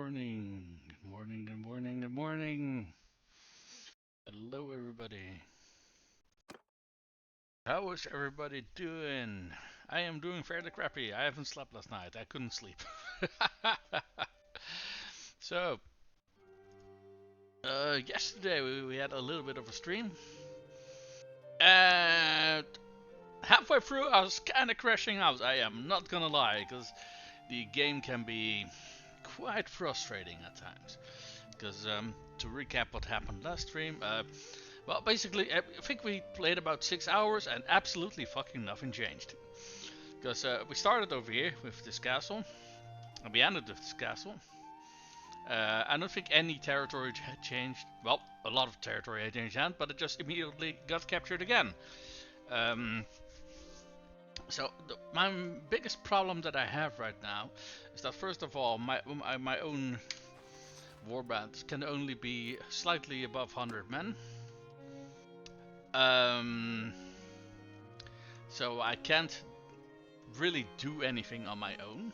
morning. Good morning, good morning, good morning. Hello, everybody. How is everybody doing? I am doing fairly crappy. I haven't slept last night. I couldn't sleep. so, yesterday we had a little bit of a stream. And halfway through, I was kind of crashing out. I am not gonna lie, because the game can be quite frustrating at times. Because to recap what happened last stream, well, basically, I think we played about 6 hours and absolutely fucking nothing changed. Because we started over here with this castle, and we ended with this castle. I don't think any territory changed. Well, a lot of territory had changed, but it just immediately got captured again. Um, my biggest problem that I have right now is that first of all, my own warband can only be slightly above 100 men. Um, so I can't really do anything on my own.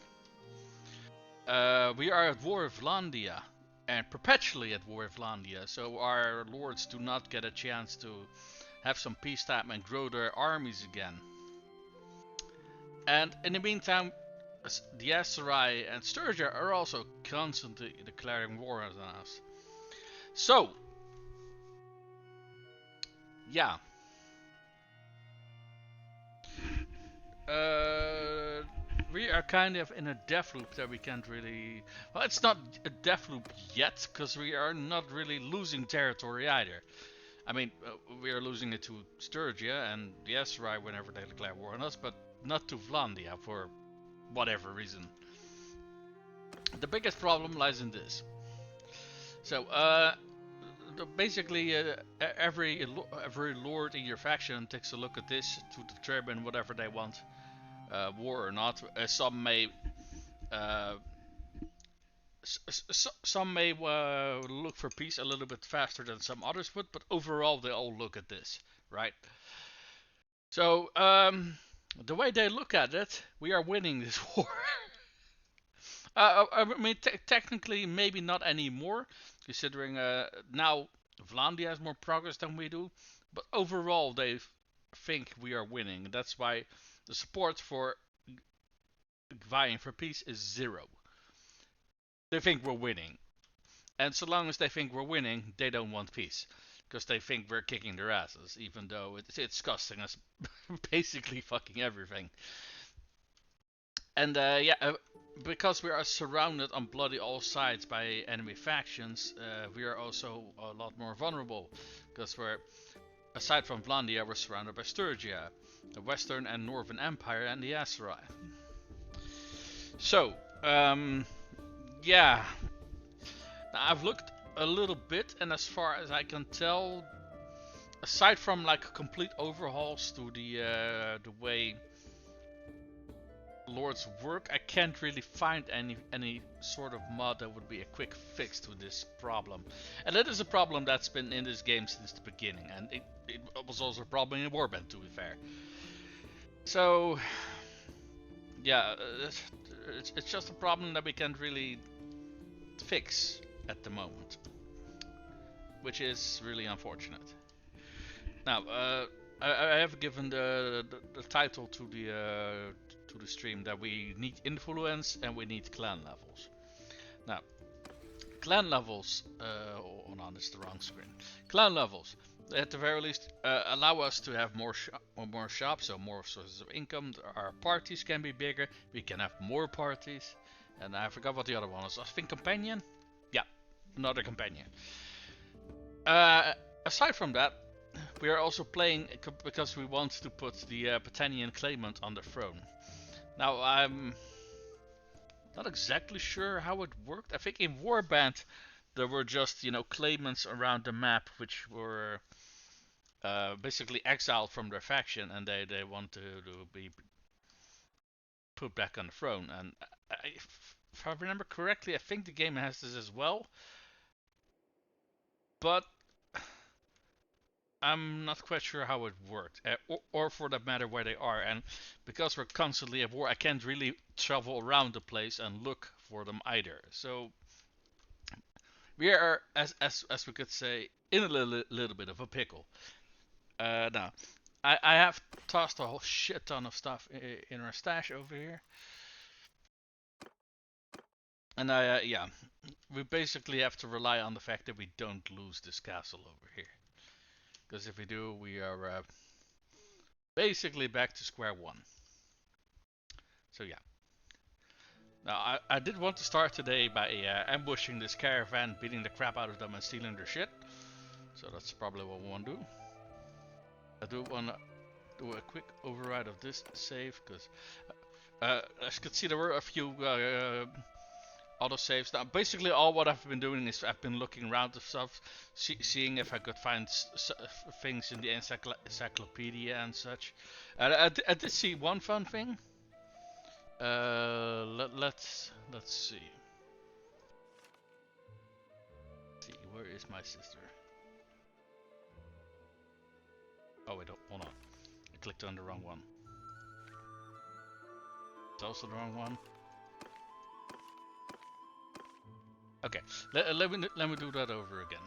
We are at war with Vlandia, and perpetually at war with Vlandia, so our lords do not get a chance to have some peacetime and grow their armies again. And in the meantime, the Aserai and Sturgia are also constantly declaring war on us. So, yeah. We are kind of in a death loop that we can't really. Well, it's not a death loop yet, because we are not really losing territory either. I mean, we are losing it to Sturgia and the Aserai whenever they declare war on us, but not to Vlandia for whatever reason. The biggest problem lies in this. So, basically, every lord in your faction takes a look at this to determine whatever they want. War or not. Some may look for peace a little bit faster than some others would, but overall they all look at this, right? So the way they look at it, we are winning this war. I mean, technically, maybe not anymore, considering now Vlandia has more progress than we do, but overall they think we are winning. That's why the support for vying for peace is 0. They think we're winning. And so long as they think we're winning, they don't want peace. Because they think we're kicking their asses, even though it's costing us basically fucking everything. And because we are surrounded on bloody all sides by enemy factions, we are also a lot more vulnerable. Because aside from Vlandia, we're surrounded by Sturgia, the Western and Northern Empire, and the Aserai. So, yeah. Now, I've looked a little bit, and as far as I can tell, aside from like complete overhauls to the way lords work, I can't really find any sort of mod that would be a quick fix to this problem. And that is a problem that's been in this game since the beginning, and it was also a problem in Warband, to be fair. So, yeah, it's just a problem that we can't really fix at the moment, which is really unfortunate. Now, I have given the title to the stream that we need influence and we need clan levels. Now, clan levels. Oh no, this is the wrong screen. Clan levels. At the very least, allow us to have more shops, so more sources of income. Our parties can be bigger. We can have more parties. And I forgot what the other one was. I think companion. Yeah, another companion. Aside from that, we are also playing because we want to put the Patanian claimant on the throne. Now, I'm not exactly sure how it worked. I think in Warband there were just, claimants around the map which were basically exiled from their faction, and they want to be put back on the throne. And if I remember correctly, I think the game has this as well. But I'm not quite sure how it worked, or for that matter where they are. And because we're constantly at war, I can't really travel around the place and look for them either. So We are, as we could say, in a little bit of a pickle. Now, I have tossed a whole shit ton of stuff in our stash over here, and yeah, we basically have to rely on the fact that we don't lose this castle over here, because if we do, we are basically back to square one. So yeah. Now, I did want to start today by ambushing this caravan, beating the crap out of them and stealing their shit. So that's probably what we want to do. I do want to do a quick override of this save, because as you can see, there were a few auto saves. Now, basically all what I've been doing is I've been looking around the stuff, seeing if I could find things in the encyclopedia and such. I did see one fun thing. Let's see. Where is my sister? Oh wait, hold on. I clicked on the wrong one. It's also the wrong one. Okay, let me do that over again.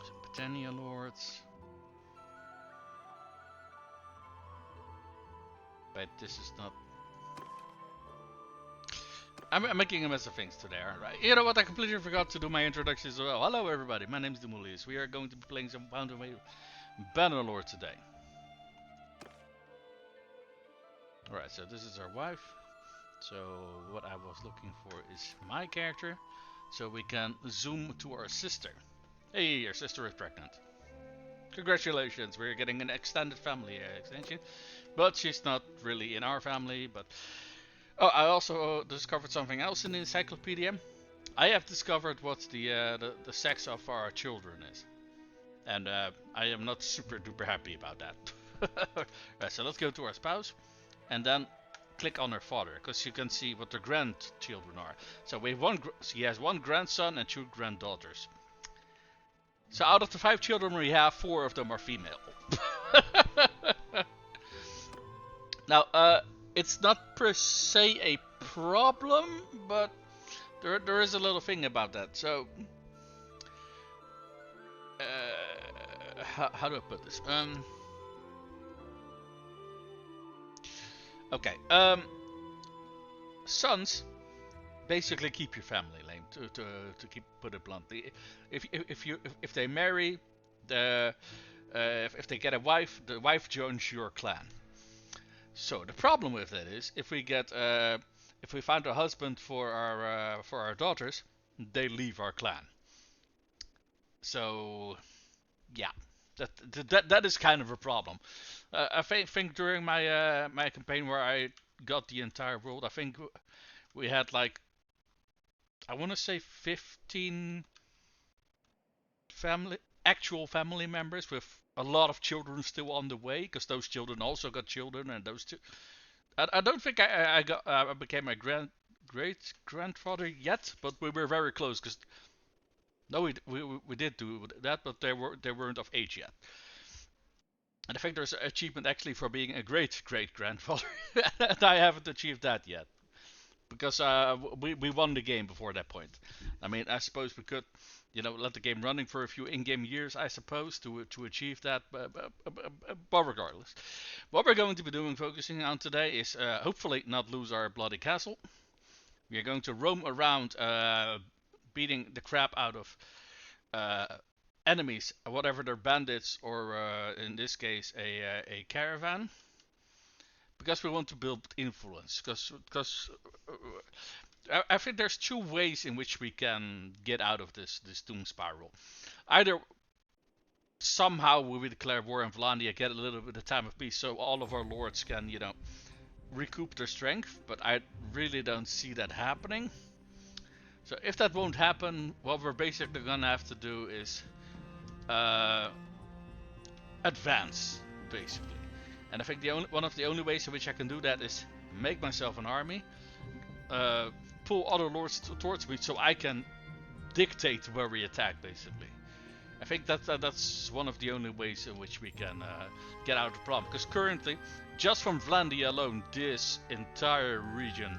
So, Britannia Lords. But this is not. I'm making a mess of things today, alright? You know what? I completely forgot to do my introduction as well. Hello, everybody. My name is Demulius. We are going to be playing some M&B Bannerlord today. Alright, so this is our wife. So what I was looking for is my character, so we can zoom to our sister. Hey, your sister is pregnant. Congratulations, we're getting an extended family extension, but she's not really in our family. But oh, I also discovered something else in the encyclopedia. I have discovered what the sex of our children is, and I am not super duper happy about that. Right, so let's go to our spouse, and then click on her father, because you can see what the grandchildren are. So we have she has one grandson and 2 granddaughters. So out of the 5 children we have, 4 of them are female. Now, it's not per se a problem, but there is a little thing about that. So, how do I put this? Okay. Sons basically keep your family lame. To put it bluntly, if they marry, if they get a wife, the wife joins your clan. So the problem with that is, if we find a husband for our daughters, they leave our clan. So yeah, that is kind of a problem. I think during my my campaign where I got the entire world, I think we had like, I want to say 15 actual family members with a lot of children still on the way, because those children also got children, and those two. I don't think I became a great grandfather yet, but we were very close. Because no, we did do that, but they weren't of age yet. And I think there's an achievement actually for being a great grandfather, and I haven't achieved that yet, because we won the game before that point. I mean, I suppose we could, let the game running for a few in-game years, I suppose, to achieve that. But regardless, what we're going to be focusing on today is hopefully not lose our bloody castle. We are going to roam around, beating the crap out of enemies, whatever they're, bandits or in this case a caravan. Because we want to build influence. Because I think there's 2 ways in which we can get out of this doom spiral. Either somehow we declare war in Vlandia, get a little bit of time of peace, so all of our lords can, recoup their strength. But I really don't see that happening. So if that won't happen, what we're basically gonna have to do is advance, basically. And I think one of the only ways in which I can do that is make myself an army, pull other lords towards me, so I can dictate where we attack, basically. I think that's one of the only ways in which we can get out of the problem. Because currently, just from Vlandia alone, this entire region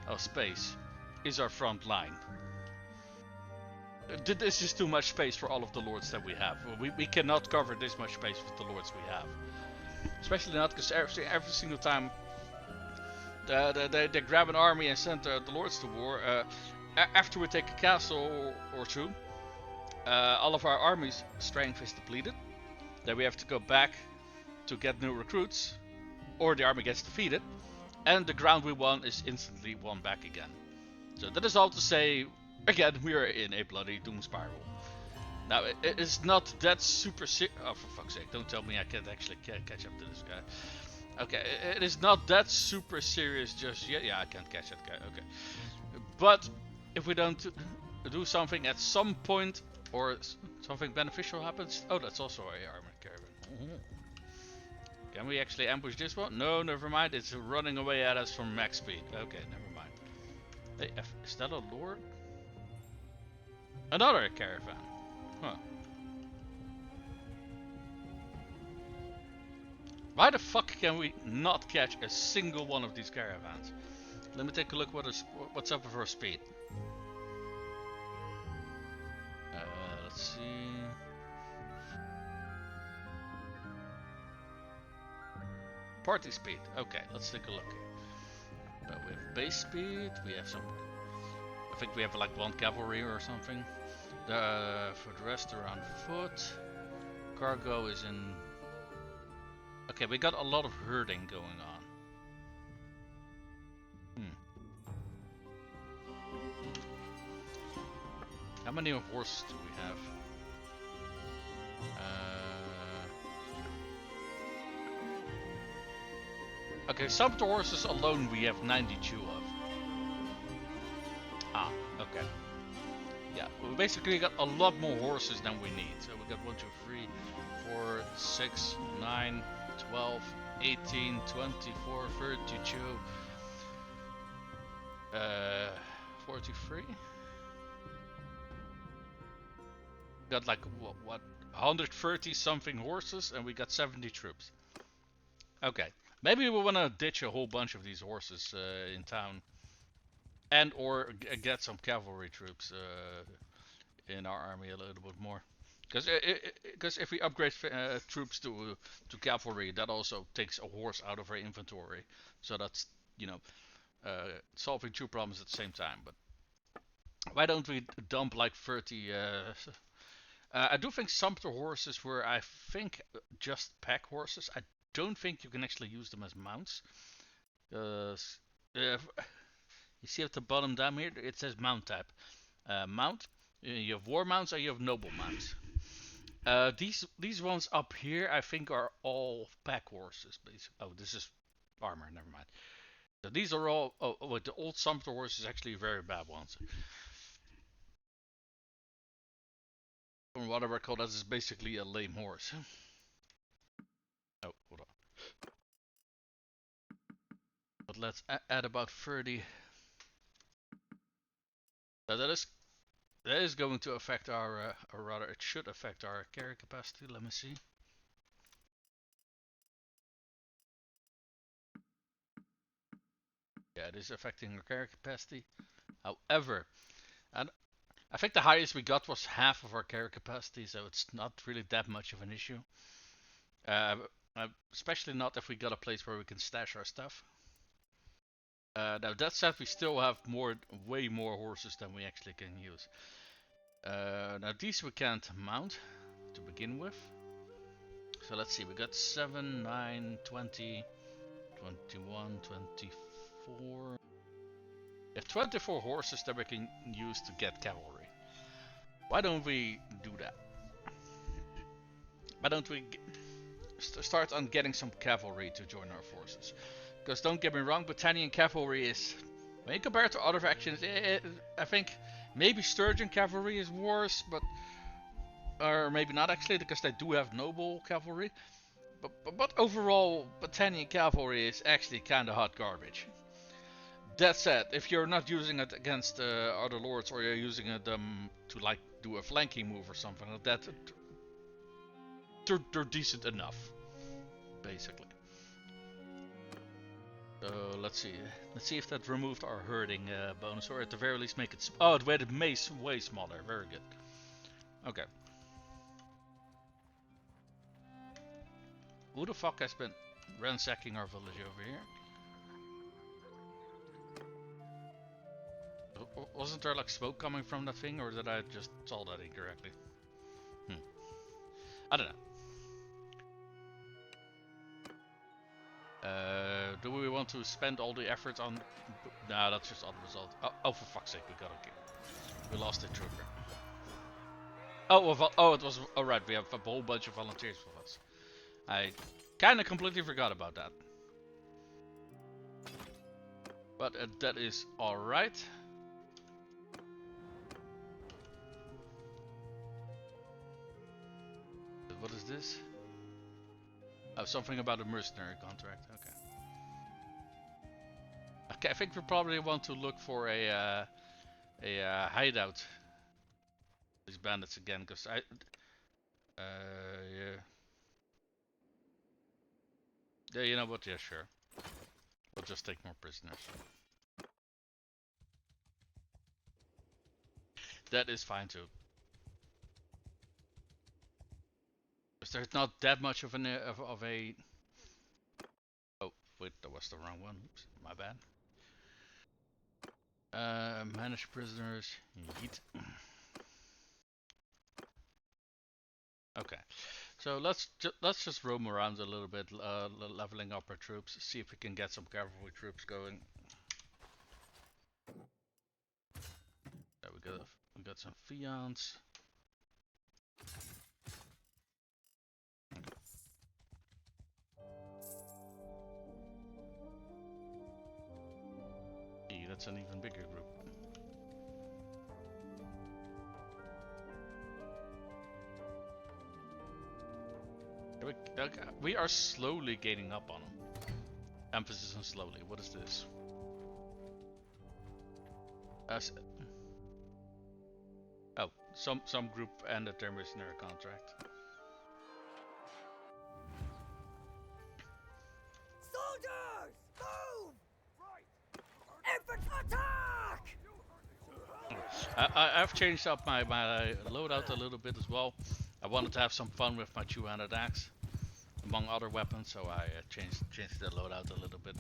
of space is our front line. This is too much space for all of the lords that we have. We cannot cover this much space with the lords we have. Especially not because every single time they grab an army and send the lords to war. After we take a castle or two, all of our army's strength is depleted. Then we have to go back to get new recruits, or the army gets defeated, and the ground we won is instantly won back again. So that is all to say, again, we are in a bloody doom spiral. Now, it is not that super oh, for fuck's sake, don't tell me I can't actually catch up to this guy. Okay, it is not that super serious just yet. Yeah, I can't catch that guy, okay. But, if we don't do something at some point, or something beneficial happens... Oh, that's also a armored caravan. Can we actually ambush this one? No, never mind. It's running away at us from max speed. Okay, never mind. Hey, is that a lord? Another caravan. Huh. Why the fuck can we not catch a single one of these caravans? Let me take a look what's up with our speed. Let's see. Party speed. Okay, let's take a look. We have base speed. We have some. I think we have like one cavalry or something. For the rest, they're on foot. Cargo is in. Okay, we got a lot of herding going on. How many horses do we have? Okay, some of the horses alone we have 92 of. Ah, okay. Yeah, we basically got a lot more horses than we need. So we got 1, 2, 3, 4, 6, 9, 12, 18, 24, 32, 43. Got like what 130 something horses, and we got 70 troops. Okay, maybe we want to ditch a whole bunch of these horses in town, and or get some cavalry troops in our army a little bit more. Because if we upgrade troops to cavalry, that also takes a horse out of our inventory. So that's, you know, solving two problems at the same time. But why don't we dump like 30? I do think some of the horses were, I think, just pack horses. I don't think you can actually use them as mounts. You see at the bottom down here, it says mount type. Mount. You have war mounts and you have noble mounts. These ones up here, I think, are all pack horses. Oh, this is armor. Never mind. So these are all. Oh, the old Sumpter horse is actually very bad ones. From what I recall, that is basically a lame horse. Oh, hold on. But let's add about 30. So that is going to affect our, or rather, it should affect our carry capacity. Let me see. Yeah, it is affecting our carry capacity. However, and I think the highest we got was half of our carry capacity, so it's not really that much of an issue. Especially not if we got a place where we can stash our stuff. Now that said, we still have way more horses than we actually can use. Now these we can't mount to begin with. So let's see, we got 7, 9, 20, 21, 24. We have 24 horses that we can use to get cavalry. Why don't we do that? Why don't we start on getting some cavalry to join our forces? Because don't get me wrong, Britannian cavalry is, when you compare it to other factions, I think maybe Sturgeon cavalry is worse, but or maybe not actually, because they do have noble cavalry. But overall, Britannian cavalry is actually kind of hot garbage. That said, if you're not using it against other lords, or you're using it to like do a flanking move or something like that, they're decent enough, basically. So let's see. Let's see if that removed our herding bonus, or at the very least make it. Oh, it made it way smaller. Very good. Okay. Who the fuck has been ransacking our village over here? Wasn't there like smoke coming from that thing, or did I just saw that incorrectly? I don't know. Do we want to spend all the effort on... Nah, that's just unresolved. Oh, for fuck's sake, we got a kill. We lost a trooper. Oh, it was... Alright, we have a whole bunch of volunteers with us. I kinda completely forgot about that. But that is alright. What is this? Oh, something about a mercenary contract. Okay. Okay, I think we probably want to look for a hideout. These bandits again, because yeah. Yeah, you know what? Yeah, sure. We'll just take more prisoners. That is fine too. Because there's not that much of a. Oh wait, that was the wrong one. Oops, my bad. Manage prisoners. Yeet. Okay, so let's just roam around a little bit, leveling up our troops. See if we can get some cavalry troops going. There we got some fians. That's an even bigger group. We are slowly gaining up on them. Emphasis on slowly. What is this? Oh, some group ended their mercenary contract. Soldiers, move! Right. Infantry attack! I've changed up my loadout a little bit as well. I wanted to have some fun with my two-handed axe, among other weapons, so I changed the loadout a little bit.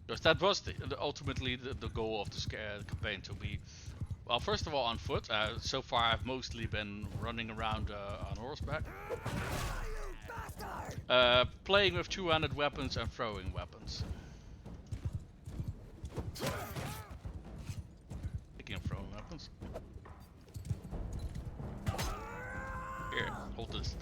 Because that was ultimately the goal of this campaign, to be, well, first of all on foot. So far I've mostly been running around on horseback. Playing with two-handed weapons and throwing weapons. Speaking of throwing weapons. Here, hold this.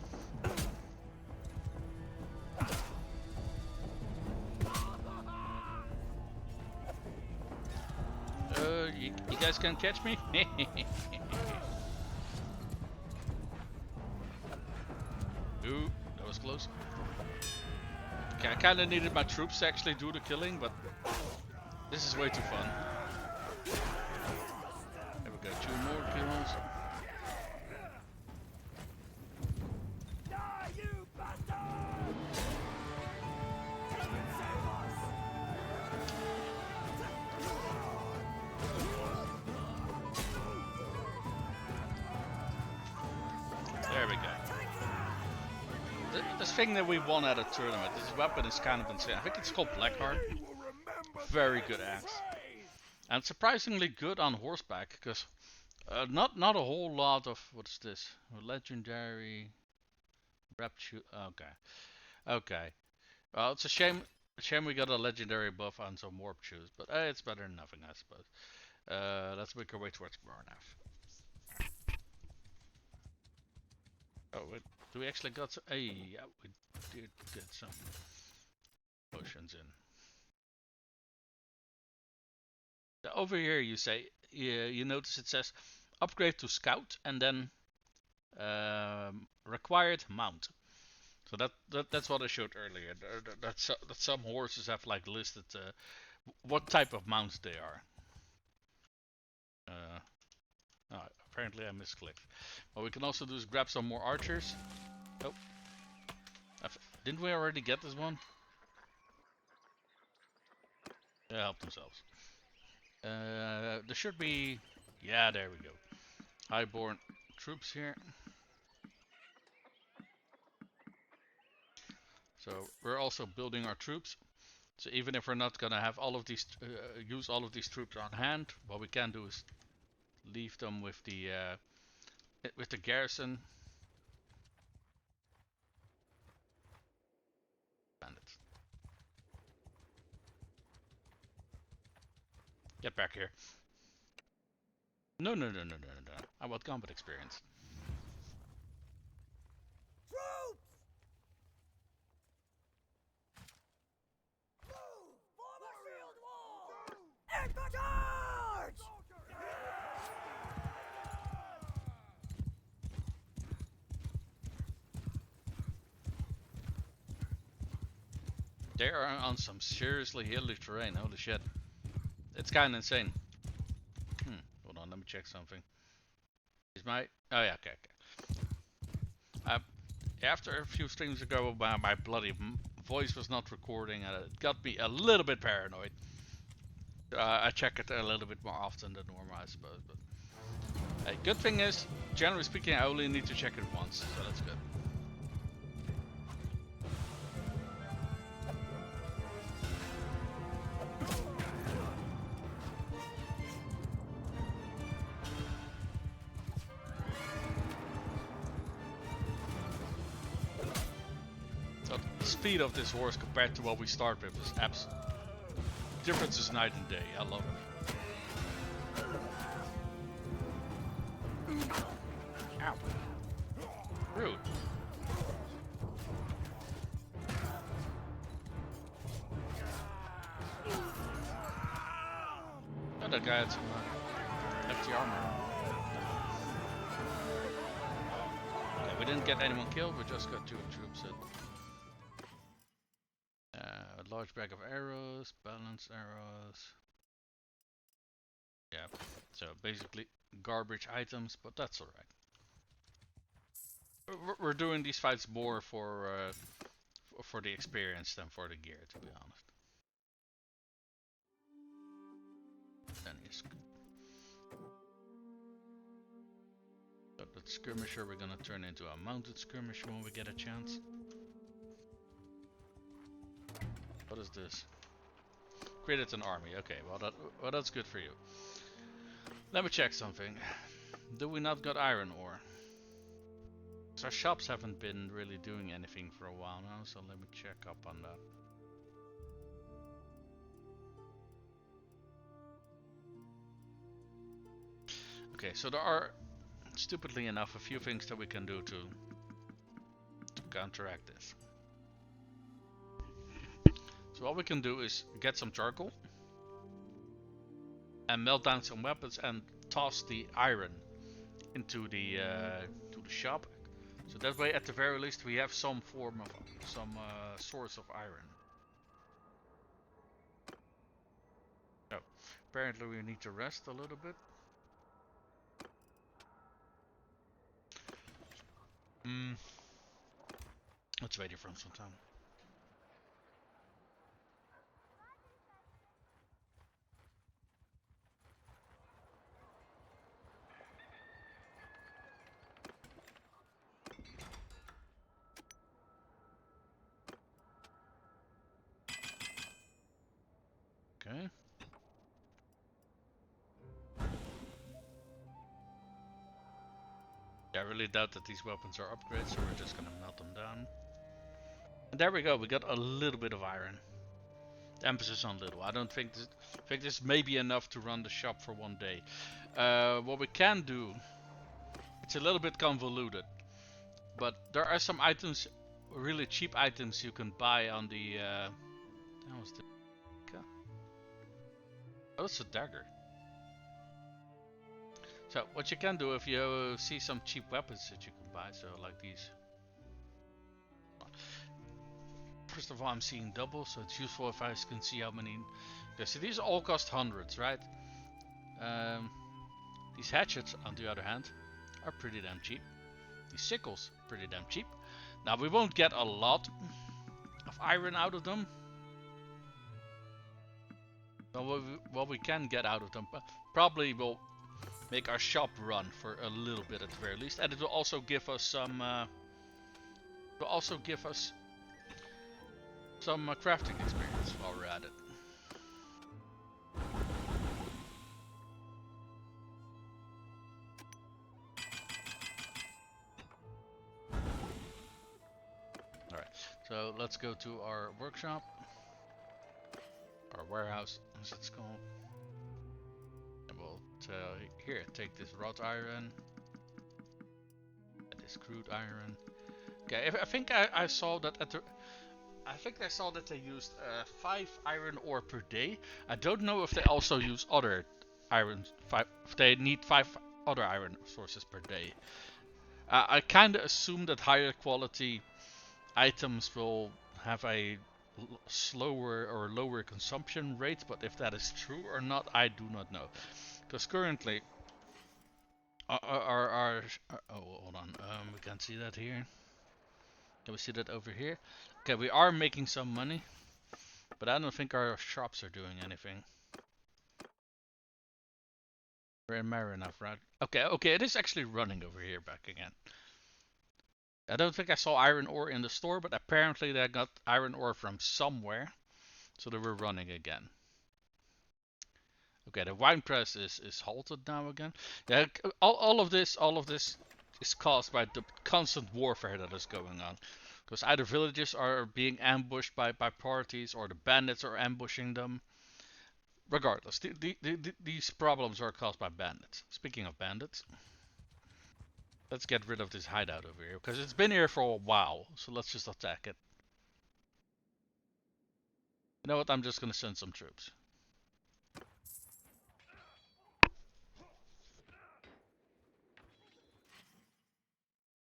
You guys can catch me? Ooh, that was close. Okay, I kinda needed my troops to actually do the killing, but this is way too fun. There we go, 2 more kills. There we go. This thing that we won at a tournament, this weapon is kind of insane. I think it's called Blackheart. Very good axe. And surprisingly good on horseback, because not a whole lot of, what is this? Legendary Rapture. Okay. Well, it's a shame we got a legendary buff on some warp shoes, but it's better than nothing, I suppose. Let's make our way towards Barnath. Oh wait, do we actually got some? Hey, yeah, we did get some potions in. Over here you say, you notice it says upgrade to scout and then required mount. So that's what I showed earlier. That some horses have like listed what type of mounts they are. Oh, apparently I misclicked. What we can also do is grab some more archers. Oh, didn't we already get this one? help themselves. There should be... Yeah, there we go. Highborn troops here. So we're also building our troops. So even if we're not gonna have all of these, use all of these troops on hand, what we can do is leave them with the garrison. Bandits. Get back here. No, no, no, no, no, no, no. I want combat experience. Troops! Move! Form a shield wall! Into charge! They are on some seriously hilly terrain. Holy shit. It's kind of insane. Hold on, let me check something. Is my... Oh yeah, okay, okay. After a few streams ago, my bloody voice was not recording, and it got me a little bit paranoid. I check it a little bit more often than normal, I suppose. But good thing is, generally speaking, I only need to check it once, so that's good. So the speed of this horse compared to what we start with is absolute. Difference is night and day. I love it. Ow. Rude. Oh, that guy had some empty armor. Okay, we didn't get anyone killed, we just got 2 troops in. A large bag of arrows, balanced arrows. Yeah, so basically garbage items, but that's alright. We're doing these fights more for the experience than for the gear, to be honest. Then so that skirmisher we're gonna turn into a mounted skirmisher when we get a chance. What is this? Created an army. Okay, well that's good for you. Let me check something. Do we not got iron ore? So our shops haven't been really doing anything for a while now, so let me check up on that. Okay, so there are, stupidly enough, a few things that we can do to counteract this. So what we can do is get some charcoal and melt down some weapons and toss the iron into the to the shop. So that way, at the very least, we have some form of source of iron. So apparently, we need to rest a little bit. Let's wait here for some time. Okay. Yeah, I really doubt that these weapons are upgrades, so we're just gonna melt them down. And there we go, we got a little bit of iron. The emphasis on little. I don't think this may be enough to run the shop for one day. What we can do, it's a little bit convoluted, but there are some items, really cheap items you can buy on the that was the oh, it's a dagger. So what you can do if you see some cheap weapons that you can buy, so like these. First of all, I'm seeing double, so it's useful if I can see how many. Okay, so these all cost hundreds, right? These hatchets, on the other hand, are pretty damn cheap. These sickles, pretty damn cheap. Now we won't get a lot of iron out of them. Well, what we can get out of them, probably will make our shop run for a little bit at the very least, and it will also give us some. Will also give us some crafting experience while we're at it. Alright, so let's go to our workshop. Our warehouse, as it's called. And we'll here, take this wrought iron. This crude iron. Okay, I think I saw that at the... I think I saw that they used 5 iron ore per day. I don't know if they also use other iron... if they need 5 other iron sources per day. I kinda assume that higher quality items will have a slower or lower consumption rate, but if that is true or not, I do not know. Because currently, our oh, hold on, we can see that here. Can we see that over here? Okay, we are making some money, but I don't think our shops are doing anything. We're in Marinov, right? Okay, it is actually running over here back again. I don't think I saw iron ore in the store, but apparently they got iron ore from somewhere, so they were running again. Okay, the wine press is halted now again. Yeah, all of this is caused by the constant warfare that is going on. Because either villages are being ambushed by parties, or the bandits are ambushing them. Regardless, these problems are caused by bandits. Speaking of bandits, let's get rid of this hideout over here, because it's been here for a while. So let's just attack it. You know what? I'm just gonna send some troops.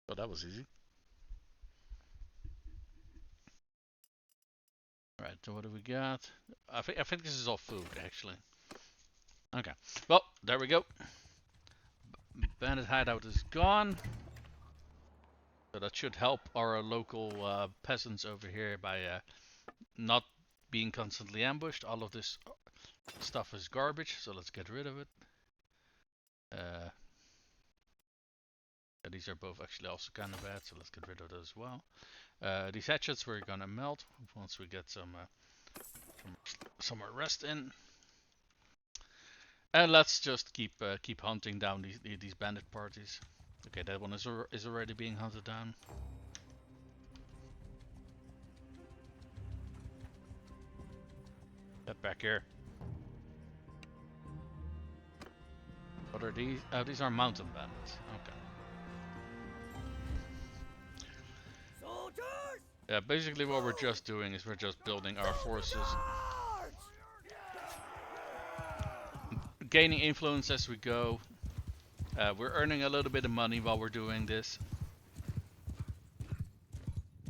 Oh, that was easy. Alright, so what do we got? I think this is all food, actually. Okay. Well, there we go. Bandit hideout is gone. So that should help our local peasants over here by not being constantly ambushed. All of this stuff is garbage, so let's get rid of it. Yeah, these are both actually also kind of bad, so let's get rid of those as well. These hatchets we're gonna melt once we get some more rest in. And let's just keep hunting down these bandit parties. Okay, that one is already being hunted down. Get back here. What are these? Oh, these are mountain bandits. Okay. Soldiers! Yeah, basically what we're just doing is we're just building our forces. Gaining influence as we go. We're earning a little bit of money while we're doing this.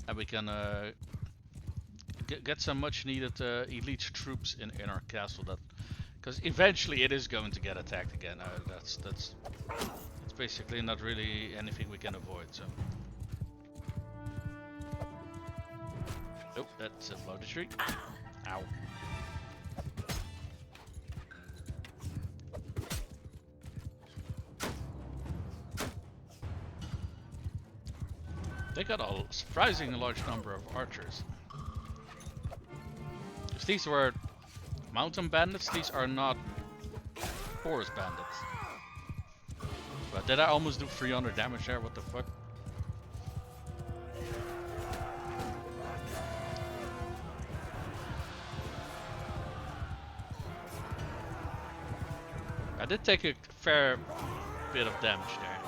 And we can get some much needed elite troops in our castle. Because eventually it is going to get attacked again. That's basically not really anything we can avoid. So. Nope, that's a loaded tree. Ow. They got a surprisingly large number of archers. If these were mountain bandits, these are not forest bandits. But did I almost do 300 damage there? What the fuck? I did take a fair bit of damage there.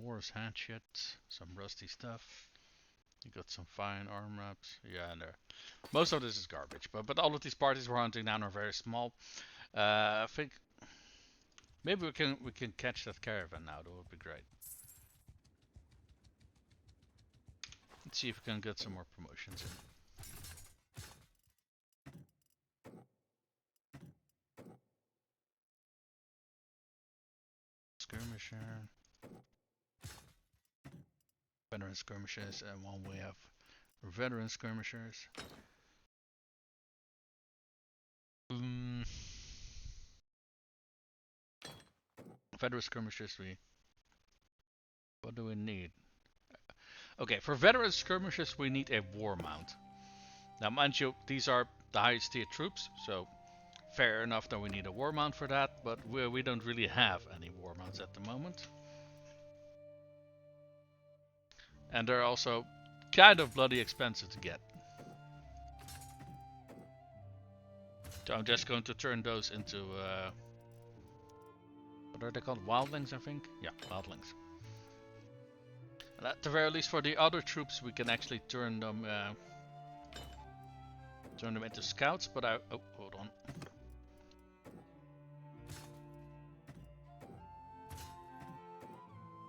Norse hatchet, some rusty stuff. You got some fine arm wraps. Yeah, and most of this is garbage, but all of these parties we're hunting down are very small. I think maybe we can catch that caravan now. That would be great. Let's see if we can get some more promotions in. skirmisher. Veteran skirmishers, and one we have veteran skirmishers. Veteran skirmishers, what do we need? Okay, for veteran skirmishers we need a war mount. Now mind you, these are the highest tier troops, so fair enough that we need a war mount for that, but we don't really have any war mounts at the moment. And they're also kind of bloody expensive to get. So I'm just going to turn those into, what are they called? Wildlings, I think? Yeah, wildlings. And at the very least for the other troops we can actually turn them into scouts, but oh, hold on.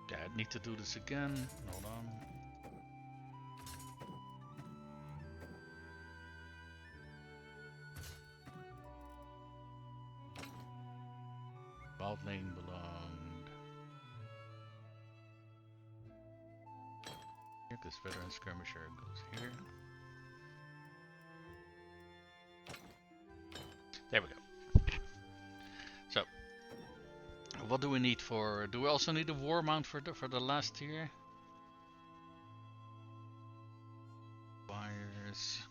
Okay, I need to do this again. Hold on. Wildling belonged here, because veteran skirmisher goes here. There we go. So, what do we need for? Do we also need a war mount for the last tier? Fires.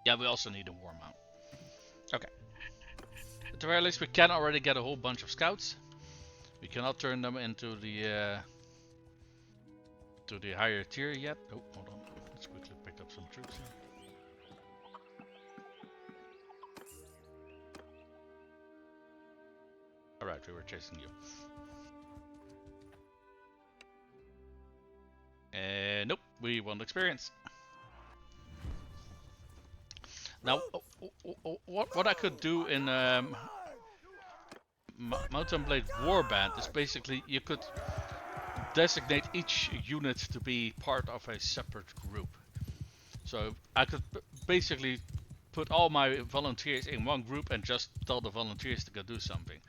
Yeah, we also need a war mount. Okay. At the very least, we can already get a whole bunch of scouts. We cannot turn them into the to the higher tier yet. Oh, hold on. Let's quickly pick up some troops here. Alright, we were chasing you. Nope, we want experience. Now, what I could do in Mountain Blade Warband is basically you could designate each unit to be part of a separate group. So I could basically put all my volunteers in one group and just tell the volunteers to go do something.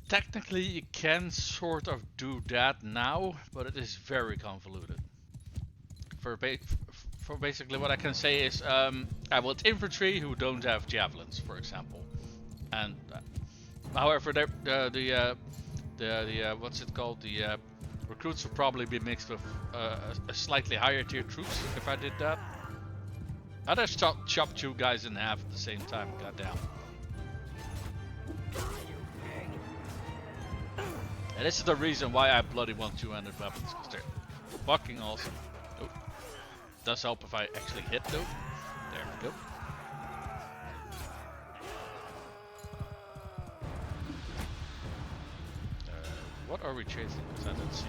Technically you can sort of do that now, but it is very convoluted. For basically what I can say is I want infantry who don't have javelins, for example. And however, the what's it called? The recruits would probably be mixed with a slightly higher tier troops if I did that. I just chop two guys in half at the same time. Goddamn. And this is the reason why I bloody want two-handed weapons, because they're fucking awesome. Oh. Does help if I actually hit though. There we go. What are we chasing? Because I don't see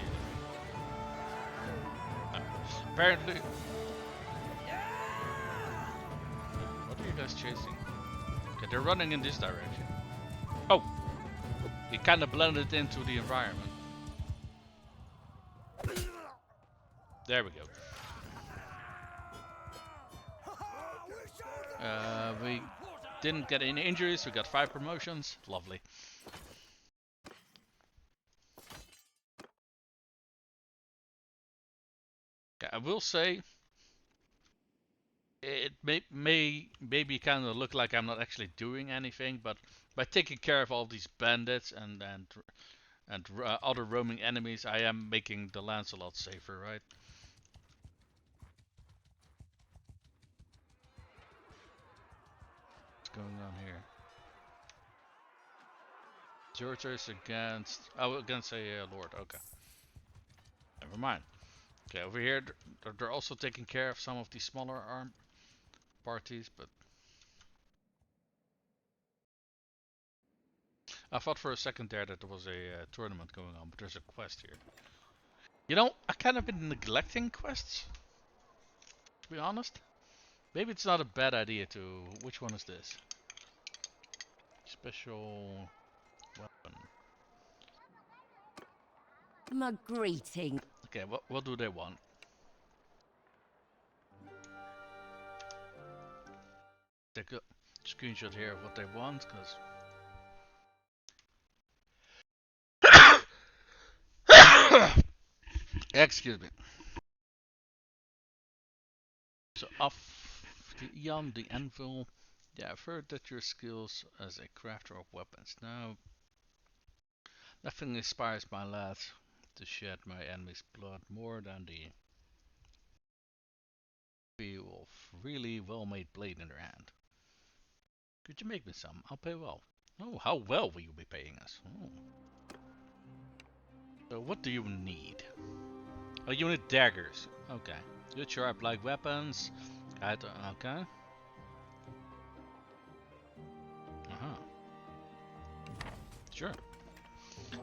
it. Apparently. What are you guys chasing? Okay, they're running in this direction. Oh! It kind of blended into the environment. There we go. We didn't get any injuries, we got 5 promotions. Lovely. Okay, I will say it maybe kind of look like I'm not actually doing anything, but by taking care of all these bandits and other roaming enemies, I am making the lands a lot safer, right? What's going on here? Zerters against against a lord. Okay, never mind. Okay, over here they're also taking care of some of these smaller armed parties, but I thought for a second there that there was a tournament going on, but there's a quest here. You know, I kind of been neglecting quests, to be honest. Maybe it's not a bad idea to... Which one is this? Special weapon. My greeting. Okay, what do they want? Take a screenshot here of what they want, because excuse me. So off the Jan the Anvil. Yeah, I've heard that your skills as a crafter of weapons. Now, nothing inspires my lad to shed my enemy's blood more than the feel of really well-made blade in their hand. Could you make me some? I'll pay well. Oh, how well will you be paying us? Oh. So what do you need? Oh, you need daggers. Okay. Good sharp like weapons. Okay. Uh-huh. Sure.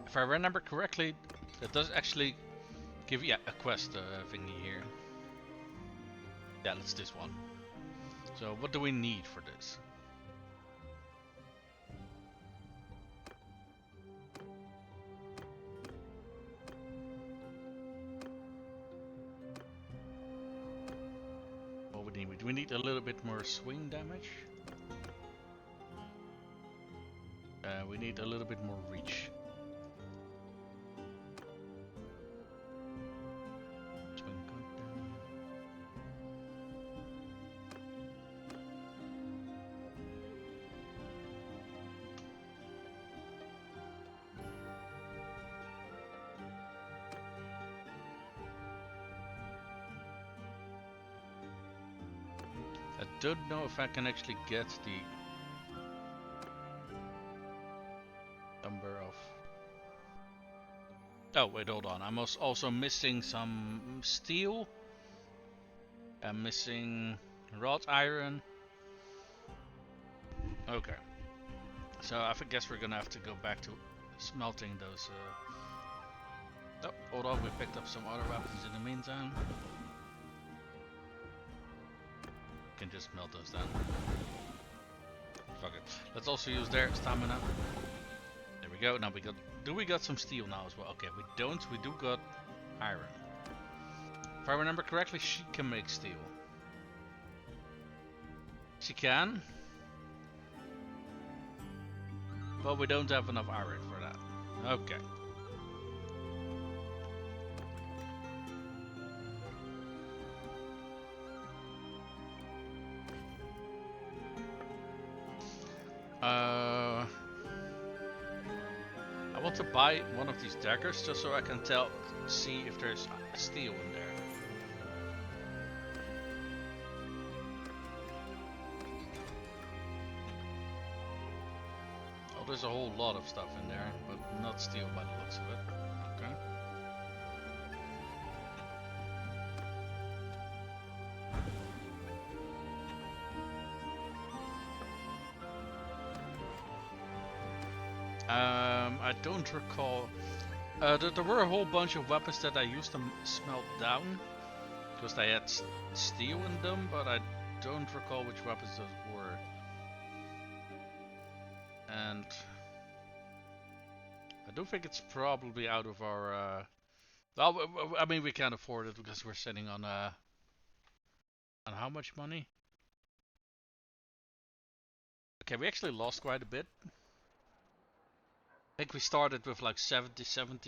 If I remember correctly, that does actually give you a quest thingy here. Yeah, that's this one. So what do we need for this? What we need? Do we need a little bit more swing damage? We need a little bit more reach. Swing down. I don't know if I can actually get the number of... Oh, wait, hold on. I'm also missing some steel. I'm missing wrought iron. Okay. So I guess we're gonna have to go back to smelting those... Oh, hold on. We picked up some other weapons in the meantime. Can just melt those down. Fuck it. Let's also use their stamina. There we go. Now we got... Do we got some steel now as well? Okay, we don't. We do got iron. If I remember correctly, she can make steel. She can. But we don't have enough iron for that. Okay. I want to buy one of these daggers just so I can see if there's steel in there. Oh, there's a whole lot of stuff in there, but not steel by the looks of it. Okay. I don't recall. There were a whole bunch of weapons that I used to smelt down because they had steel in them, but I don't recall which weapons those were. And I don't think it's probably out of our. Well, I mean, we can't afford it because we're sitting on how much money? Okay, we actually lost quite a bit. I think we started with like 70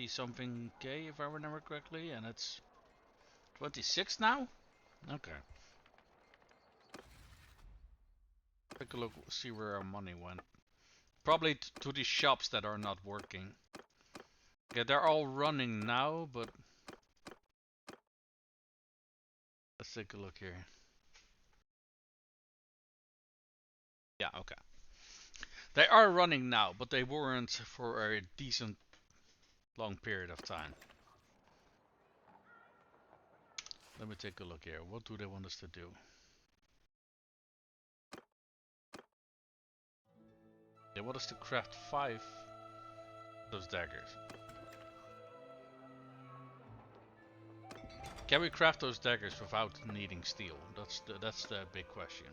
something K if I remember correctly, and it's 26 now? Okay. Take a look, see where our money went. Probably to these shops that are not working. Yeah, they're all running now, but... Let's take a look here. Yeah, okay. They are running now, but they weren't for a decent long period of time. Let me take a look here. What do they want us to do? They want us to craft 5 of those daggers. Can we craft those daggers without needing steel? That's the big question.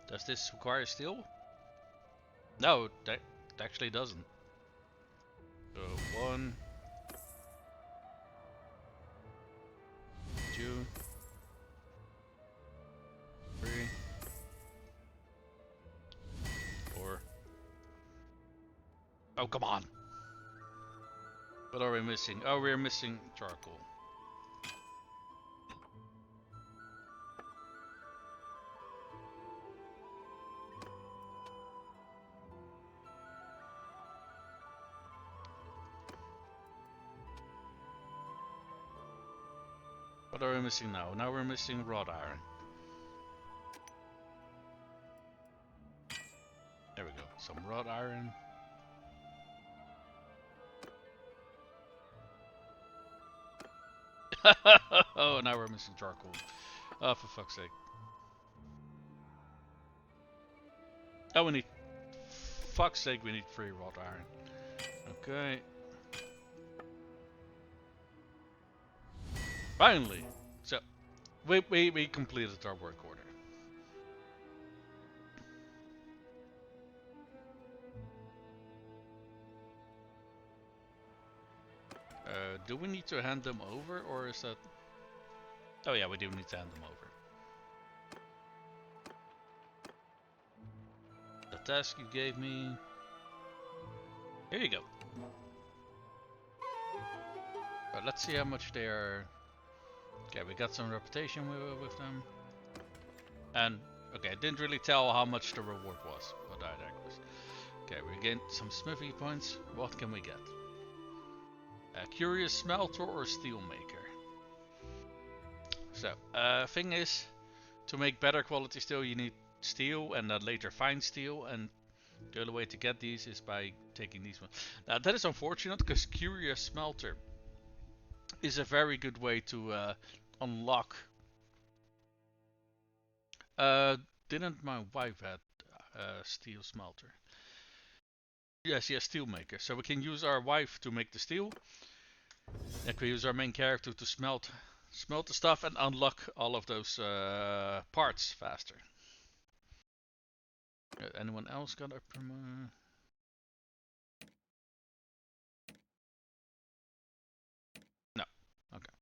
Does this require steel? No, that actually doesn't. So 1, 2, 3, 4. Oh, come on! What are we missing? Oh, we're missing charcoal. What are we missing now? Now we're missing wrought iron. There we go. Some wrought iron. Oh, now we're missing charcoal. Oh, for fuck's sake. Oh, we need... Fuck's sake, we need 3 wrought iron. Okay. Finally! So, we completed our work order. Do we need to hand them over, or is that... Oh yeah, we do need to hand them over. The task you gave me... Here you go. But let's see how much they are... Okay, we got some reputation with them. And, okay, I didn't really tell how much the reward was, but I digress. Okay, we gained some smithy points. What can we get? A curious smelter or steel maker. So, thing is, to make better quality steel you need steel and then later fine steel, and the only way to get these is by taking these ones. Now that is unfortunate because curious smelter is a very good way to unlock. Didn't my wife had steel smelter? Yes, steel maker. So we can use our wife to make the steel. And we use our main character to smelt the stuff and unlock all of those parts faster. Anyone else got a promo? No. Okay.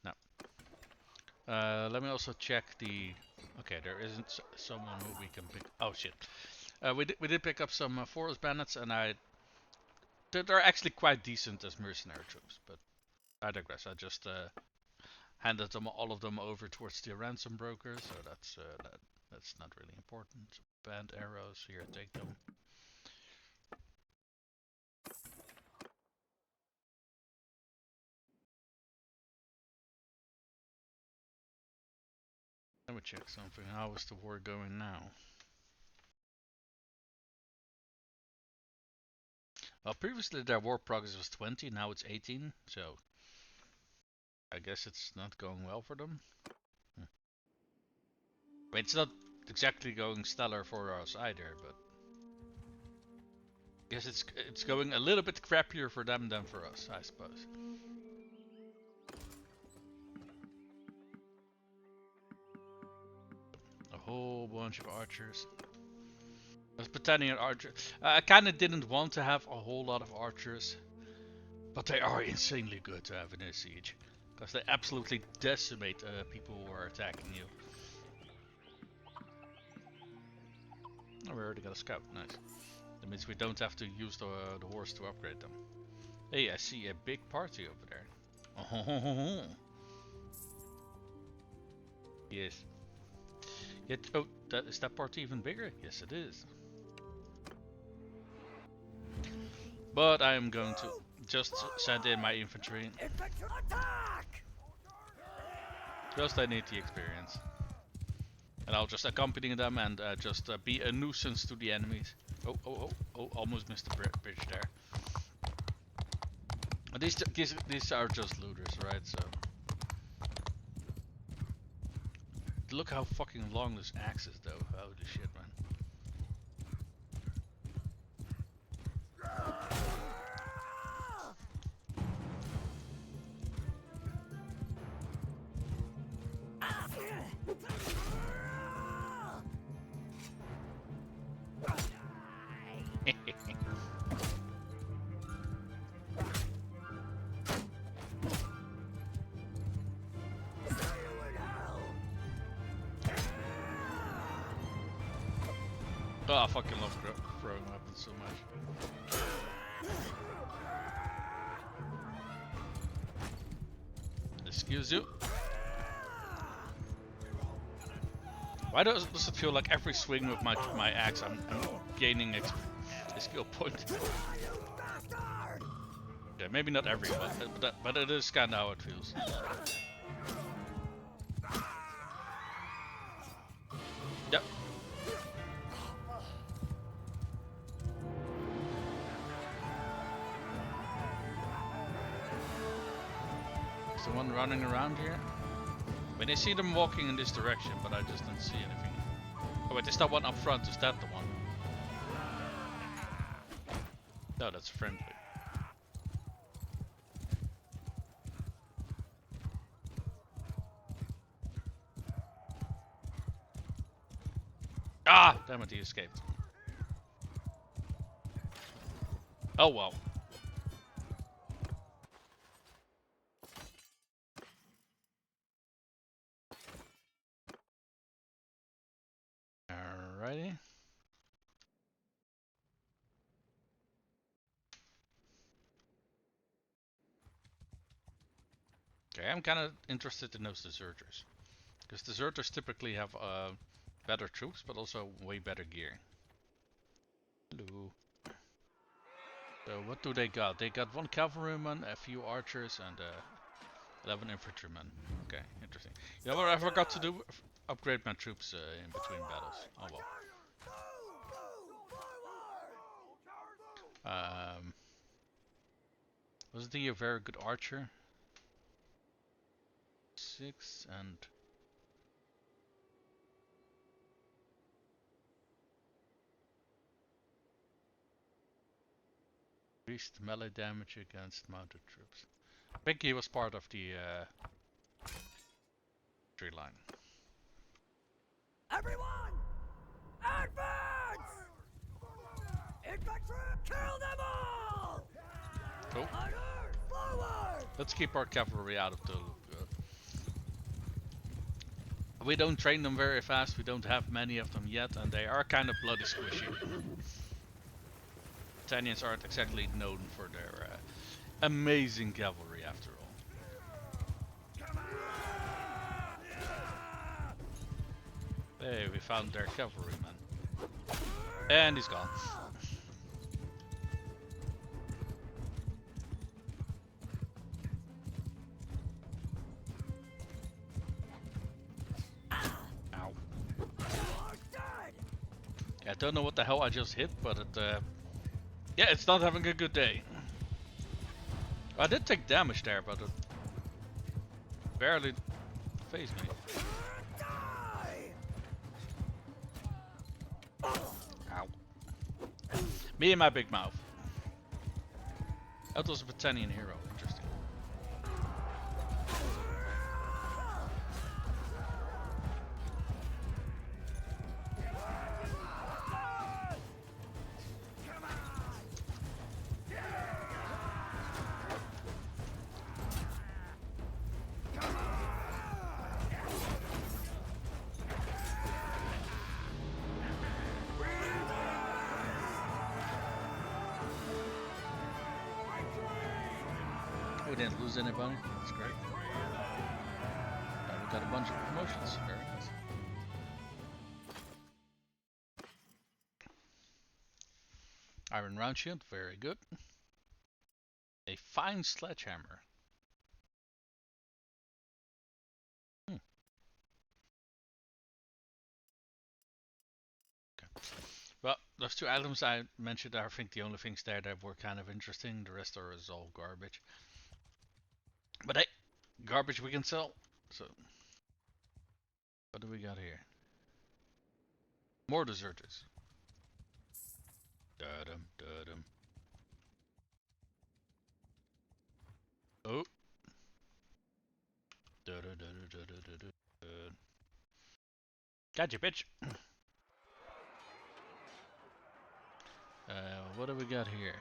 No. Let me also check the... Okay, there isn't someone who we can pick... Oh shit. We did pick up some forest bandits, and they're actually quite decent as mercenary troops, but I digress. I just handed them all of them over towards the ransom broker, so that's not really important. Band arrows here, take them. Let me check something. How is the war going now? Well, previously their war progress was 20, now it's 18, so I guess it's not going well for them. I mean, it's not exactly going stellar for us either, but I guess it's going a little bit crappier for them than for us, I suppose. A whole bunch of archers. I was pretending an archer. I kinda didn't want to have a whole lot of archers, but they are insanely good to have in a siege. Because they absolutely decimate people who are attacking you. Oh, we already got a scout, nice. That means we don't have to use the horse to upgrade them. Hey, I see a big party over there. Oh, yes. Yet, oh, is that party even bigger? Yes, it is. But I am going to just send in my infantry. Just I need the experience. And I'll just accompany them and just be a nuisance to the enemies. Oh, almost missed the bridge there. These are just looters, right? So look how fucking long this axe is, though. Holy shit, man. Oh, I fucking love throwing weapons so much. Excuse you. Why does it feel like every swing with my axe I'm gaining a skill point? Yeah, maybe not every one, but it is kind of how it feels. Yep. Is the one running around here? I mean, I see them walking in this direction, but I just don't see anything. Oh wait, is that one up front? Is that the one? No, that's friendly. Ah! Damn it, he escaped. Oh well. Alrighty. Okay, I'm kind of interested in those deserters. Because deserters typically have better troops, but also way better gear. Hello. So what do they got? They got 1 cavalryman, a few archers, and 11 infantrymen. Okay, interesting. You know what I forgot to do? Upgrade my troops in between battles. Oh well. Was he a very good archer? 6 and... increased melee damage against mounted troops. I think he was part of the tree line. Everyone! Advance! Infantry! Kill them all! Cool. Fighters, forward! Let's keep our cavalry out of the loop. We don't train them very fast, we don't have many of them yet, and they are kind of bloody squishy. Italians aren't exactly known for their amazing cavalry after all. Hey, we found their cavalryman. And he's gone. Ow. Yeah, I don't know what the hell I just hit, but it yeah, it's not having a good day. I did take damage there, but it barely phased me. Ow. Me and my big mouth. That was a Vlandian hero. Interesting. We didn't lose anybody. That's great. We got a bunch of promotions. Very nice. Iron round shield. Very good. A fine sledgehammer. Okay. Well, those 2 items I mentioned are, I think, the only things there that were kind of interesting. The rest are all garbage. But hey, garbage we can sell. So, what do we got here? More deserters. Da-dum, da-dum. Oh. Da-da-da-da-da-da-da. Gotcha, bitch. What do we got here?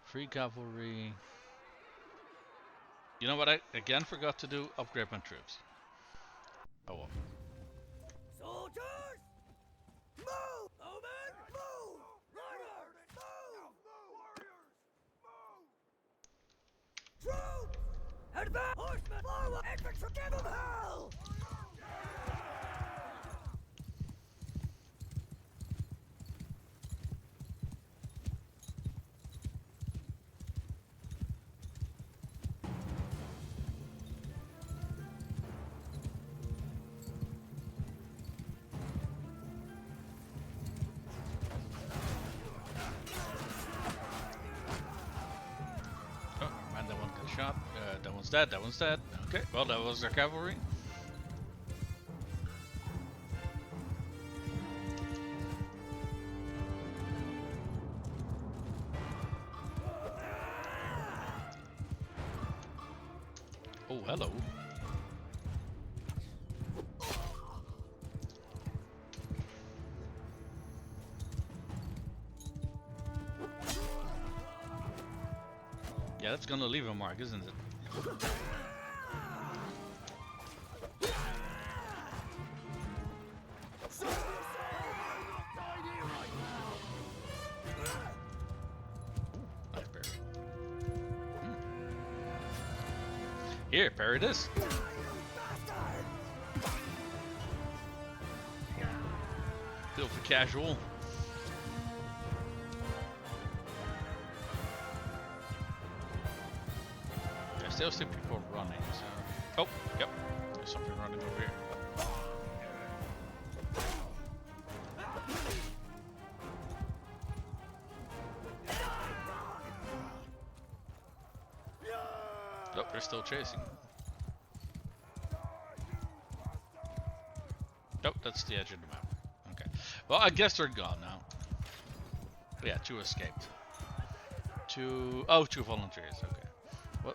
Free cavalry. You know what I again forgot to do? Upgrade my troops. Oh well. Soldiers! Move! Omen! Horsemen, forward! Infantry, give 'em hell! Oh, man, that one got shot. That one's dead. That one's dead. Okay, well, that was their cavalry. Oh, hello. Yeah, that's gonna leave a mark, isn't it? Nice parry. Here, parry this. Filthy casual. I still see people running, so... Oh, yep. There's something running over here. Oh, they're still chasing. Nope, that's the edge of the map. Okay. Well, I guess they're gone now. But yeah, 2 escaped. 2 volunteers, okay.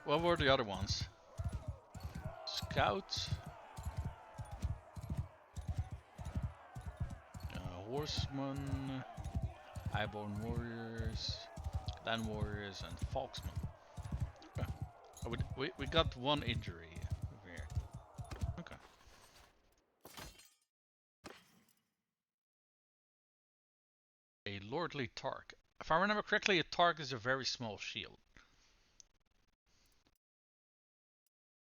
What were the other ones? Scout. Horsemen. Highborn warriors. Clan warriors and folksmen. Oh, we got 1 injury over here. Okay. A lordly Tark. If I remember correctly, a Tark is a very small shield.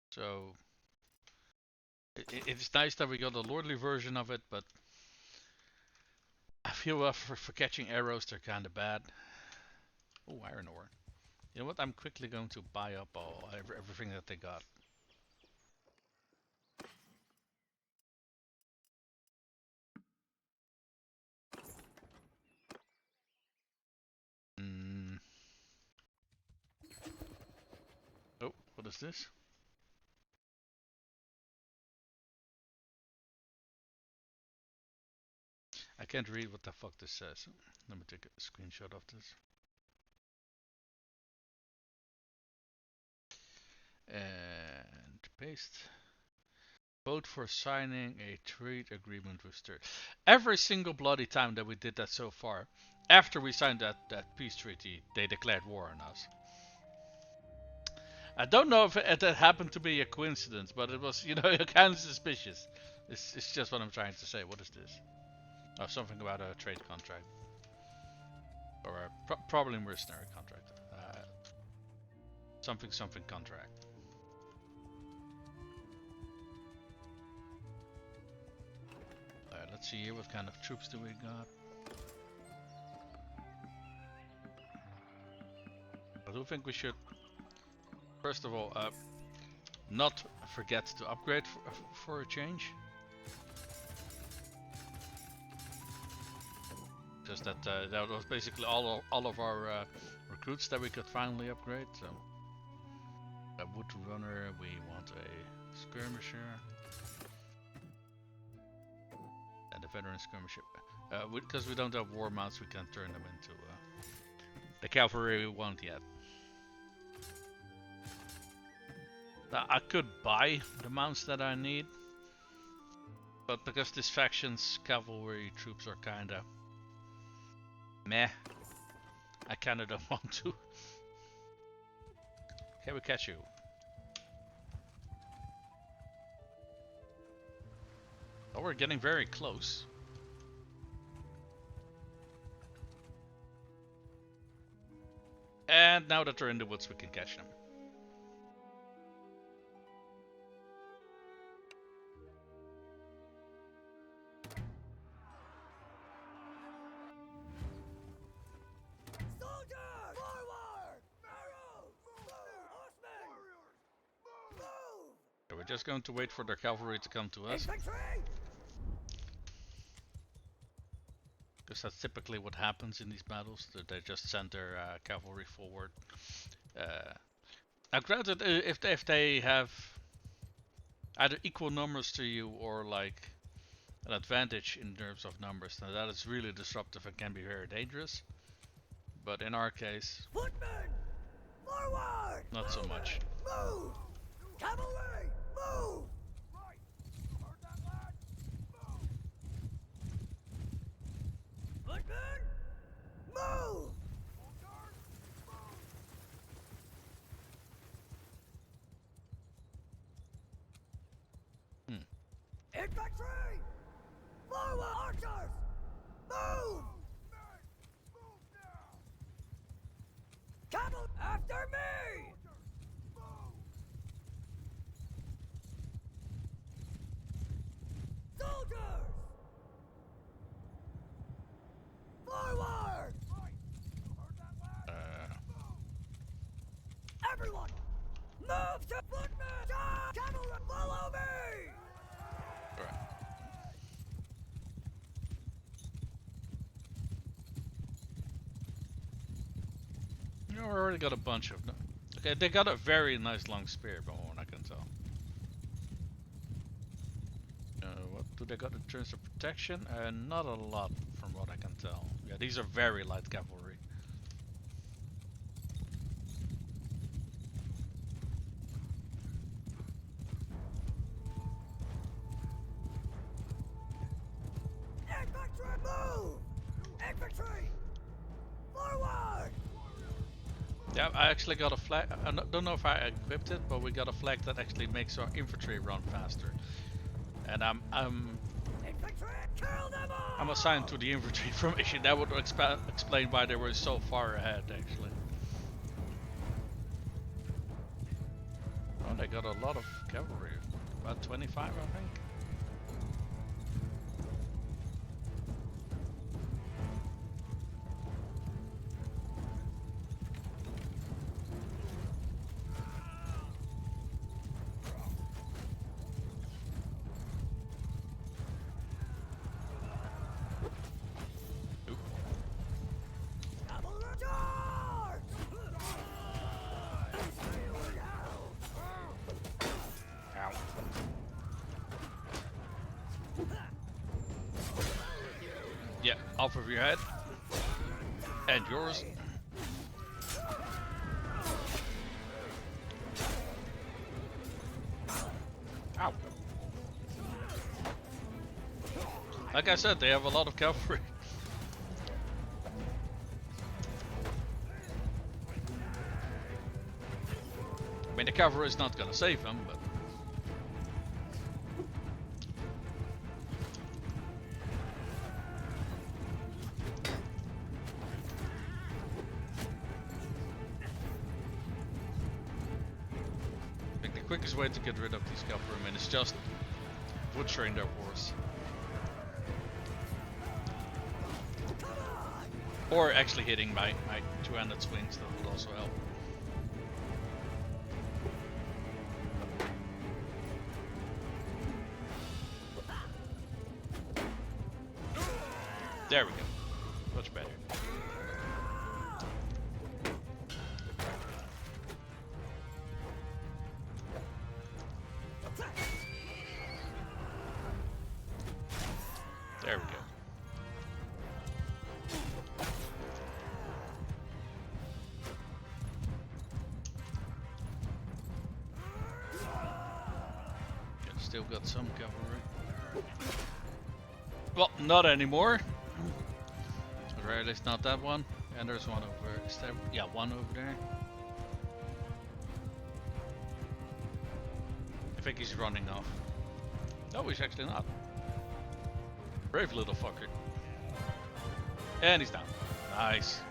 So it's nice that we got a lordly version of it, but I feel for catching arrows they're kind of bad. Oh, iron ore. You know what? I'm quickly going to buy up everything that they got. Oh, what is this? I can't read what the fuck this says. Let me take a screenshot of this. And paste. Vote for signing a trade agreement with Stir. Every single bloody time that we did that so far, after we signed that peace treaty, they declared war on us. I don't know if that happened to be a coincidence, but it was, kind of suspicious. It's just what I'm trying to say. What is this? Oh, something about a trade contract. Or probably mercenary contract. Something contract. Alright, let's see here. What kind of troops do we got? I do think we should, first of all, not forget to upgrade for a change. Just that that was basically all of our recruits that we could finally upgrade. So a wood runner, we want a skirmisher, and a veteran skirmisher. Because we don't have war mounts, we can't turn them into the cavalry. We won't yet. Now, I could buy the mounts that I need, but because this faction's cavalry troops are kinda meh, I kinda don't want to. Can we catch you? Oh, we're getting very close. And now that they're in the woods, we can catch them. just going to wait for their cavalry to come to us. Infantry! Because that's typically what happens in these battles, that they just send their cavalry forward. Now granted, if they have either equal numbers to you or like an advantage in terms of numbers, then that is really disruptive and can be very dangerous. But in our case, Footmen! Forward! not so much. Move! Cavalry! Move! Right! You heard that, lad? Move! Footmen! Move! Soldiers! Move! Infantry! Forward! Archers! Move! Men! Move now! Cavalry! After me! Move! Soldiers! Forward! Right! You heard that, lad? Move! Everyone! Move to footmen! Cavalry! Follow me! Right. You know, we already got a bunch of them. Okay, they got a very nice long spear, but I can tell. What do they got in terms of protection? Not a lot from what I can tell. Yeah, these are very light cavalry. Infantry! Move! Infantry! Forward! Yeah, I actually got a flag. I don't know if I equipped it, but we got a flag that actually makes our infantry run faster. And Infantry! Kill them all! I'm assigned to the infantry formation. That would explain why they were so far ahead, actually. Oh, they got a lot of cavalry. About 25, I think. Cavalry charge! Ow. Yeah, off of your head. And yours. Ow. Like I said, they have a lot of cavalry. I mean, the cavalry is not gonna save them, but... I think the quickest way to get rid of these cavalrymen is just butchering their horse. Or actually hitting my two-handed swings, that would also help. There we go. Much better. There we go. Yeah, still got some cavalry. Well, not anymore. Or at least not that one. And there's one over. Is there? Yeah, one over there. I think he's running off. No, he's actually not. Brave little fucker. And he's down. Nice.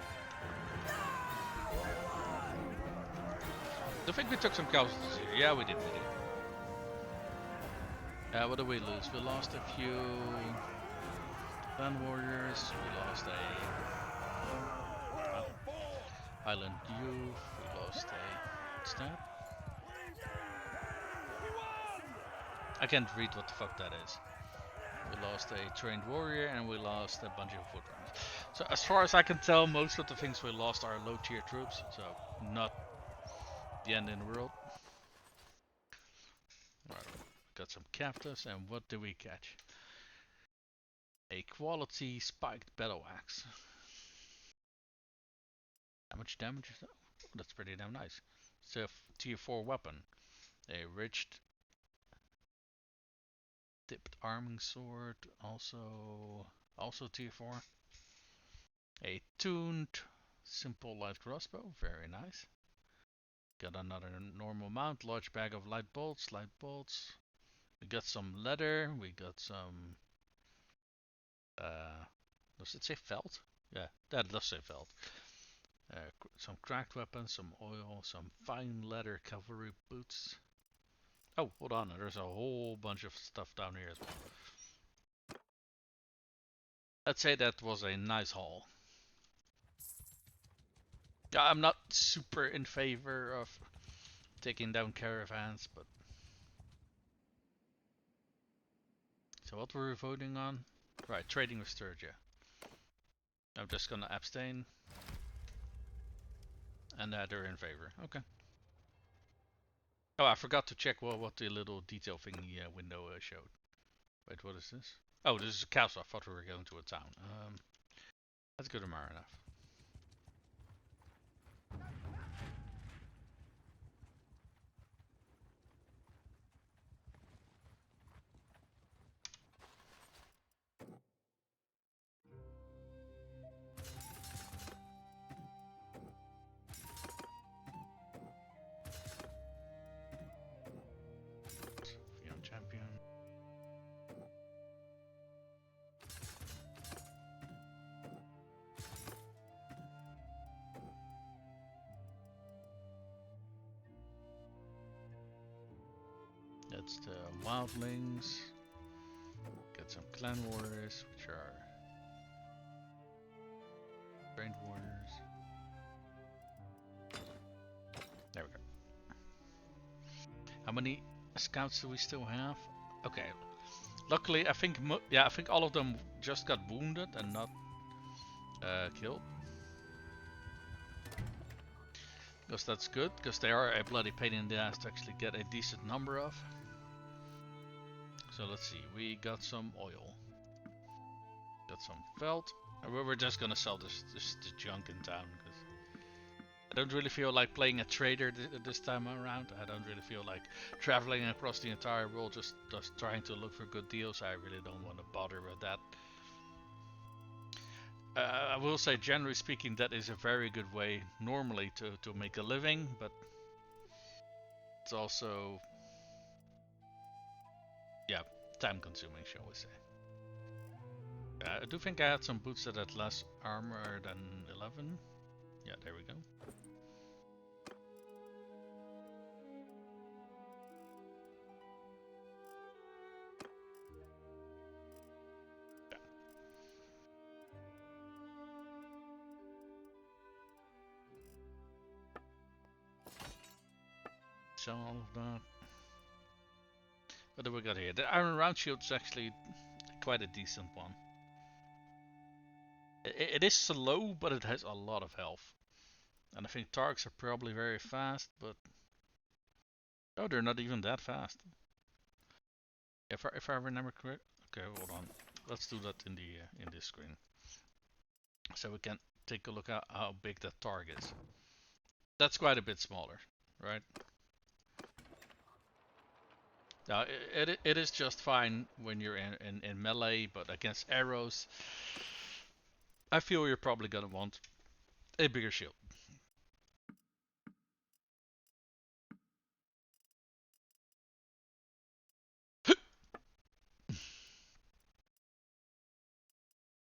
I think we took some casualties here. Yeah, we did. What did we lose? We lost a few land warriors. We lost a island youth. We lost a... What's that? I can't read what the fuck that is. We lost a trained warrior and we lost a bunch of footrunners. So as far as I can tell, most of the things we lost are low tier troops, so not the end in the world. Alright, got some captives, and what did we catch? A quality spiked battle axe. How much damage is that? Oh, that's pretty damn nice. It's a tier 4 weapon. A rich tipped arming sword, also tier 4. A tuned simple light crossbow, very nice. Got another normal mount, large bag of light bolts. We got some leather, we got some, does it say felt? Yeah, that does say felt. Some cracked weapons, some oil, some fine leather cavalry boots. Oh, hold on, there's a whole bunch of stuff down here as well. Let's say that was a nice haul. Yeah, I'm not super in favor of taking down caravans, but... So what were we voting on? Right, trading with Sturgia. I'm just gonna abstain. And they're in favor. Okay. Oh, I forgot to check what the little detail thingy window showed. Wait, what is this? Oh, this is a castle. I thought we were going to a town. Let's go to Maranath. Young champion. That's the wildlings. Get some clan warriors, which are trained warriors. There we go. How many scouts do we still have? Okay. Luckily, I think I think all of them just got wounded and not killed. Because that's good, because they are a bloody pain in the ass to actually get a decent number of. So let's see, we got some oil. Got some felt. We're just gonna sell this junk in town, because I don't really feel like playing a trader this time around. I don't really feel like traveling across the entire world just trying to look for good deals. I really don't want to bother with that. I will say, generally speaking, that is a very good way normally to make a living, but it's also, yeah, time consuming, shall we say. I do think I had some boots that had less armor than 11. Yeah, there we go. Yeah. Sell all of that. What do we got here? The iron round shield is actually quite a decent one. It is slow, but it has a lot of health. And I think Tarks are probably very fast, but... Oh, they're not even that fast. If I remember correct. Okay, hold on. Let's do that in this screen, so we can take a look at how big that Targ is. That's quite a bit smaller, right? Now it is just fine when you're in melee, but against arrows, I feel you're probably gonna want a bigger shield.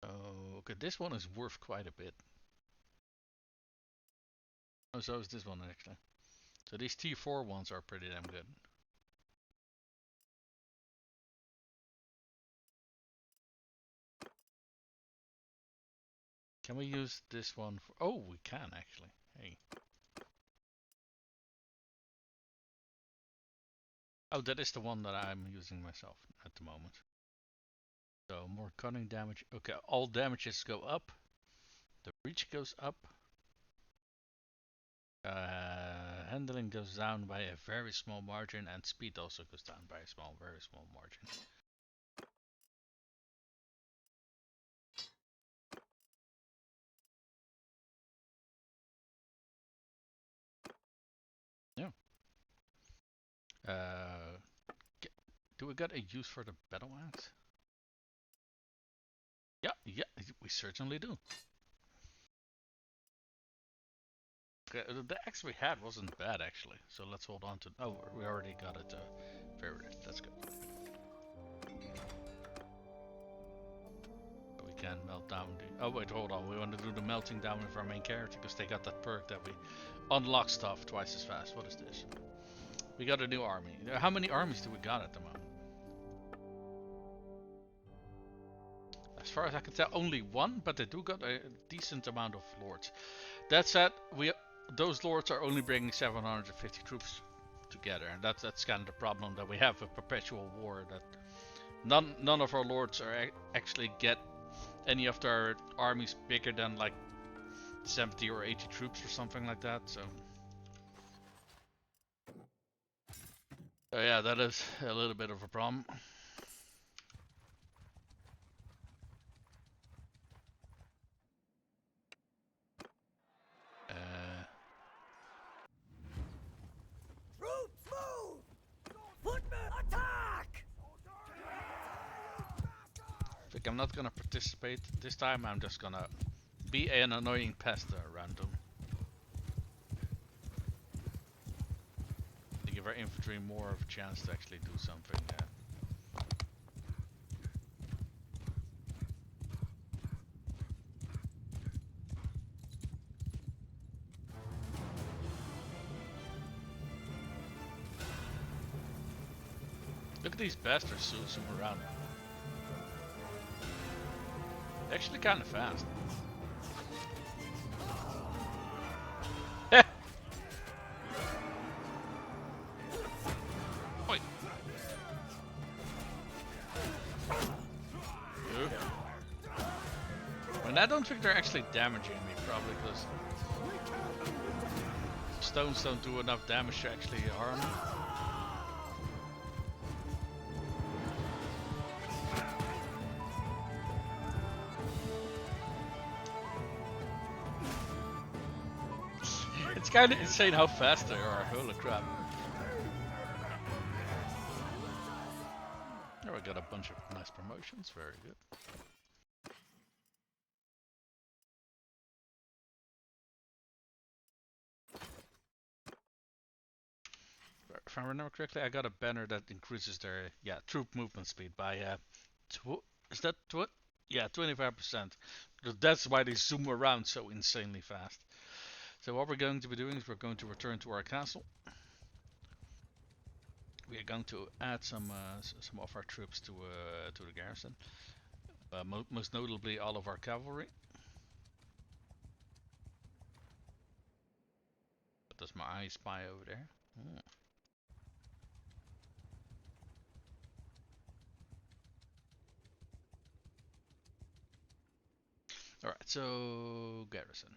Oh, okay, this one is worth quite a bit. Oh, so is this one actually. So these T4 ones are pretty damn good. Can we use this one for... Oh, we can actually. Hey. Oh, that is the one that I'm using myself at the moment. So more cunning damage. Okay, all damages go up. The reach goes up. Handling goes down by a very small margin, and speed also goes down by a very small margin. Yeah. Do we got a use for the battle axe? Yeah, we certainly do. Okay, the axe we had wasn't bad actually, so let's hold on to. Oh, we already got it. Very rare. That's good. We can melt down the. Oh wait, hold on. We want to do the melting down with our main character because they got that perk that we unlock stuff twice as fast. What is this? We got a new army. How many armies do we got at the moment? As far as I can tell, only one, but they do got a decent amount of lords. That said, those lords are only bringing 750 troops together, and that's kind of the problem that we have with perpetual war. That none of our lords are actually get any of their armies bigger than like 70 or 80 troops or something like that. So yeah, that is a little bit of a problem. Troops move! Footmen attack! I think I'm not gonna participate this time. I'm just gonna be an annoying pest around them. To give our infantry more of a chance to actually do something. Look at these bastards zoom around. They're actually kind of fast. Oi. And I don't think they're actually damaging me, probably because stones don't do enough damage to actually harm me. It's kind of insane how fast they are, holy crap. There we got a bunch of nice promotions, very good. If I remember correctly, I got a banner that increases their troop movement speed by is that what? Yeah, 25%. That's why they zoom around so insanely fast. So what we're going to be doing is we're going to return to our castle. We are going to add some of our troops to the garrison. Most notably, all of our cavalry. But that's my eye spy over there. Alright, so garrison.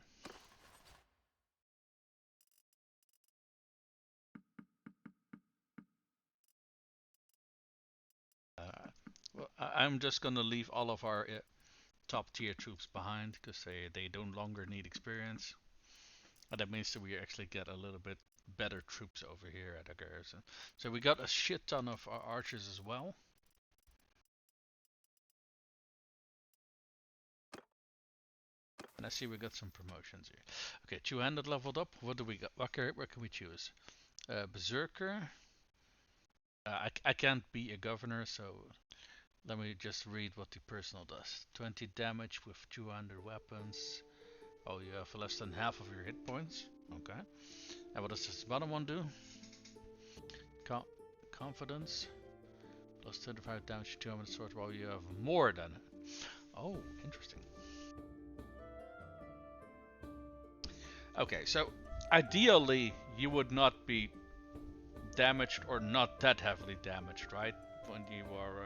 Well, I'm just gonna leave all of our top tier troops behind because they no longer need experience. And that means that we actually get a little bit better troops over here at our garrison. So we got a shit ton of archers as well. And I see we got some promotions here. Okay, two-handed leveled up. What do we got? What can we choose? Berserker. I can't be a governor, so let me just read what the personal does. 20 damage with 200 weapons. Oh, you have less than half of your hit points. Okay. And what does this bottom one do? Confidence. Plus 25 damage to 200 sword while you have more than. Oh, interesting. Okay, so ideally you would not be damaged or not that heavily damaged, right? When you are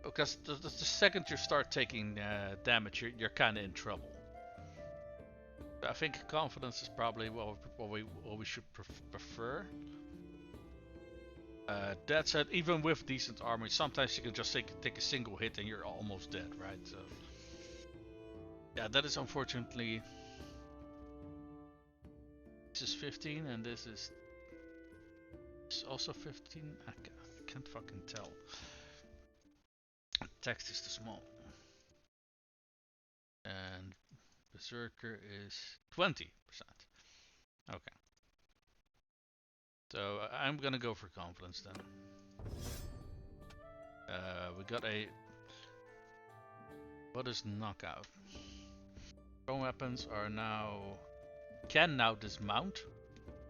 because the second you start taking damage, you're kind of in trouble. I think confidence is probably what we should prefer. That said, even with decent armor, sometimes you can just take a single hit and you're almost dead, right? So, yeah, that is unfortunately. This is 15 and this is also 15. I can't fucking tell. Text is too small. And Berserker is 20%. Okay. So I'm gonna go for confidence then. We got a. What is knockout? Thrown weapons can now dismount.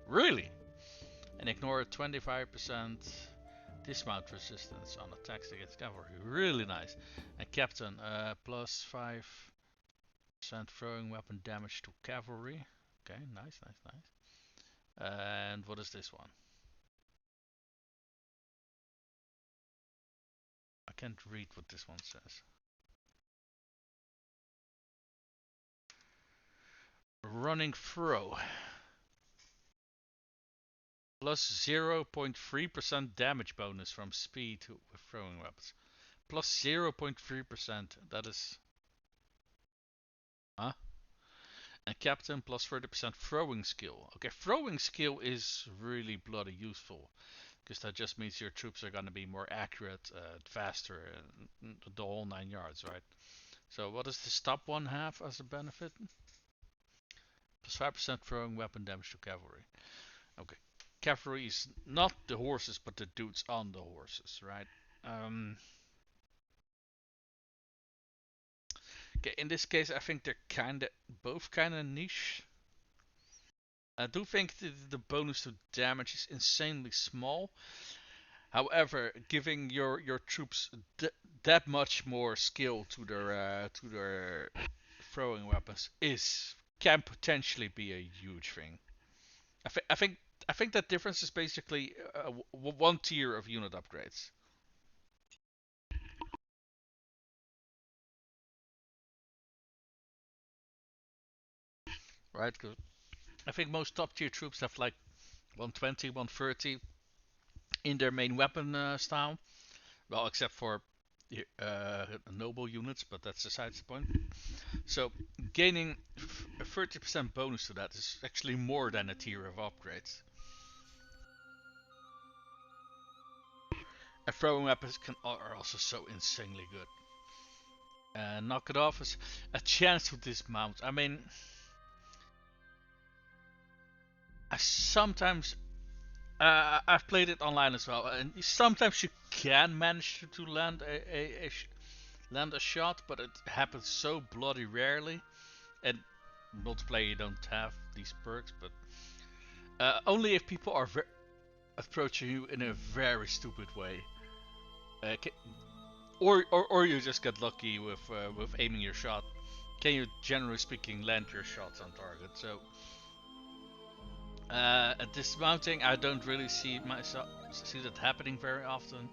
Really? And ignore 25% dismount resistance on attacks against cavalry. Really nice. And captain, plus 5% throwing weapon damage to cavalry. Okay, nice. And what is this one? I can't read what this one says. Running throw. Plus 0.3% damage bonus from speed with throwing weapons. Plus 0.3%. That is. Huh? And captain plus 30% throwing skill. Okay, throwing skill is really bloody useful. Because that just means your troops are going to be more accurate, faster, and the whole 9 yards, right? So what does the stop one have as a benefit? Plus 5% throwing weapon damage to cavalry. Okay. Cavalry is not the horses, but the dudes on the horses, right? Okay, in this case, I think they're both kind of niche. I do think the bonus to damage is insanely small. However, giving your troops that much more skill to their throwing weapons can potentially be a huge thing. I think that difference is basically one tier of unit upgrades. Right? Cause I think most top tier troops have like 120, 130 in their main weapon style. Well, except for noble units, but that's besides the point. So gaining a 30% bonus to that is actually more than a tier of upgrades. And throwing weapons are also so insanely good. Knock it off is a chance to dismount. I mean, I sometimes I've played it online as well, and sometimes you can manage to land land a shot, but it happens so bloody rarely. And multiplayer you don't have these perks, but only if people are approaching you in a very stupid way. Or you just get lucky with aiming your shot. Can you, generally speaking, land your shots on target? So dismounting, I don't really see that happening very often.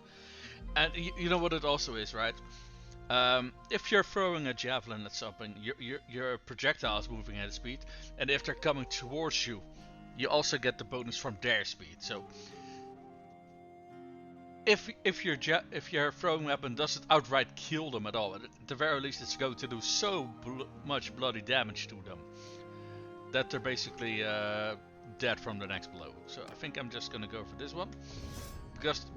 And you know what it also is, right? If you're throwing a javelin at something, your projectile is moving at speed, and if they're coming towards you, you also get the bonus from their speed. So if your throwing weapon doesn't outright kill them at all, at the very least it's going to do so much bloody damage to them that they're basically dead from the next blow. So I think I'm just gonna go for this one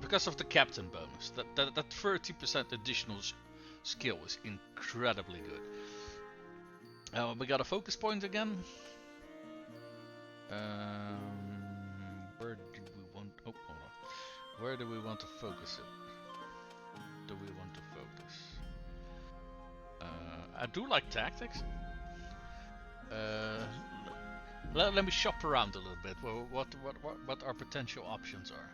because of the captain bonus. That 30% additional skill is incredibly good. We got a focus point again. Where do we want? Oh, hold on. Where do we want to focus it? Do we want to focus? I do like tactics. Let me shop around a little bit. What our potential options are.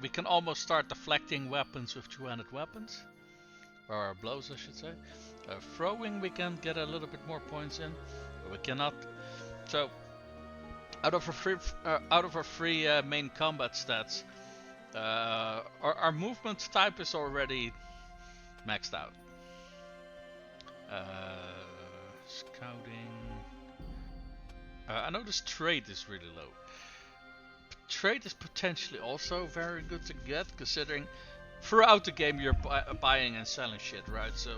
We can almost start deflecting weapons with two-handed weapons. or blows I should say. Throwing we can get a little bit more points in, but we cannot. So out of our three main combat stats, our movement type is already maxed out. Scouting. I notice trade is really low. Trade is potentially also very good to get, considering throughout the game you're buying and selling shit, right? So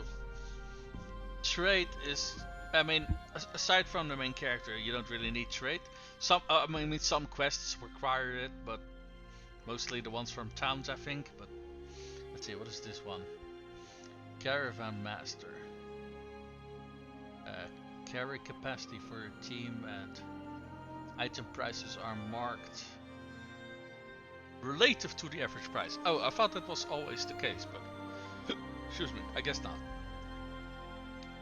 trade is, I mean, aside from the main character, you don't really need trade. Some quests require it, but mostly the ones from towns, I think. But let's see, what is this one? Caravan Master. Carry capacity for your team and item prices are marked relative to the average price. Oh, I thought that was always the case, but excuse me, I guess not.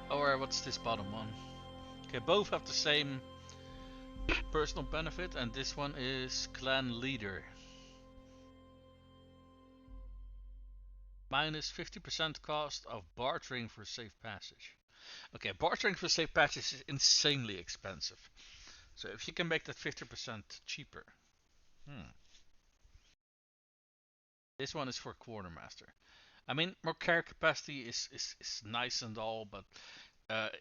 Or what's this bottom one? Okay, both have the same personal benefit, and this one is clan leader. Minus 50% cost of bartering for safe passage. Okay, bartering for safe passage is insanely expensive. So if you can make that 50% cheaper. This one is for quartermaster. I mean, more carry capacity is nice and all, but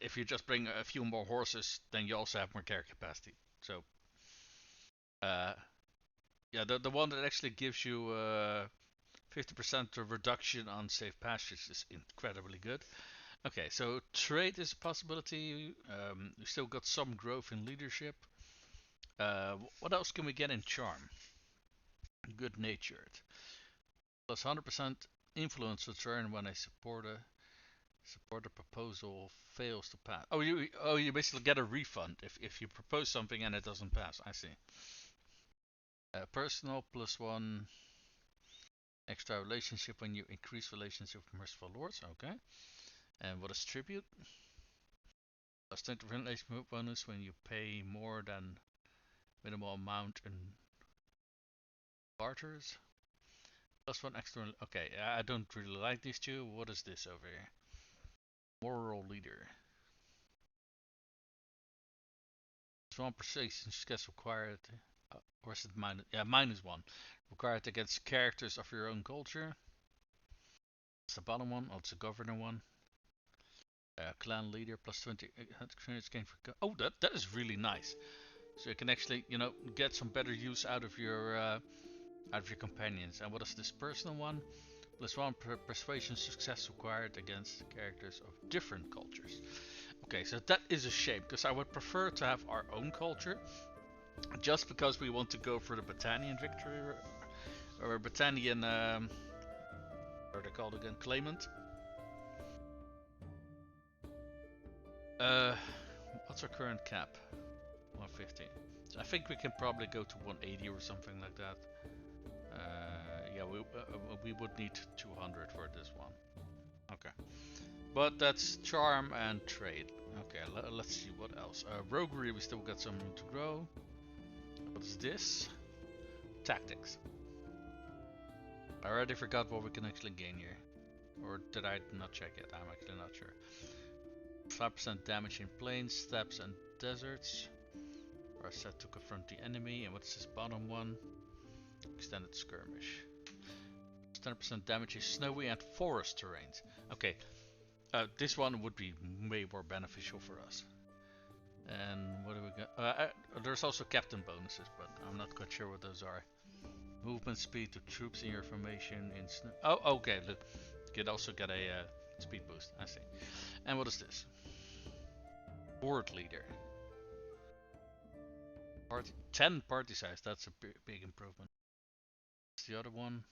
if you just bring a few more horses, then you also have more carry capacity. So, yeah, the one that actually gives you 50% reduction on safe passage is incredibly good. Okay, so trade is a possibility. We still got some growth in leadership. What else can we get in charm? Good natured. Plus 100% influence return when a supporter proposal fails to pass. You basically get a refund if you propose something and it doesn't pass. I see. Personal plus 1 extra relationship when you increase relationship with merciful lords. Okay. And what is tribute? Plus 20 relationship bonus when you pay more than minimal amount in barters. Plus 1 extra. Okay, I don't really like these two. What is this over here? Moral leader. One persuasion gets required, or is it minus? Yeah, -1. Required against characters of your own culture. It's the bottom one. Oh, it's a governor one. Clan leader plus 20 experience gain for. Oh, that is really nice. So you can actually, get some better use out of your companions. And what is this personal one? Plus 1 persuasion success required against characters of different cultures. Okay, so that is a shame, because I would prefer to have our own culture, just because we want to go for the Britannian victory, or Britannian, what are they called again? Claimant. What's our current cap? 150. So I think we can probably go to 180 or something like that. Yeah, we would need 200 for this one. Okay. But that's charm and trade. Okay, let's see what else. Roguery, we still got some room to grow. What is this? Tactics. I already forgot what we can actually gain here. Or did I not check it? I'm actually not sure. 5% damage in plains, steppes and deserts. Are set to confront the enemy. And what's this bottom one? Extended skirmish. 10% damage in snowy and forest terrains. Okay, this one would be way more beneficial for us. And what do we got? There's also captain bonuses, but I'm not quite sure what those are. Movement speed to troops in your formation in snow. Oh, okay. Look, you could also get a speed boost. I see. And what is this? Board leader. 10 party size. That's a big improvement. What's the other one?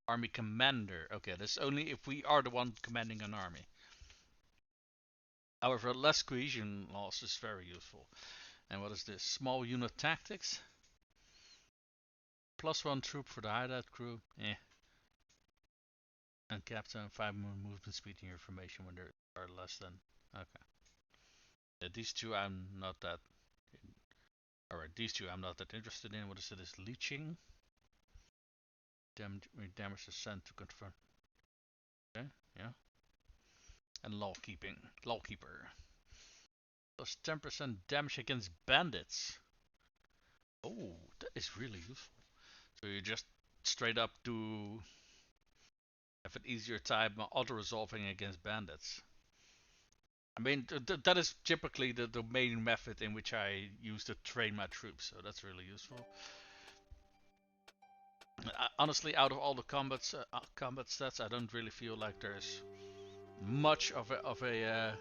Army commander. Okay, that's only if we are the one commanding an army. However, less cohesion loss is very useful. And what is this? Small unit tactics. Plus 1 troop for the hideout crew. And captain 5 more movement speed in your formation when there are less than. Okay. Yeah, these two I'm not that. Alright, these two I'm not that interested in. What is it? Is leeching. Damage is sent to confront. Okay. Yeah. And lawkeeper. Plus 10% damage against bandits. Oh, that is really useful. So you just straight up do have an easier time auto-resolving against bandits. I mean, that is typically the main method in which I use to train my troops, so that's really useful. Honestly, out of all the combat stats, I don't really feel like there's much of a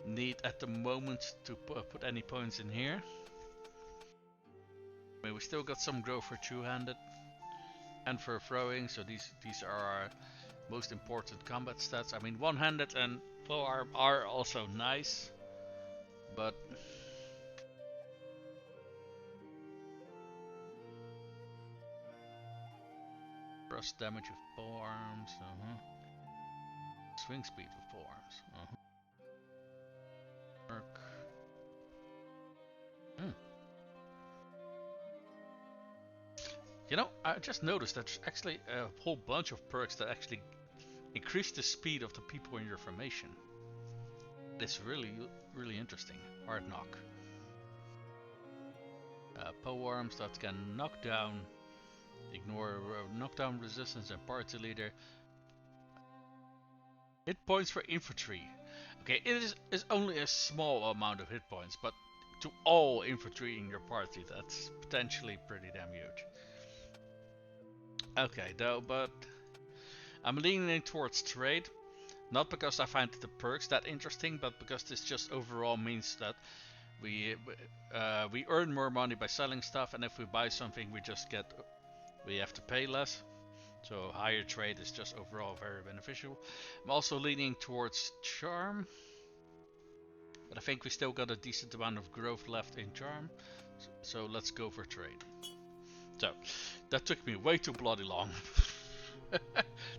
need at the moment to put any points in here. I mean, we still got some growth for two-handed and for throwing, so these are our most important combat stats. I mean, one-handed and polearm are also nice, but thrust damage with polearms, swing speed with polearms, perk. You know, I just noticed that there's actually a whole bunch of perks that actually increase the speed of the people in your formation. It's really interesting. Hard knock. Polearms that can knock down, ignore knockdown resistance and party leader. Hit points for infantry. Okay, is only a small amount of hit points, but to all infantry in your party, that's potentially pretty damn huge. Okay, though, but I'm leaning towards trade. Not because I find the perks that interesting, but because this just overall means that we earn more money by selling stuff, and if we buy something, we have to pay less. So higher trade is just overall very beneficial. I'm also leaning towards charm, but I think we still got a decent amount of growth left in charm. So let's go for trade. So that took me way too bloody long.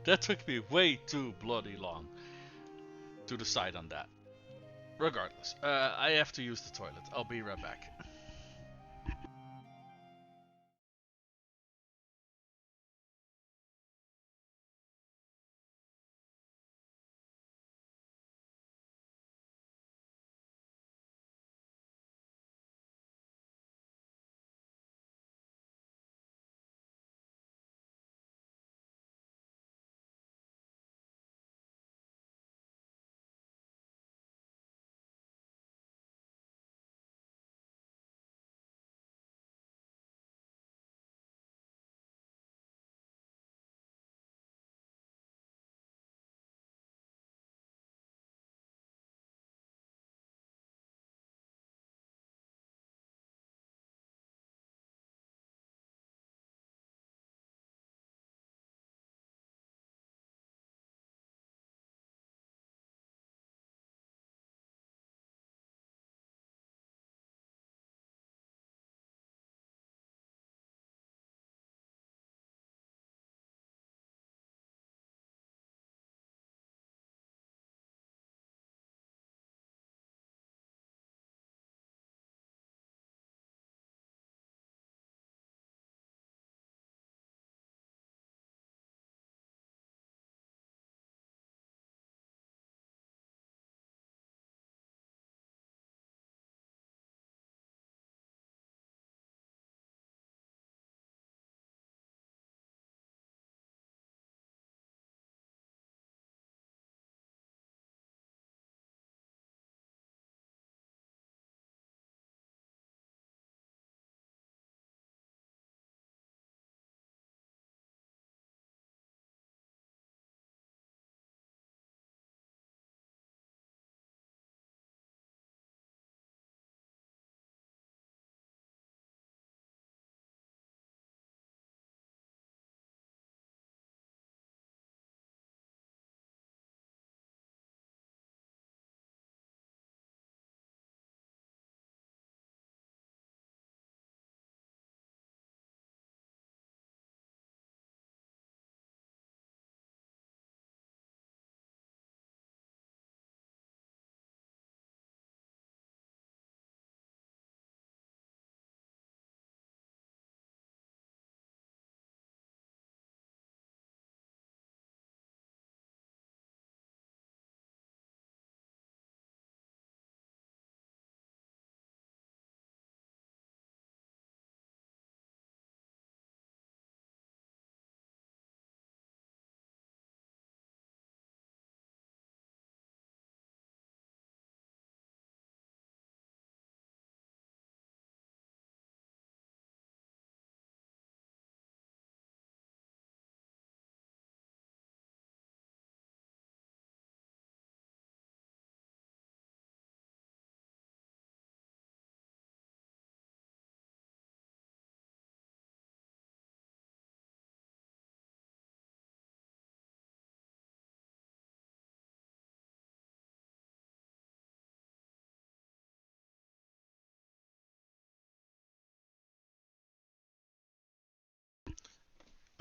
That took me way too bloody long to decide on that. Regardless, I have to use the toilet. I'll be right back.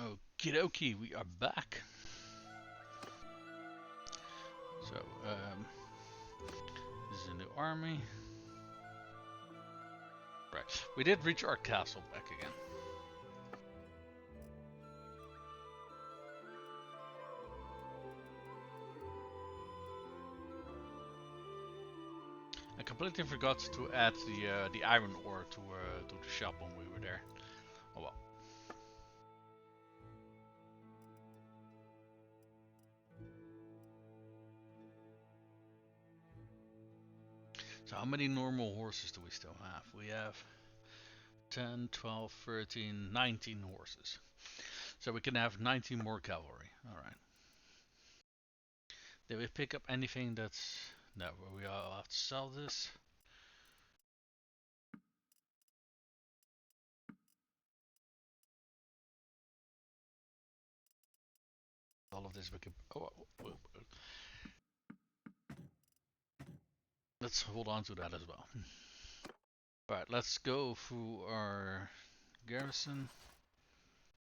Okie dokie, we are back. So, this is a new army. Right, we did reach our castle back again. I completely forgot to add the iron ore to the shop when we were there. Oh well. So how many normal horses do we still have? We have 10, 12, 13, 19 horses. So we can have 19 more cavalry. Alright. Did we pick up anything that's... No, we all have to sell this. All of this we can... Let's hold on to that as well. Alright, let's go through our garrison.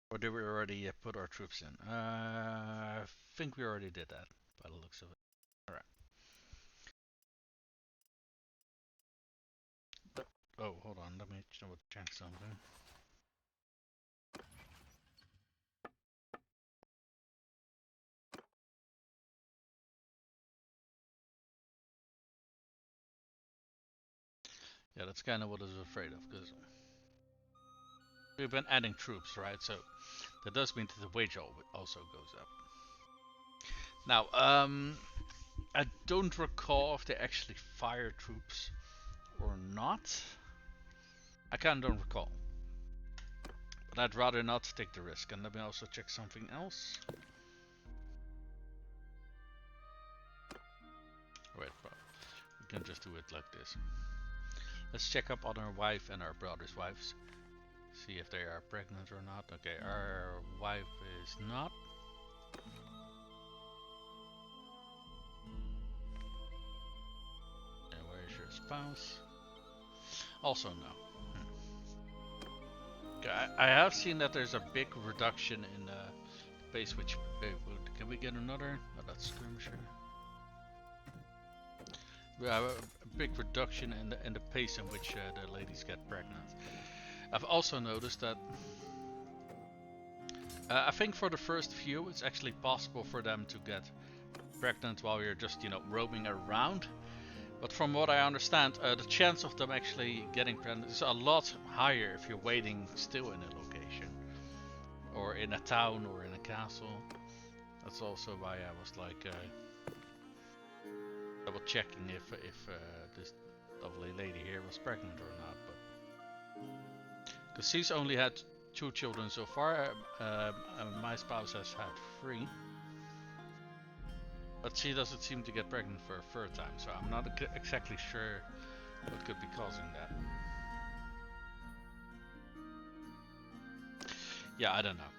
Or did we already put our troops in? I think we already did that, by the looks of it. Alright. Oh, hold on, let me check something. Yeah, that's kind of what I was afraid of, because we've been adding troops, right? So that does mean that the wage also goes up. Now, I don't recall if they actually fire troops or not. I kind of don't recall. But I'd rather not take the risk. And let me also check something else. Wait, bro. We can just do it like this. Let's check up on our wife and our brother's wives. See if they are pregnant or not. Okay, our wife is not. And where is your spouse? Also no. Okay, I have seen that there's a big reduction in base which would. Can we get another? Oh, that's skirmisher. We have a big reduction in the pace in which the ladies get pregnant. I've also noticed that I think for the first few it's actually possible for them to get pregnant while you're just roaming around. But from what I understand, the chance of them actually getting pregnant is a lot higher if you're waiting still in a location, or in a town, or in a castle. That's also why I was like double checking if this lovely lady here was pregnant or not. But because she's only had 2 children so far, my spouse has had 3. But she doesn't seem to get pregnant for a third time, so I'm not exactly sure what could be causing that. Yeah, I don't know.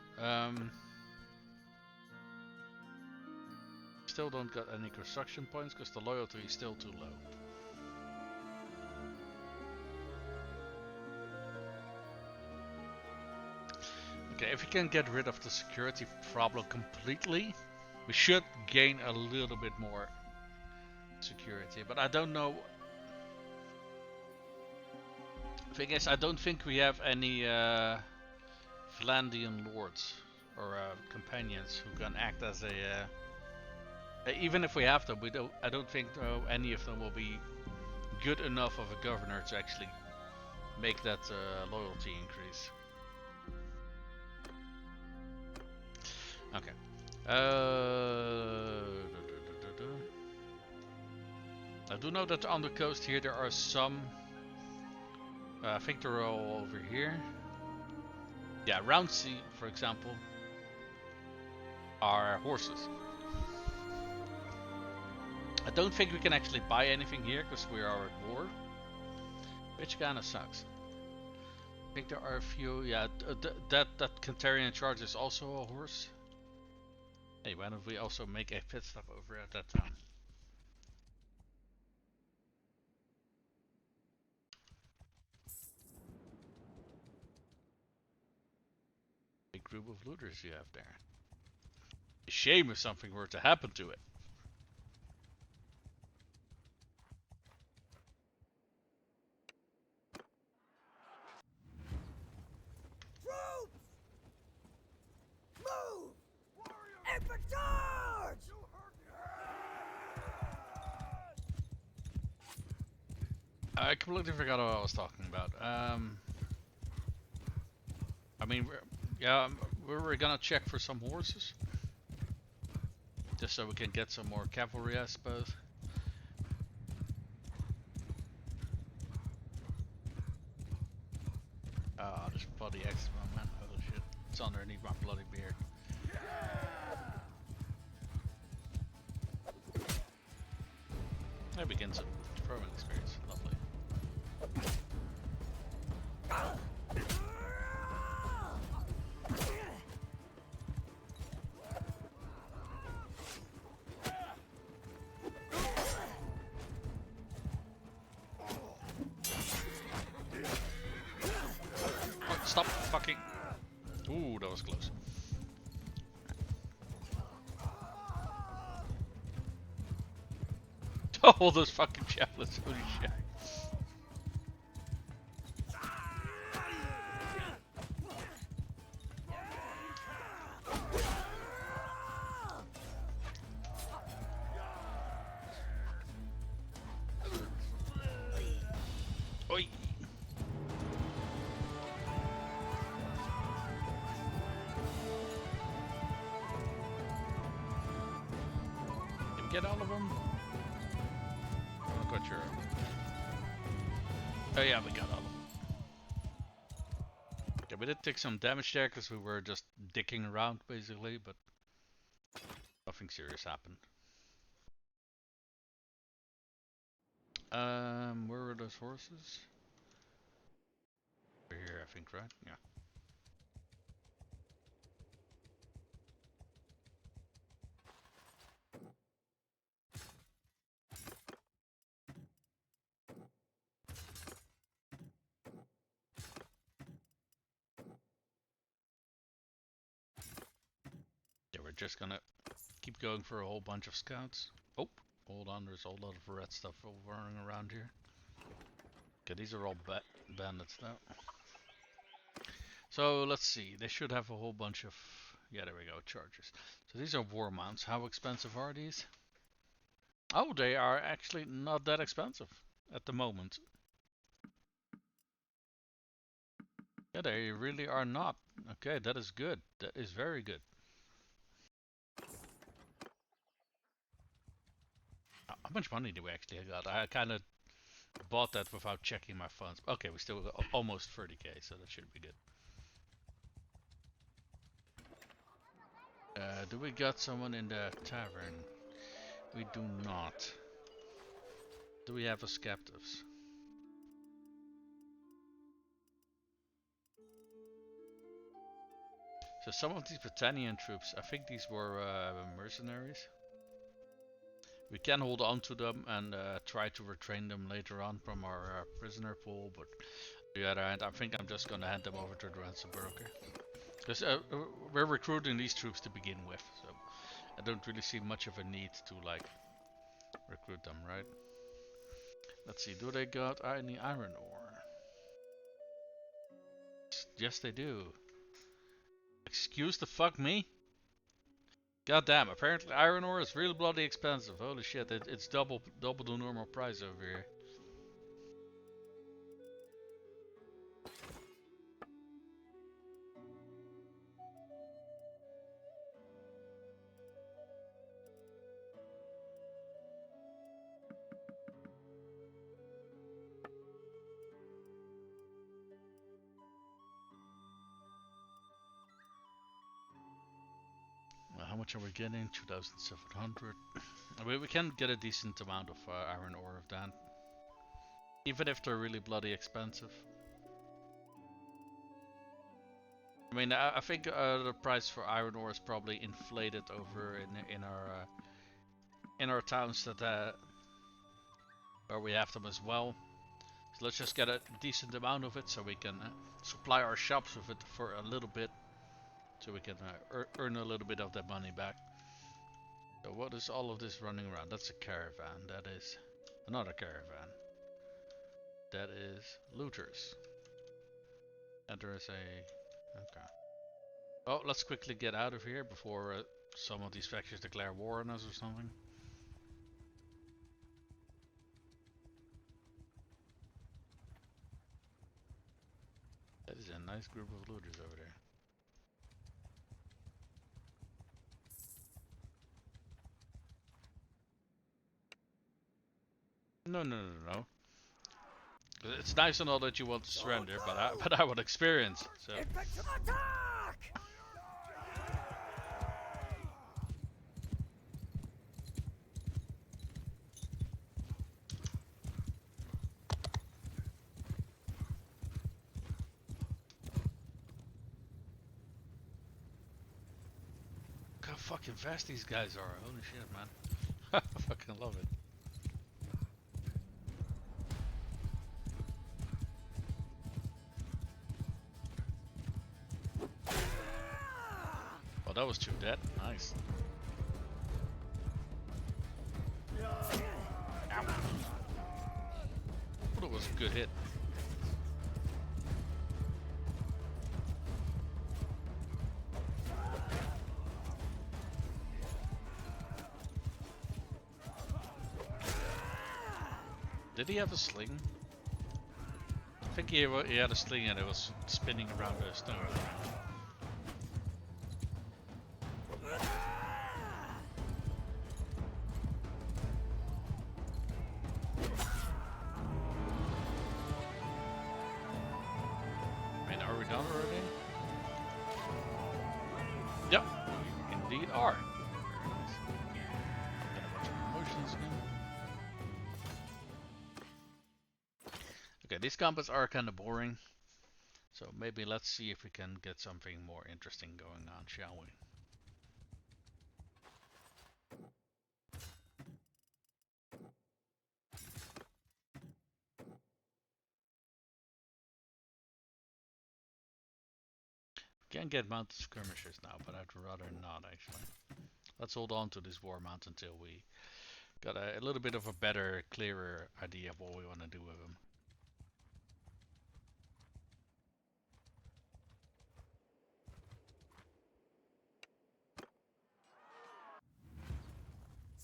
Still don't got any construction points because the loyalty is still too low. Okay, if we can get rid of the security problem completely, we should gain a little bit more security, but I don't know. Thing is, I don't think we have any Vlandian lords or companions who can act as a. Even if we have them, I don't think any of them will be good enough of a governor to actually make that loyalty increase. Okay. I do know that on the coast here there are some. I think they're all over here. Yeah, Roundsea, for example, are horses. I don't think we can actually buy anything here because we are at war, which kind of sucks. I think there are a few. Yeah, that Cantarian charge is also a horse. Hey, why don't we also make a pit stop over at that town? group of looters you have there. A shame if something were to happen to it. Troops! Move! Infectors! I completely forgot what I was talking about. I mean, we were gonna check for some horses. Just so we can get some more cavalry, I suppose. Oh, this bloody eczema, man. Oh shit. It's underneath my bloody beard. That begins a throwing experience. Lovely. Oh, stop fucking. Ooh, that was close. All those fucking javelins, holy shit. Oi. Did we get all of them? I'm not quite sure. Oh yeah, we got all of them. Okay, we did take some damage there because we were just dicking around basically, but nothing serious happened. Where were those horses? Over here, I think, right? Yeah. Yeah, we're just gonna keep going for a whole bunch of scouts. Oh, hold on, there's a whole lot of red stuff running around here. Okay, these are all bandits now. So let's see, they should have a whole bunch of, yeah, there we go, chargers. So these are war mounts. How expensive are these? Oh, they are actually not that expensive at the moment. Yeah, they really are not. Okay, that is good. That is very good. How much money do we actually got? I kind of bought that without checking my funds. Okay, we still got almost 30k, so that should be good. Do we got someone in the tavern? We do not. Do we have us captives? So some of these Britannian troops, I think these were mercenaries. We can hold on to them and try to retrain them later on from our prisoner pool, but on the other hand, I think I'm just gonna hand them over to the ransom broker. Because we're recruiting these troops to begin with, so I don't really see much of a need to like recruit them, right? Let's see, do they got any iron ore? Yes, they do. Excuse the fuck me? God damn, apparently iron ore is real bloody expensive. Holy shit, it's double the normal price over here. How much are we getting? 2,700. We can get a decent amount of iron ore of that. Even if they're really bloody expensive. I mean, I think the price for iron ore is probably inflated over in our towns that where we have them as well. So let's just get a decent amount of it so we can supply our shops with it for a little bit so we can earn a little bit of that money back. So what is all of this running around? That's a caravan. That is another caravan. That is looters. And there is a... okay. Oh, let's quickly get out of here before some of these factions declare war on us or something. That is a nice group of looters over there. No. It's nice to know that you want to surrender, but I want experience. So. Attack! Look how fucking fast these guys are. Holy shit, man. I fucking love it. Oh, that was too dead. Nice. Ow. That was a good hit. Did he have a sling? I think he had a sling and it was spinning around the stone. I mean, are we done already? Yep, we indeed are. Very nice. Got a bunch of promotions again. Okay, these combats are kind of boring, so maybe let's see if we can get something more interesting going on, shall we? We can get mounted skirmishers now, but I'd rather not actually. Let's hold on to this war mount until we got a little bit of a better, clearer idea of what we want to do with them.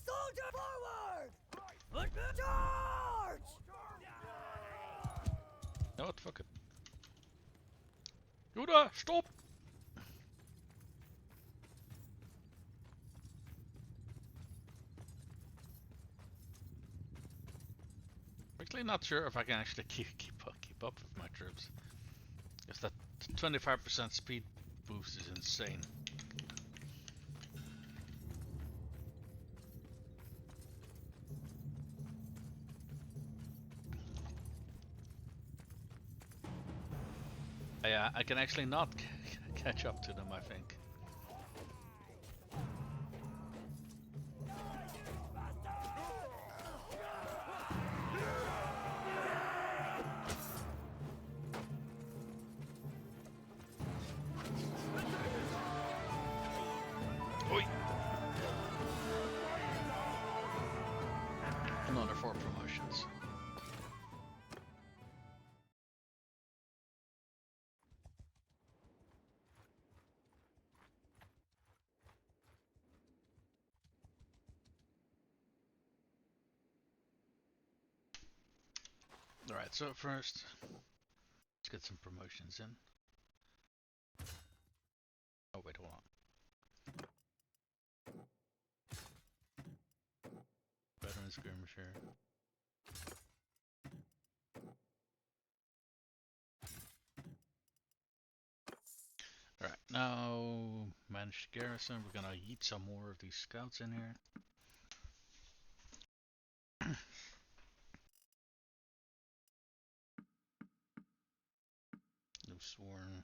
Soldier forward! Charge! You know what? Fuck it. Judah, stop! Actually, not sure if I can actually keep up with my troops. Because that 25% speed boost is insane. Yeah, I can actually not catch up to them, I think. Oi! Another 4 promotions. Alright, so first, let's get some promotions in. Oh wait, hold on. Veteran skirmisher. Alright, now managed garrison. We're gonna yeet some more of these scouts in here. No sworn.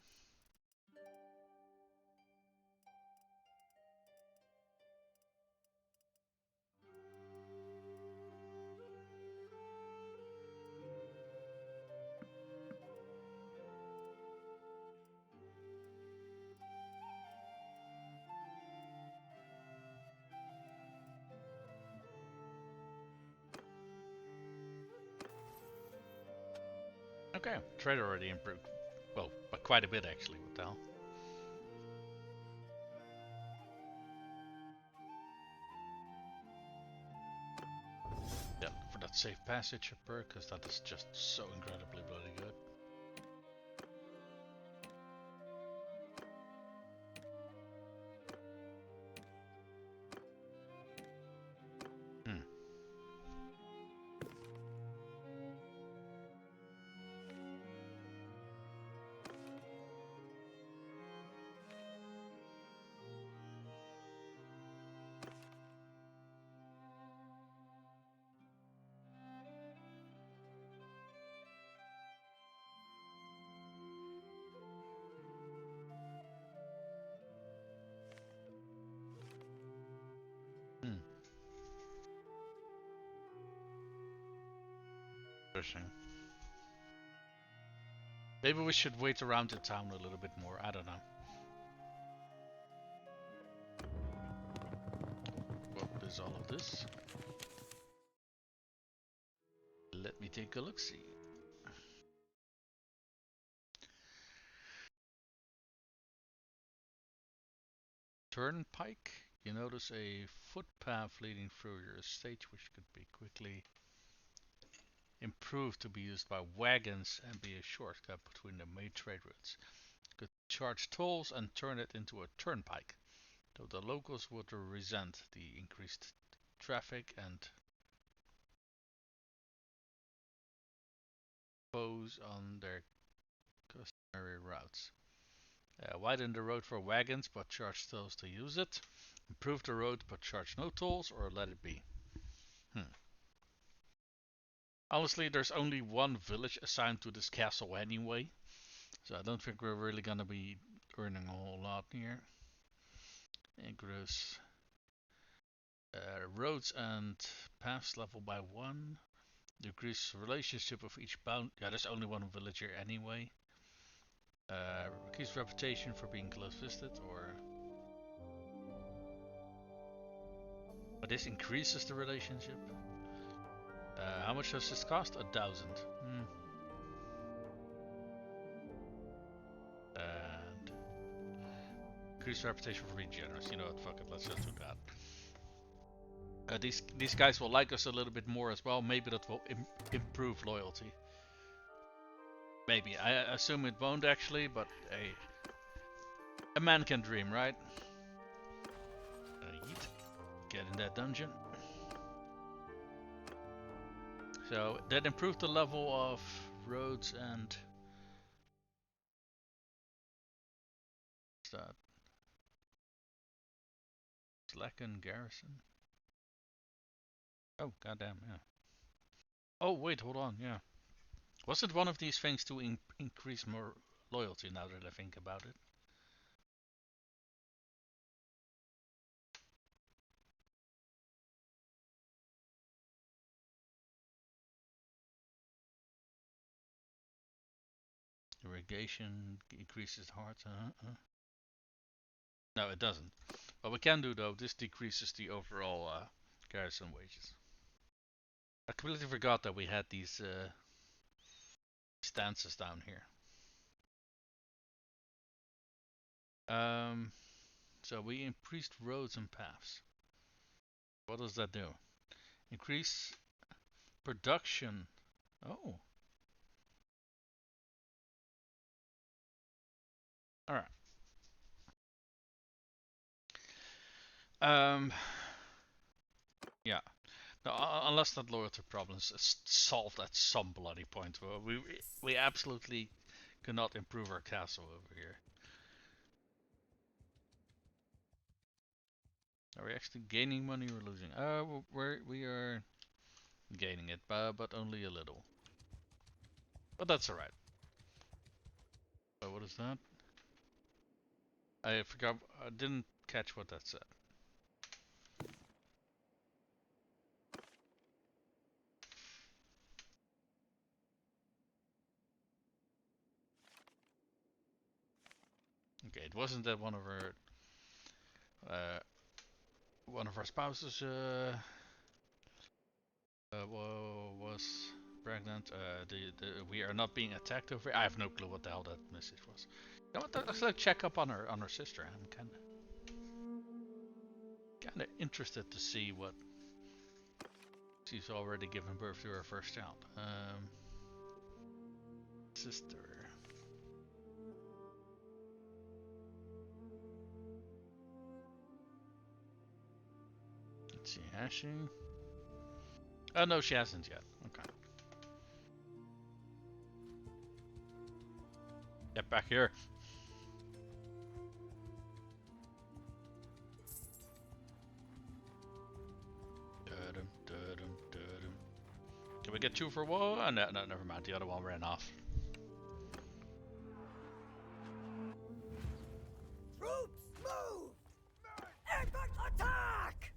Okay, trade already improved. Well, but quite a bit actually, what the hell. Yeah, for that safe passage perk, because that is just so incredibly bloody good. Interesting. Maybe we should wait around the town a little bit more. I don't know. What is all of this? Let me take a look-see. Turnpike. You notice a footpath leading through your estate, which could be quickly improved to be used by wagons and be a shortcut between the main trade routes. Could charge tolls and turn it into a turnpike, though the locals would resent the increased traffic and pose on their customary routes. Widen the road for wagons but charge tolls to use it. Improve the road but charge no tolls, or let it be. Honestly, there's only one village assigned to this castle anyway, so I don't think we're really gonna be earning a whole lot here. Increase roads and paths level by 1. Decrease relationship of each bound. Yeah, there's only one villager anyway. Increase reputation for being close visited, or. But this increases the relationship. How much does this cost? 1,000. And increase reputation for being generous. You know what? Fuck it. Let's just do that. These guys will like us a little bit more as well. Maybe that will improve loyalty. Maybe. I assume it won't actually, but hey, a man can dream, right? Get in that dungeon. So that improved the level of roads and what's that? Slacken garrison. Oh goddamn, yeah. Oh wait, hold on, yeah. Wasn't one of these things to increase more loyalty? Now that I think about it. Irrigation increases hearts. No, it doesn't. What we can do though, this decreases the overall garrison wages. I completely forgot that we had these stances down here. So we increased roads and paths. What does that do? Increase production. Oh. Alright. Yeah. No, unless that loyalty problem is solved at some bloody point. We absolutely cannot improve our castle over here. Are we actually gaining money or losing? We are gaining it, but only a little. But that's alright. What is that? I forgot. I didn't catch what that said. Okay, it wasn't that one of our spouses was pregnant. We are not being attacked over here. I have no clue what the hell that message was. You know what? Let's like check up on her sister. I'm kinda interested to see what she's already given birth to her first child. Sister. Let's see, has she? Oh no, she hasn't yet. Okay. Get back here. Can we get 2 for 1? Oh, no, never mind. The other one ran off. Troops, move! Epic attack!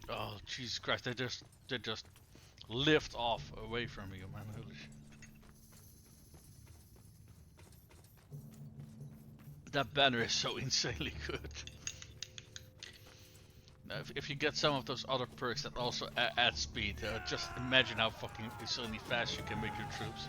Oh, Jesus Christ! They just lift off away from you, man. Holy shit! That banner is so insanely good. Now, if you get some of those other perks that also add speed, just imagine how fucking insanely fast you can make your troops.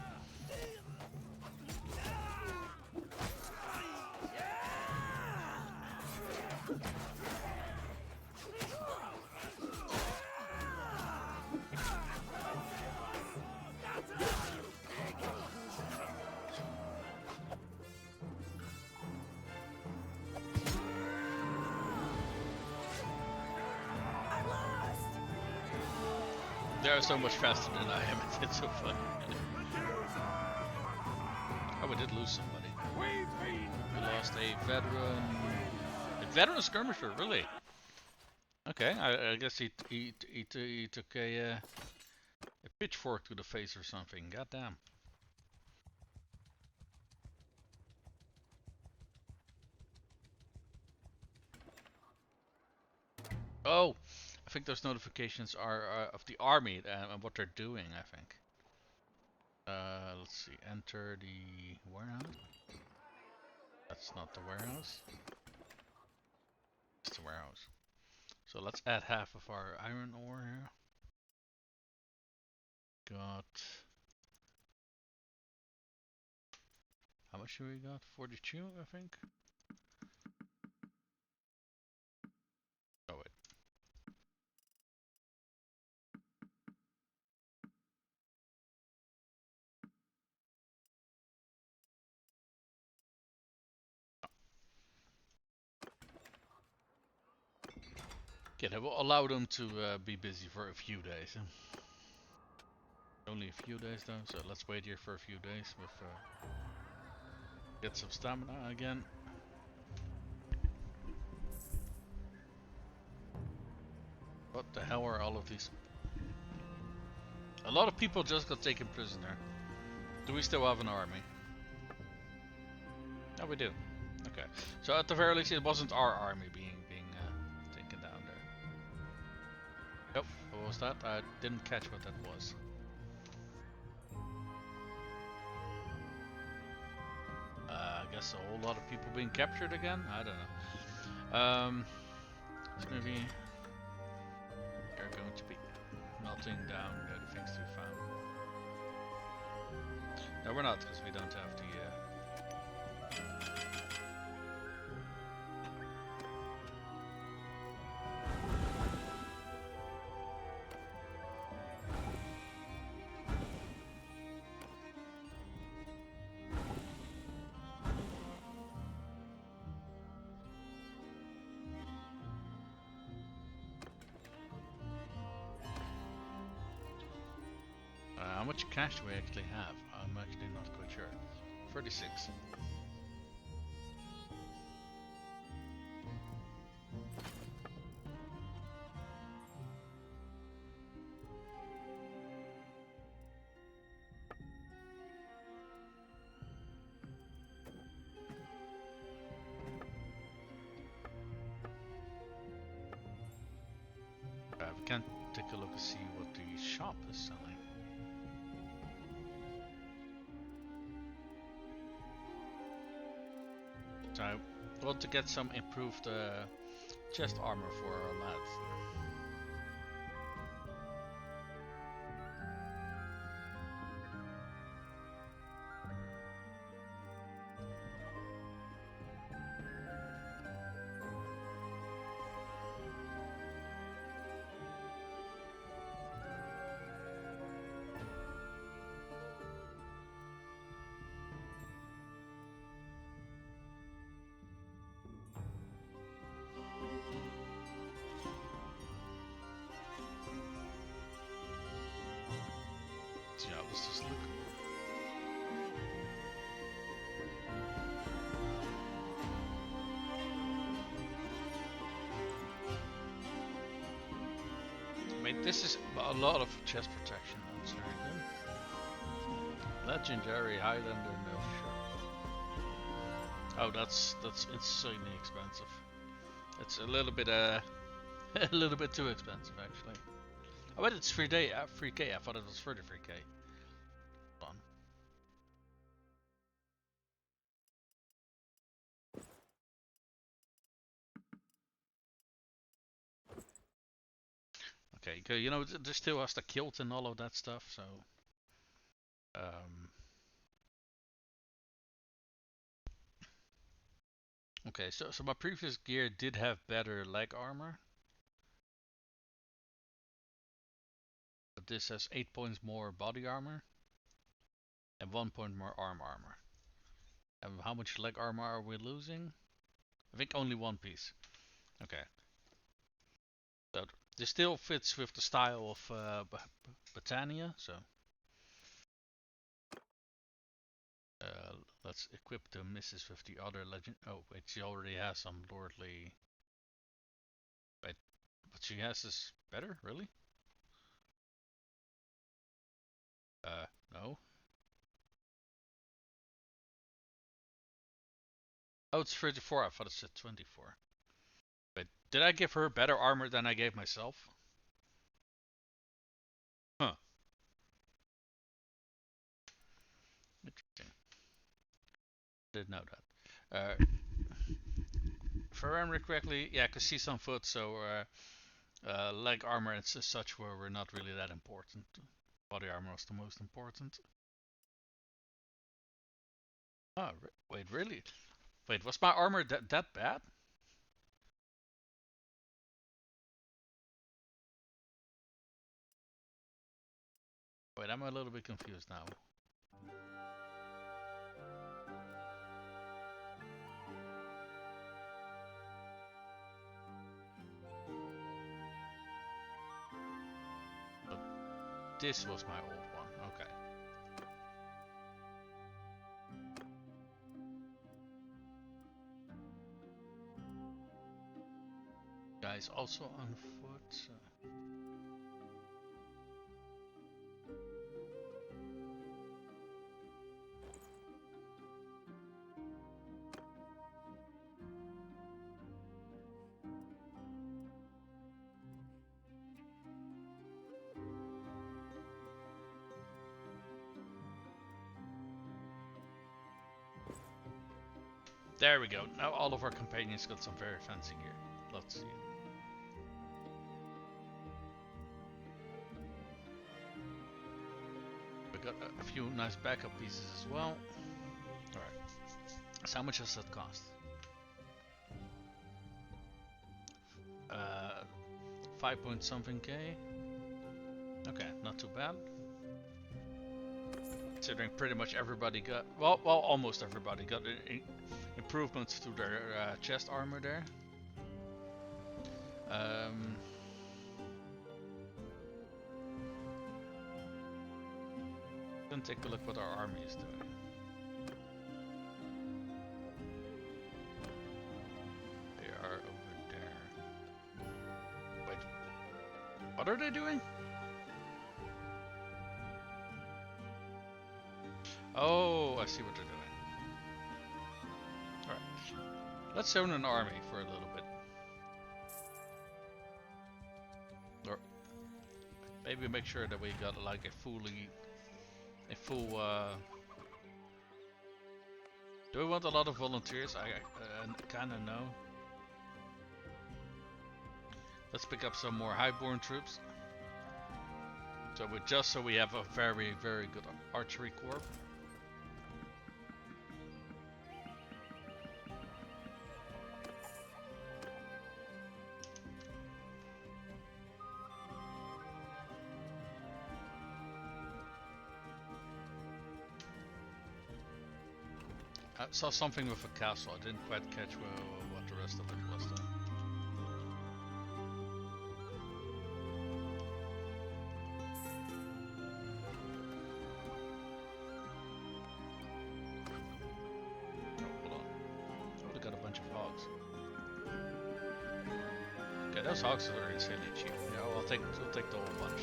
They are so much faster than I am. It's so funny. Oh, we did lose somebody. We lost a veteran skirmisher. Really? Okay, I guess he took a pitchfork to the face or something. Goddamn. Oh, I think those notifications are of the army and what they're doing. I think. Let's see. Enter the warehouse. That's not the warehouse. It's the warehouse. So let's add half of our iron ore here. Got. How much do we got? 42, I think. Oh wait. Okay, that will allow them to be busy for a few days. Only a few days though, so let's wait here for a few days with get some stamina again. What the hell are all of these? A lot of people just got taken prisoner. Do we still have an army? No, we do. Okay, so at the very least, it wasn't our army being taken down there. Yep. What was that? I didn't catch what that was. I guess a whole lot of people being captured again. I don't know. It's maybe they're going to be melting down the things we found. No, we're not, because we don't have the. How much cash do we actually have? I'm actually not quite sure. 36. We can take a look and see what the shop is selling. So I want to get some improved chest armor for our lads. So yeah, let's just look. I mean, this is a lot of chest protection. That's very good. Legendary Highlander no shot. Oh, that's insanely expensive. It's a little bit a little bit too expensive actually. I bet it's 3K. I thought it was 33K. Hold on. Okay, good. You know, there still has the kilt and all of that stuff, so okay, so my previous gear did have better leg armor, but this has 8 points more body armor and 1 point more arm armor. And how much leg armor are we losing? I think only one piece. Okay. So this still fits with the style of Britannia, so let's equip the missus with the other legend. Oh wait, she already has some lordly. Wait, what she has is better, really? No. Oh, it's 34. I thought it said 24. Wait, did I give her better armor than I gave myself? Huh. Interesting. Didn't know that. If I remember correctly, yeah, because she's on foot, so leg armor and such were not really that important. Body armor was the most important. Oh, wait, really? Wait, was my armor that bad? Wait, I'm a little bit confused now. But this was my old one. Okay. Guys also on foot. There we go. Now all of our companions got some very fancy gear. Let's see. We got a few nice backup pieces as well. Alright. So how much does that cost? 5 point something K. Okay, not too bad. Considering pretty much everybody got, well, almost everybody got improvements to their chest armor there. Then take a look what our army is doing. They are over there. Wait, what are they doing? Oh, I see what they're doing. Alright. Let's own an army for a little bit. Or maybe make sure that we got like a full do we want a lot of volunteers? I kinda know. Let's pick up some more highborn troops. So we have a very, very good archery corps. I saw something with a castle. I didn't quite catch what the rest of it was though. Oh, hold on. Oh, they got a bunch of hogs. Okay, those hogs are insanely cheap. Yeah, we'll take the whole bunch.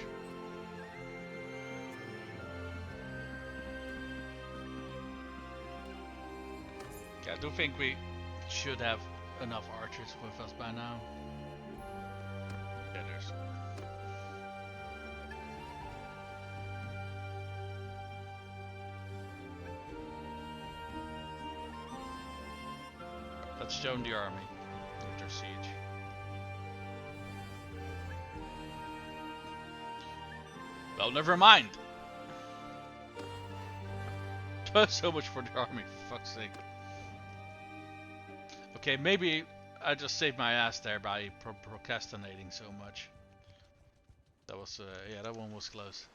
I do think we should have enough archers with us by now. Yeah, there's. Let's join the army after siege. Well, never mind. So much for the army, for fuck's sake. Okay, maybe I just saved my ass there by procrastinating so much. That was, yeah, that one was close.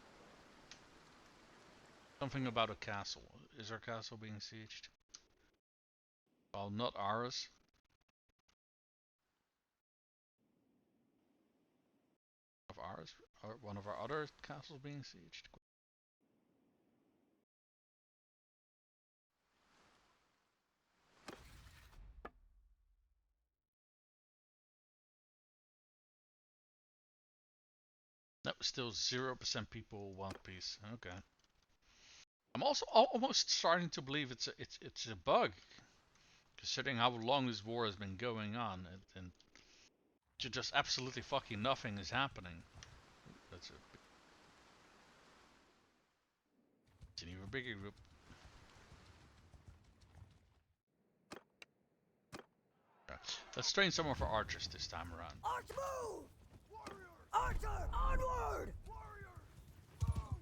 Something about a castle. Is our castle being sieged? Well, not ours. Of ours? Or one of our other castles being sieged? No, still 0% people want peace. Okay. I'm also almost starting to believe it's a bug, considering how long this war has been going on, and just absolutely fucking nothing is happening. That's it's an even bigger group. Yeah. Let's train some of our archers this time around. Arch move! Warrior! Archer! Onward! Warrior! Move!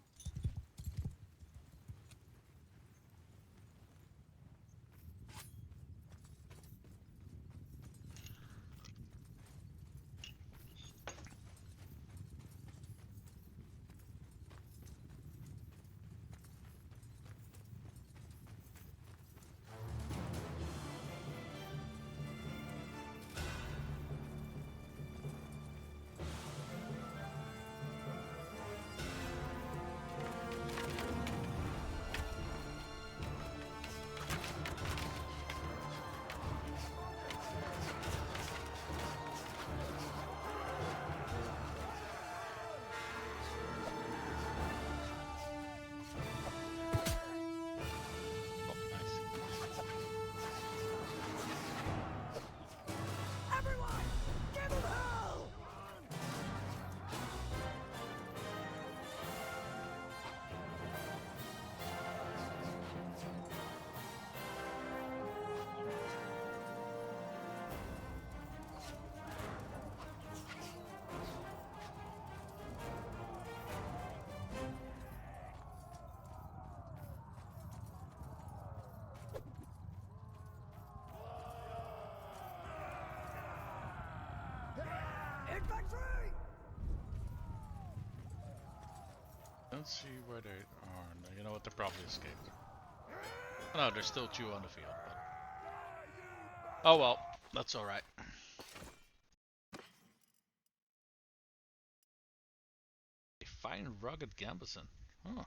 Oh, nice. Everyone! Give him hell! Infantry! Let's see where they are. You know what? They probably escaped. No, there's still 2 on the field. But... oh well, that's alright. A fine rugged gambeson. Huh.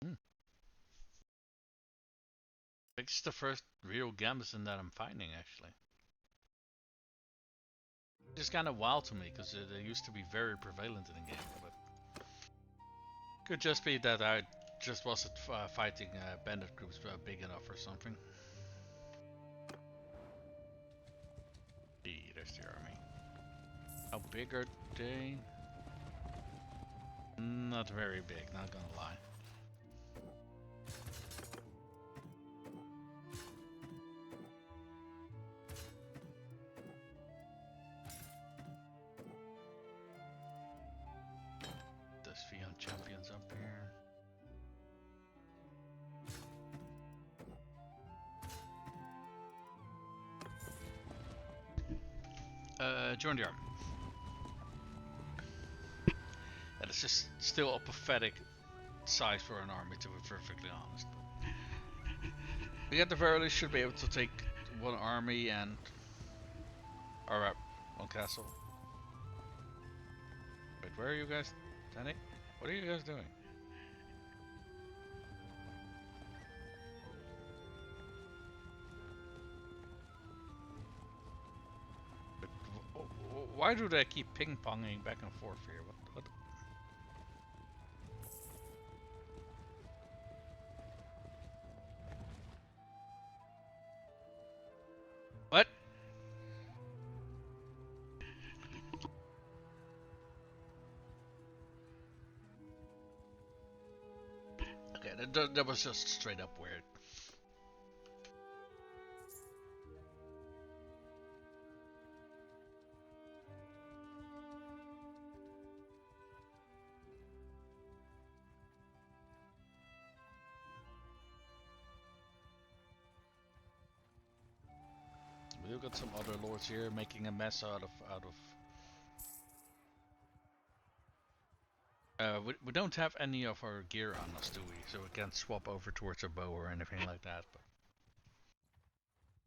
Hmm. I think it's the first real gambeson that I'm finding, actually. It's kind of wild to me, because they used to be very prevalent in the game, but... could just be that I just wasn't fighting bandit groups big enough or something. There's the army. How big are they? Not very big, not gonna lie. Neon champions up here. Join the army. And it's just still a pathetic size for an army, to be perfectly honest. We at the very least should be able to take one army and alright, one castle. Wait, where are you guys? Danny? What are you guys doing? Why do they keep ping-ponging back and forth here? What? What? Okay, that was just straight up weird. We've got some other lords here making a mess out of we don't have any of our gear on us, do we? So we can't swap over towards a bow or anything like that, but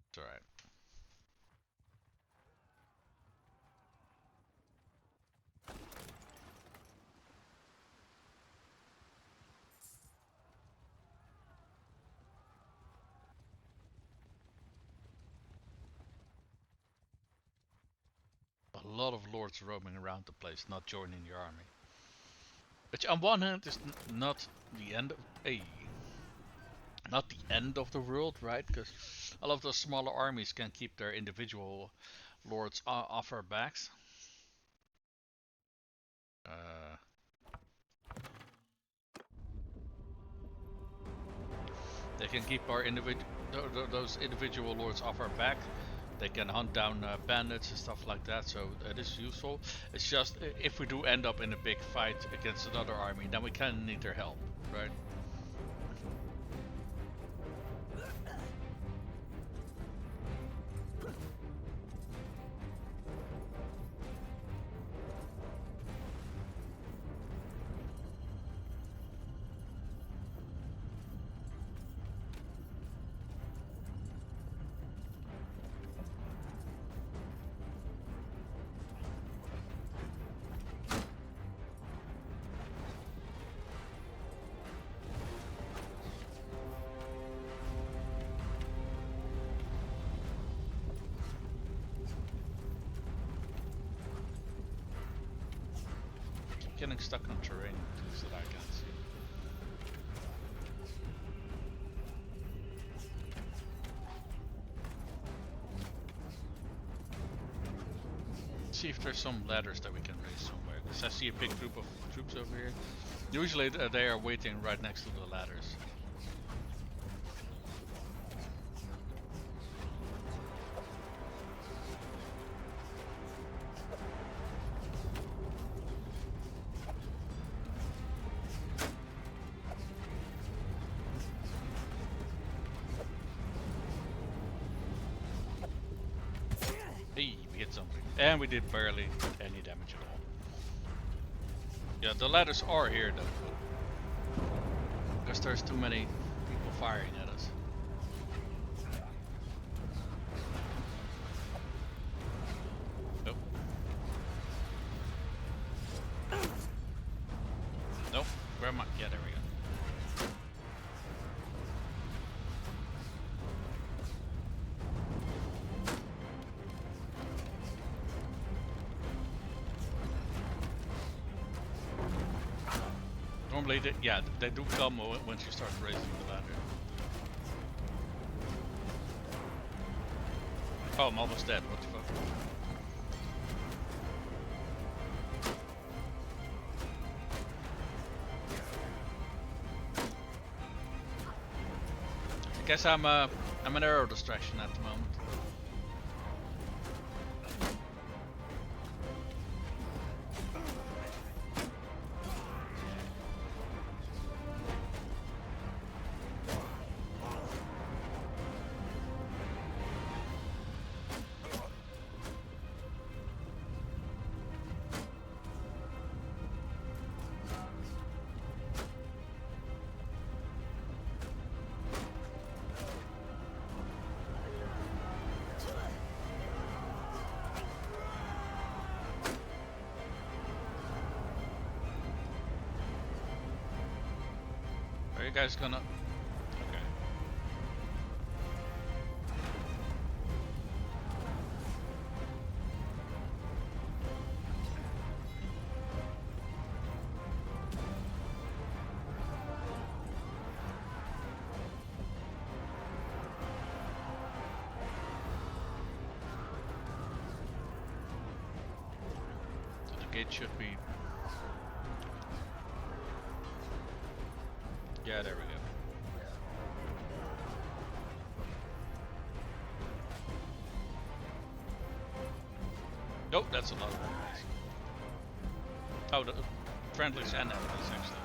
it's alright. A lot of lords roaming around the place, not joining the army. Which on one hand is not the end of not the end of the world, right? Because a lot of those smaller armies can keep their individual lords off our backs. They can keep our those individual lords off our back. They can hunt down bandits and stuff like that, so it is useful. It's just if we do end up in a big fight against another army, then we kind of need their help, right? Getting stuck on terrain that I can't see. See if there's some ladders that we can raise somewhere, because I see a big group of troops over here. Usually they are waiting right next to the ladders. And we did barely any damage at all. Yeah, the ladders are here though. Because there's too many people firing at us. Nope. Nope. Where am I? Yeah, there we go. Normally, they do come once you start raising the ladder. Oh, I'm almost dead. What the fuck? I guess I'm an arrow distraction at the moment. guys gonna... Okay. So the gate should be... Yeah, there we go. Nope, that's a lot of enemies. Oh, the friendlies and enemies actually.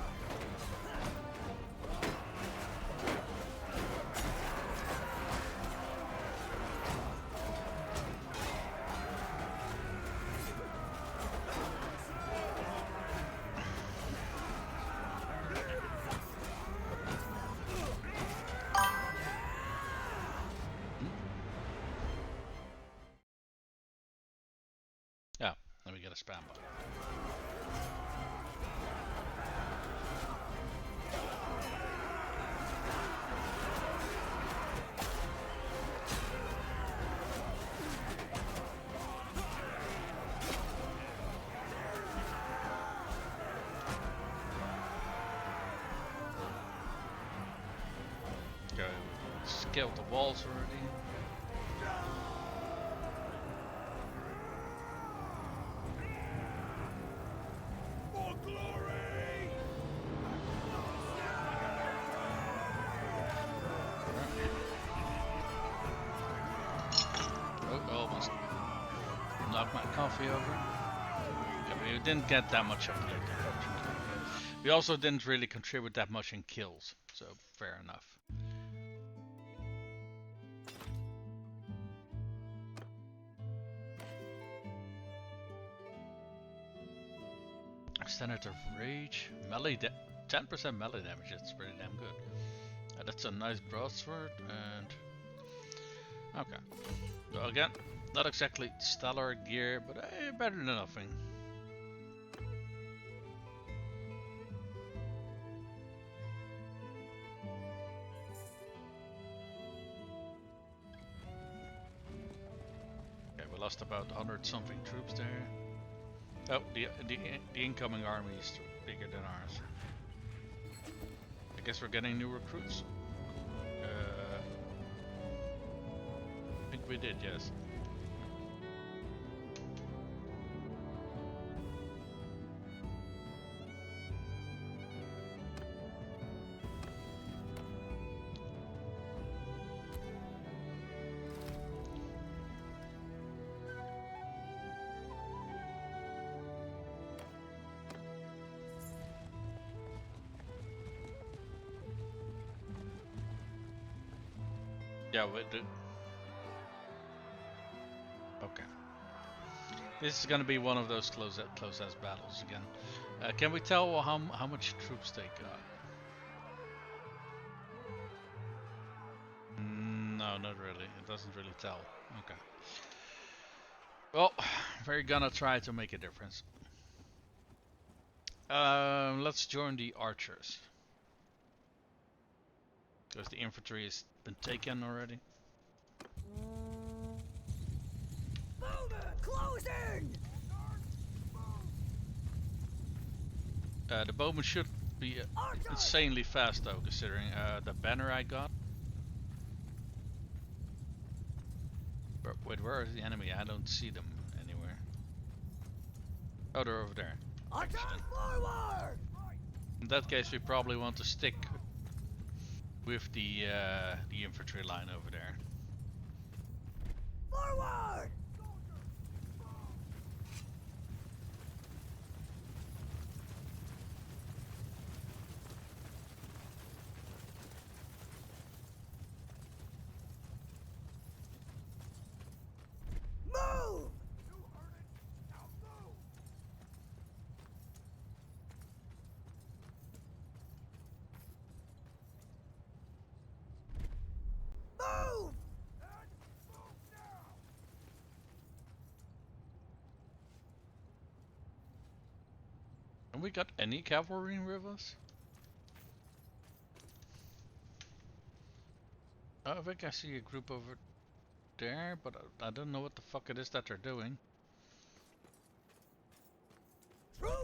Yeah, let me get a spam button. Go scale the walls already. For glory! Oh, almost knocked my coffee over. Yeah, we didn't get that much of the loot, unfortunately. We also didn't really contribute that much in kills, so fair enough. Extended of rage, melee 10% melee damage. That's pretty damn good. That's a nice broadsword, and okay. So again, not exactly stellar gear, but better than nothing. Okay, we lost about 100 something troops there. Oh, the incoming army is bigger than ours. I guess we're getting new recruits. I think we did, yes. Yeah, we do. Okay. This is gonna be one of those close ass battles again. Can we tell how much troops they got? No, not really. It doesn't really tell. Okay. Well, we're gonna try to make a difference. Let's join the archers. Because the infantry has been taken already. Move it! Closing! The bowman should be insanely fast though, considering the banner I got. But wait, where is the enemy? I don't see them anywhere. Oh, they're over there. Attack forward! In that case, we probably want to stick with the infantry line over there. Forward! Move! You heard it. Now move! Move! And move now! And we got any cavalry with us? I think I see a group over there, but I don't know what the fuck it is that they're doing. Troops!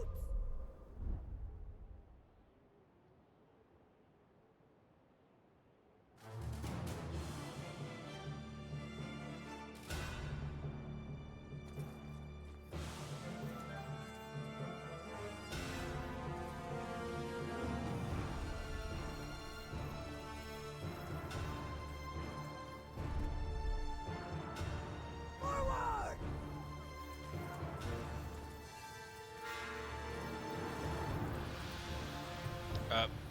Forward!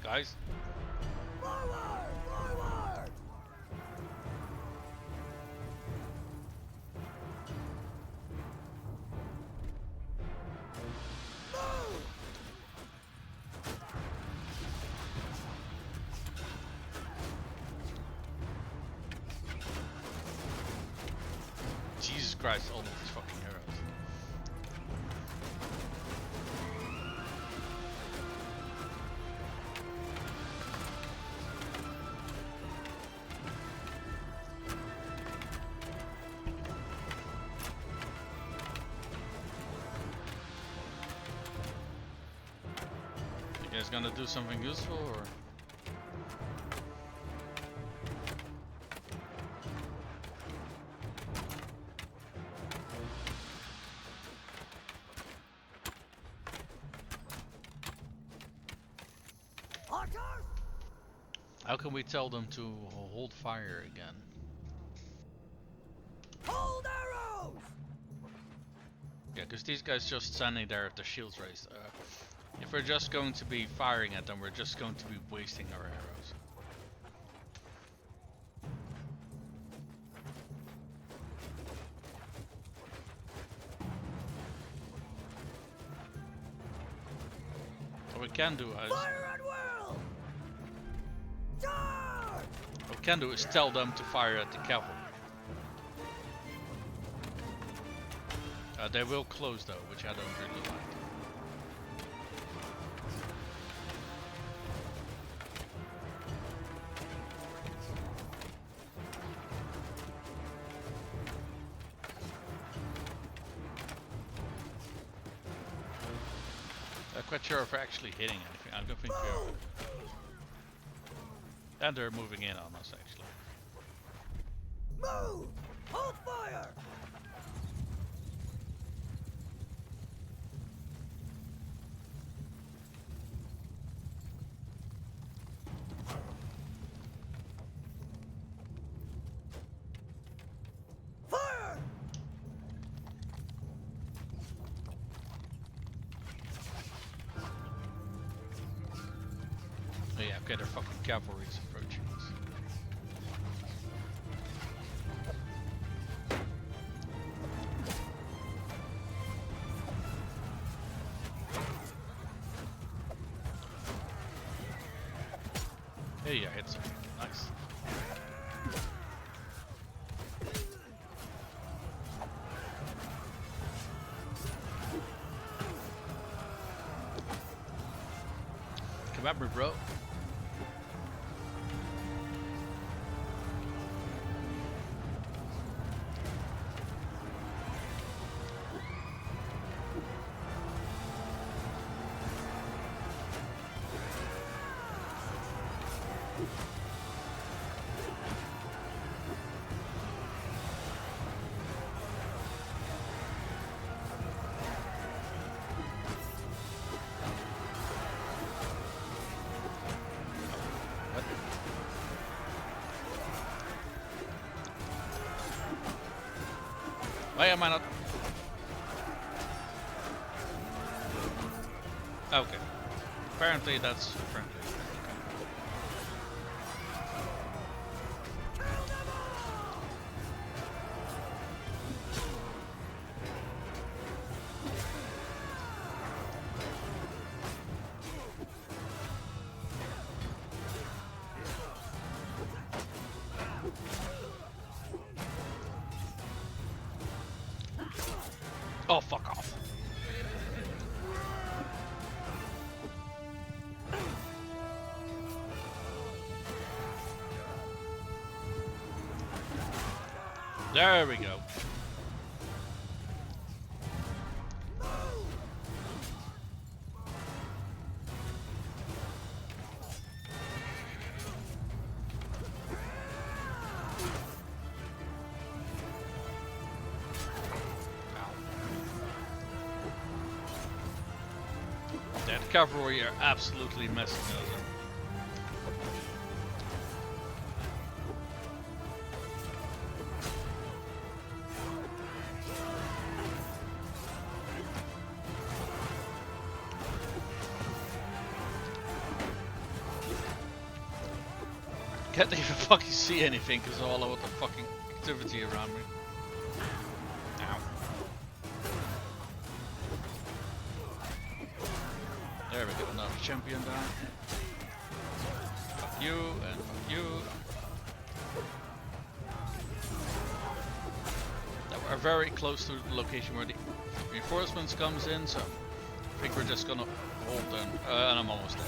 Guys, Forward! Forward! Move! Jesus Christ, all of these fucking heroes. You guys gonna do something useful or? Hunters! How can we tell them to hold fire again? Hold arrows! Yeah, because these guys just standing there with their shields raised. If we're just going to be firing at them, we're just going to be wasting our arrows. What we can do is, Fire at will! Charge! what we can do is tell them to fire at the cavalry. They will close though, which I don't really like. I'm quite sure if we're actually hitting anything. I don't think we are. And they're moving in on us actually. Move! Hold fire! Fire! Oh yeah, okay, their fucking cavalry's approaching us. Hey, yeah, hit something. Nice. Come at me, bro. Why am I not? Okay. Apparently that's friendly. Oh, fuck off. There we go. That cavalry are absolutely messing us up. Can't even fucking see anything because of all of the fucking activity around me. Ow. There we go, another champion down. Fuck you, and fuck you. Now we're very close to the location where the reinforcements comes in, so I think we're just gonna hold them, and I'm almost there.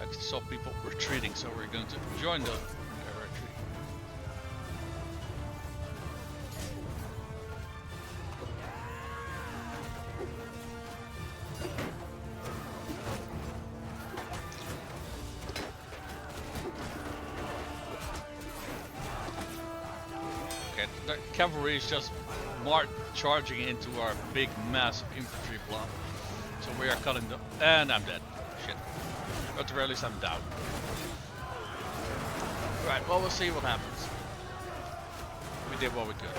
I saw people retreating, so we're going to join the retreat. Okay, the cavalry is just charging into our big, massive infantry block. So we are cutting them, and I'm dead. Shit. At the very least, I'm down. Right, well, we'll see what happens. We did what we could.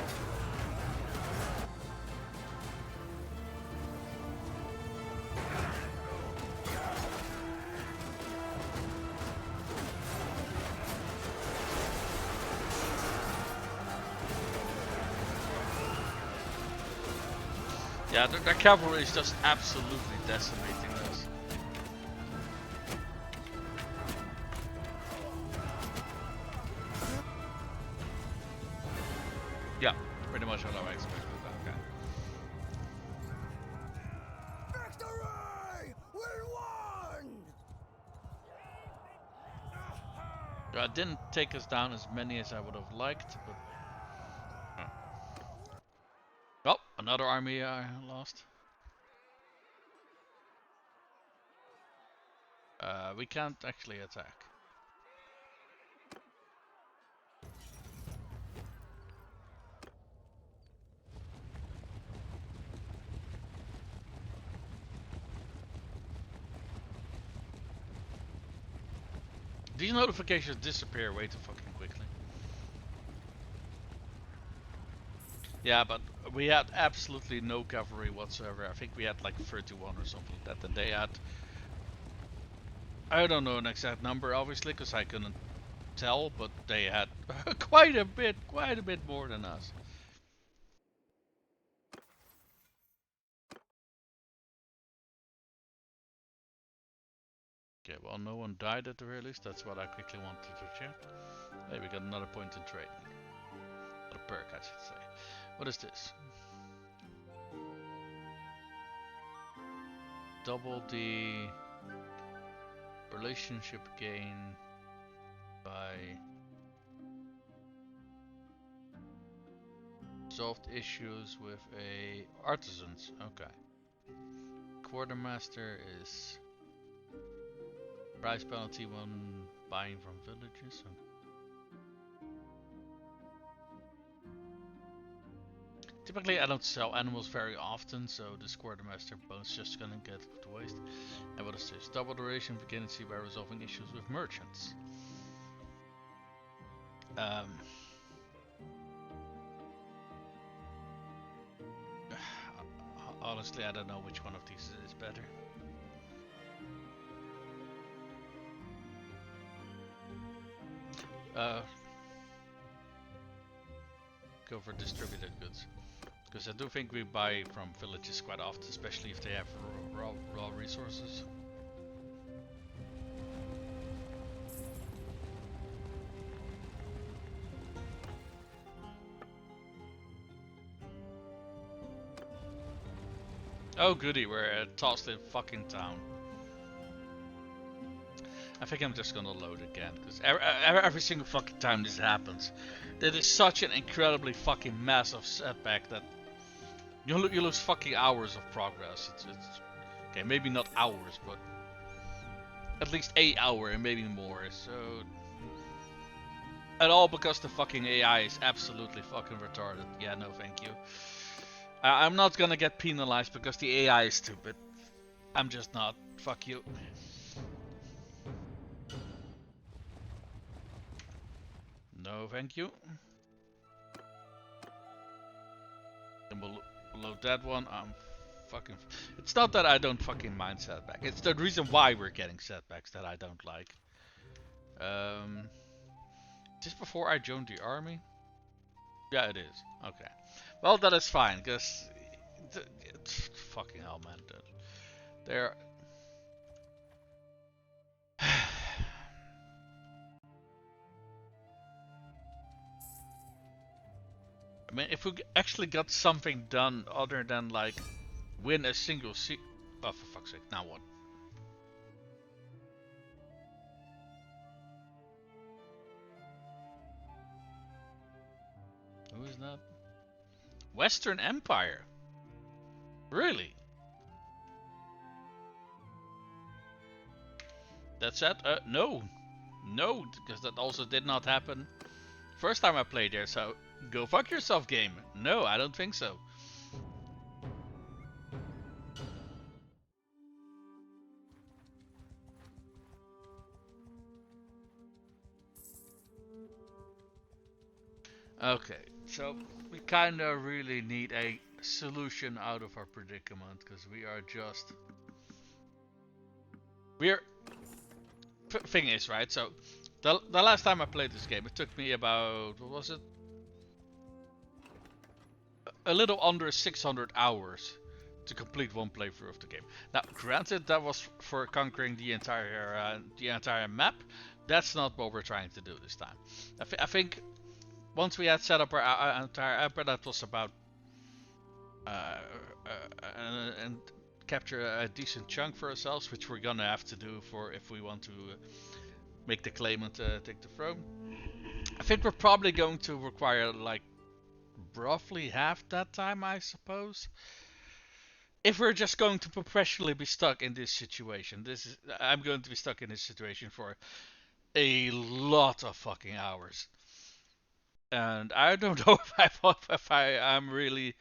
Yeah, the cavalry is just absolutely decimating us. Yeah, pretty much what I expected. Okay. Victory! We won! It didn't take us down as many as I would have liked, but... Oh, another army I lost. We can't actually attack. These notifications disappear way too fucking quickly. Yeah, but we had absolutely no cavalry whatsoever. I think we had like 31 or something like that. And they had... I don't know an exact number, obviously, because I couldn't tell, but they had quite a bit more than us. Okay, well, no one died at the very least. That's what I quickly wanted to check. Hey, we got another point in trade. A perk, I should say. What is this? Double the relationship gain by solved issues with a artisans. Okay. Quartermaster is price penalty when buying from villages. Typically I don't sell animals very often, so this quartermaster bone's just gonna get to waste. And what is this? Double duration vacancy by resolving issues with merchants. Honestly, I don't know which one of these is better. Go for distributed goods. Because I do think we buy from villages quite often, especially if they have raw resources. Oh goody, we're at Toslin fucking town. I think I'm just gonna load again, because every single fucking time this happens, that is such an incredibly fucking massive setback that you lose fucking hours of progress. It's okay, maybe not hours, but at least 8 hours and maybe more. So, and all because the fucking AI is absolutely fucking retarded. Yeah, no, thank you. I'm not gonna get penalized because the AI is stupid. I'm just not. Fuck you. No, thank you. Then we'll load that one. I'm fucking. It's not that I don't fucking mind setback. It's the reason why we're getting setbacks that I don't like. Just before I joined the army. Yeah, it is. Okay. Well, that is fine, because fucking hell, man. There. I mean, if we actually got something done other than like win a single oh, for fuck's sake! Now what? Who is that? Western Empire. Really? That's it? No. No, because that also did not happen first time I played there, so go fuck yourself, game. No, I don't think so. Okay, so we kinda really need a solution out of our predicament, because we are just... Thing is, right, so the last time I played this game, it took me about, what was it? A little under 600 hours to complete one playthrough of the game. Now, granted, that was for conquering the entire map. That's not what we're trying to do this time. I think once we had set up our entire empire, that was about and capture a decent chunk for ourselves, which we're gonna have to do for if we want to make the claimant take the throne. I think we're probably going to require like roughly half that time, I suppose. If we're just going to perpetually be stuck in this situation, I'm going to be stuck in this situation for a lot of fucking hours. And I don't know if I'm really,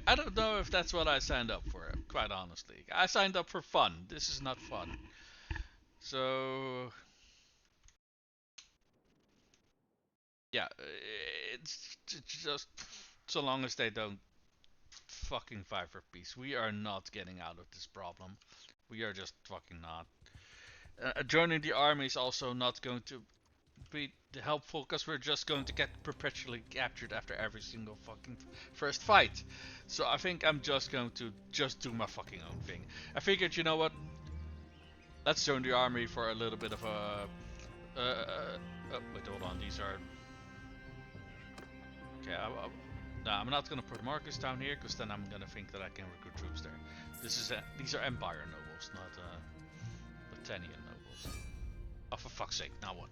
I don't know if that's what I signed up for, quite honestly. I signed up for fun. This is not fun. So yeah, it's just so long as they don't fucking fight for peace, we are not getting out of this problem. We are just fucking not. Joining the army is also not going to be helpful, because we're just going to get perpetually captured after every single fucking first fight. So I think I'm just going to do my fucking own thing. I figured, you know what? Let's join the army for a little bit of a. Wait, hold on. These are. Okay, no, I'm not gonna put Marcus down here, because then I'm gonna think that I can recruit troops there. These are Empire nobles, not Vlandian nobles. Oh, for fuck's sake! Now what?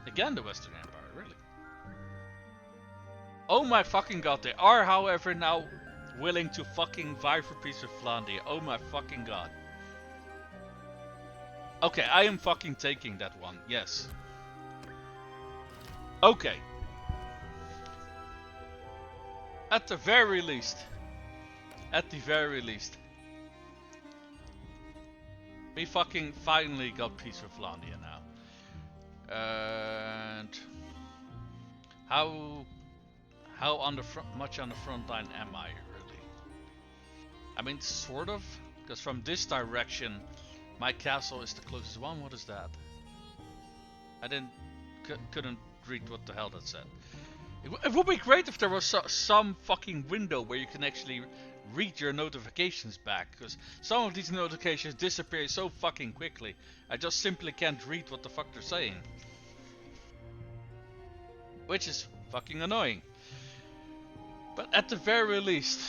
Again, the Western Empire, really? Oh my fucking god! They are, however, now willing to fucking vie for peace with Vlandian. Oh my fucking god! Okay, I am fucking taking that one, yes. Okay. At the very least. We fucking finally got peace with Vlandian now. And how on the much on the front line am I really? I mean, sort of, because from this direction, my castle is the closest one. What is that? I couldn't read what the hell that said. It would be great if there was some fucking window where you can actually read your notifications back, because some of these notifications disappear so fucking quickly. I just simply can't read what the fuck they're saying. which is fucking annoying. But at the very least,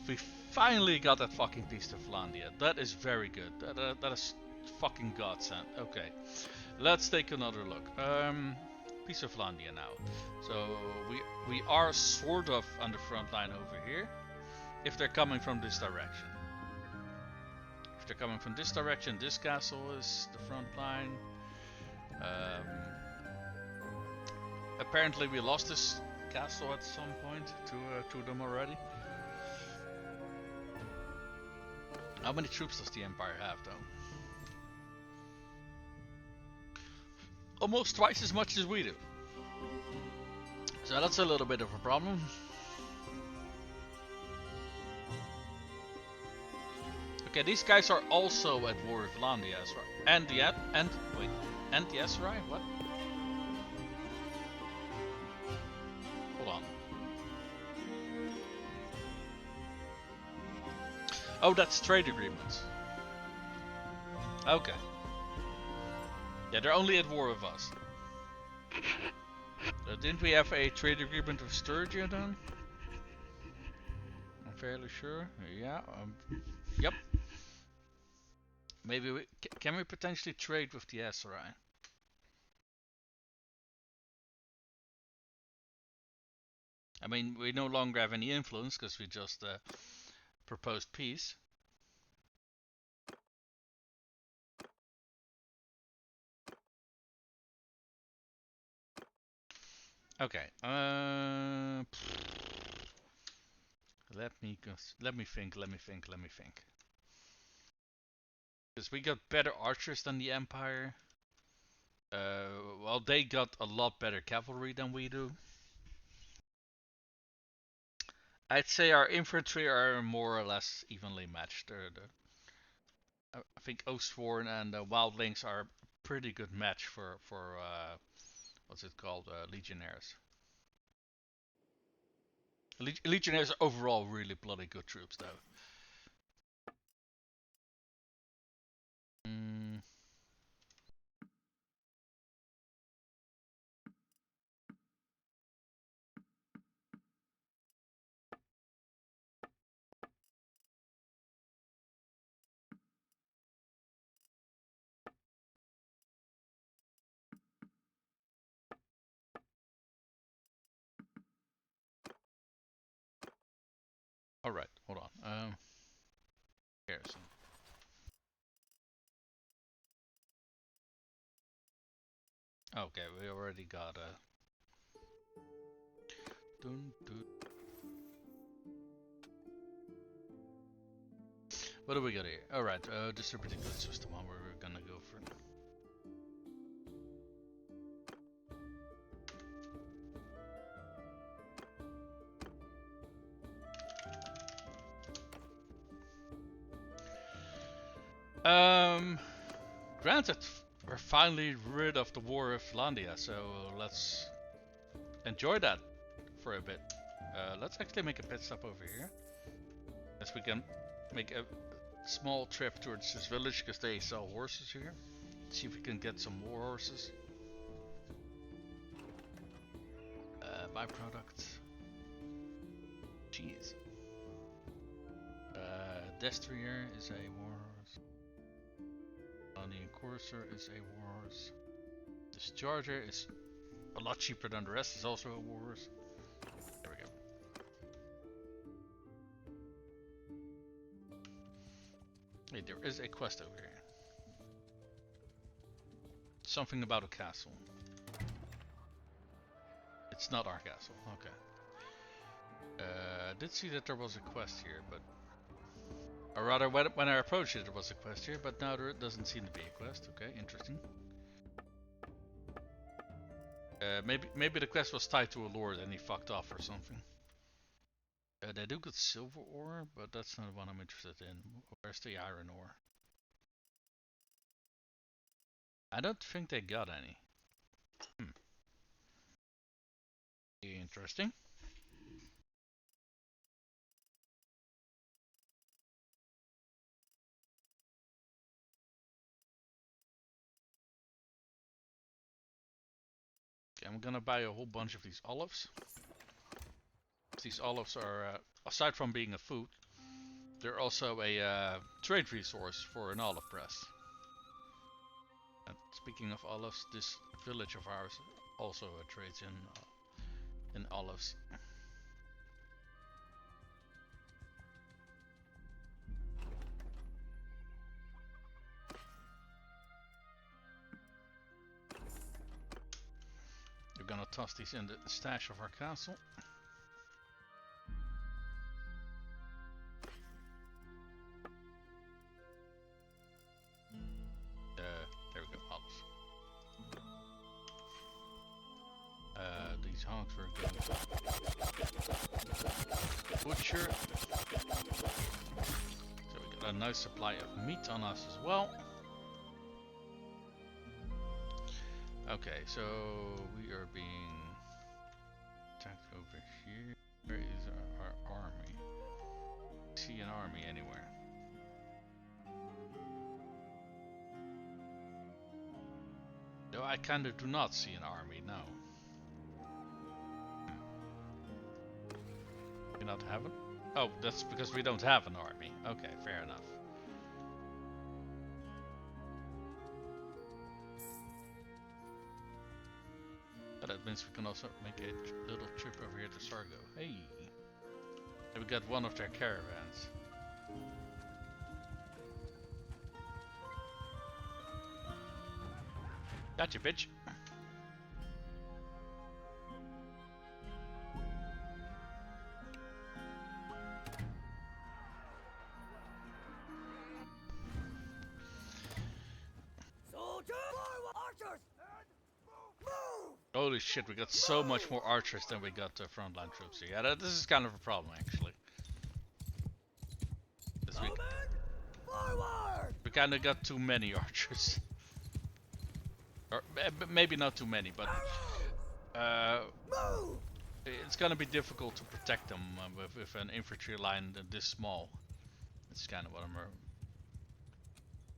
we finally got that fucking piece of Vlandia. That is very good. That is fucking godsend. Okay, let's take another look. Piece of Vlandia now. So we are sort of on the front line over here. If they're coming from this direction. If they're coming from this direction, this castle is the front line. Apparently we lost this castle at some point to them already. How many troops does the Empire have though? Almost twice as much as we do. So that's a little bit of a problem. Okay, these guys are also at war with Vlandia, and the Aserai? What? Hold on. Oh, that's trade agreements. Okay. Yeah, they're only at war with us. Didn't we have a trade agreement with Sturgia then? I'm fairly sure. Yeah. Yep. Maybe can we potentially trade with the Aserai? I mean, we no longer have any influence because we just proposed peace. Okay. Let me think. Because we got better archers than the Empire. Well, they got a lot better cavalry than we do. I'd say our infantry are more or less evenly matched. I think Oathsworn and Wildlings are a pretty good match for what's it called, Legionnaires. Legionnaires are overall really bloody good troops, though. All right, hold on. Garrison. Okay, we already got a. Dun, dun. What do we got here? All right, distributed goods was the one where we're gonna go for. Granted, we're finally rid of the war of Vlandia, so let's enjoy that for a bit. Let's actually make a pit stop over here, as we can make a small trip towards this village because they sell horses here. See if we can get some more horses. Byproducts. Jeez. Destrier is a warhorse. Vlandian Courser is a warhorse. Discharger is a lot cheaper than the rest, is also a warhorse. There we go. Hey, there is a quest over here. Something about a castle. It's not our castle, okay. I did see that there was a quest here, but... Or rather, when I approached it, there was a quest here, but now there doesn't seem to be a quest. Okay, interesting. Maybe the quest was tied to a lord and he fucked off or something. They do get silver ore, but that's not what I'm interested in. Where's the iron ore? I don't think they got any. Interesting. I'm gonna buy a whole bunch of these olives. These olives are, aside from being a food, they're also a trade resource for an olive press. And speaking of olives, this village of ours also trades in olives. We're gonna toss these in the stash of our castle. There we go, olives. These hogs were going to butcher. So we got a nice supply of meat on us as well. Okay, so we are being attacked over here. Where is our army? See an army anywhere? No, I kind of do not see an army, no. We not have it? Oh, that's because we don't have an army. Okay, fair enough. But that means we can also make a little trip over here to Sargo. Hey! And we got one of their caravans. Gotcha, bitch. Soldier! Archers! Move! Holy shit, we got so much more archers than we got frontline troops here. Yeah, this is kind of a problem, actually. We kind of got too many archers. Or maybe not too many, but it's gonna be difficult to protect them with an infantry line this small. That's kind of what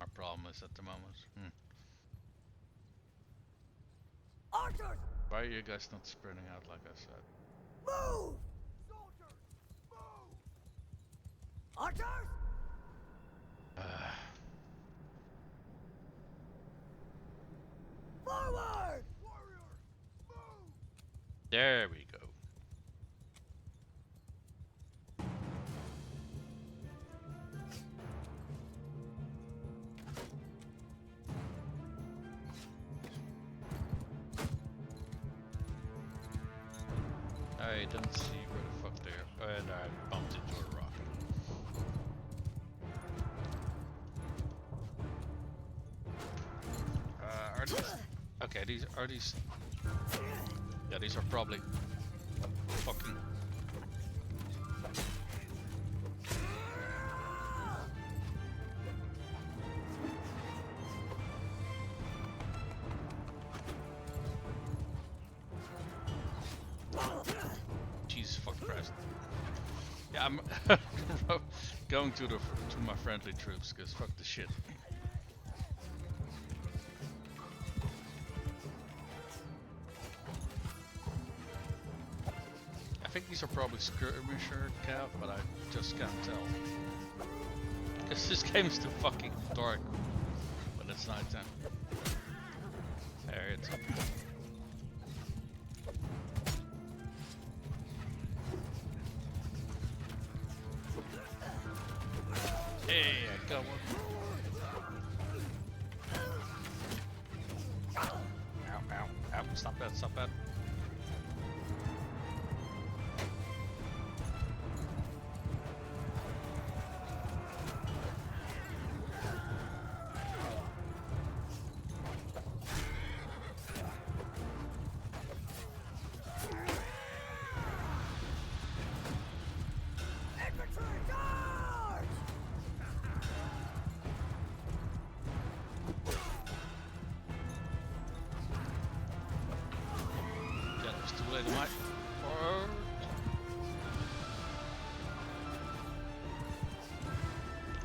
our problem is at the moment. Archers! Why are you guys not spreading out like I said? Move! Soldiers! Move! Archers! Forward! Warriors! Move! There we go. I didn't see where the fuck they are, and I bumped into a rock. Are these... Okay, these... Yeah, these are probably... fucking... Jesus fuck Christ. Yeah, I'm going to my friendly troops, cause fuck the shit. I think these are probably skirmisher cav, but I just can't tell. Cause this game is too fucking dark when it's nighttime. There it's up. Hey, I got one. Ow, ow, ow, stop that, stop that.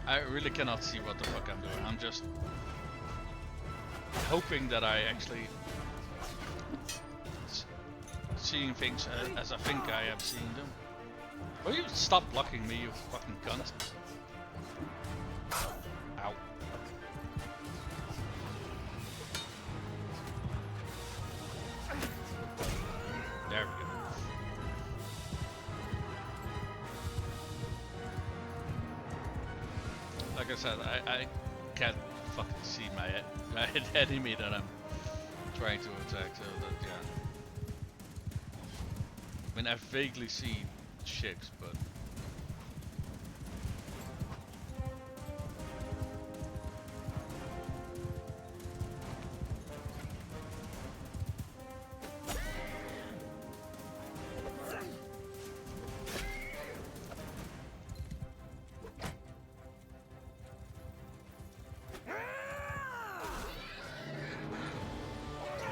I really cannot see what the fuck I'm doing. I'm just seeing things as I think I am seeing them. Will you stop blocking me, you fucking cunt? Ow. There we go. Like I said, I can't fucking see my enemy that I'm trying to attack, so that, yeah. I mean, I vaguely see ships, but...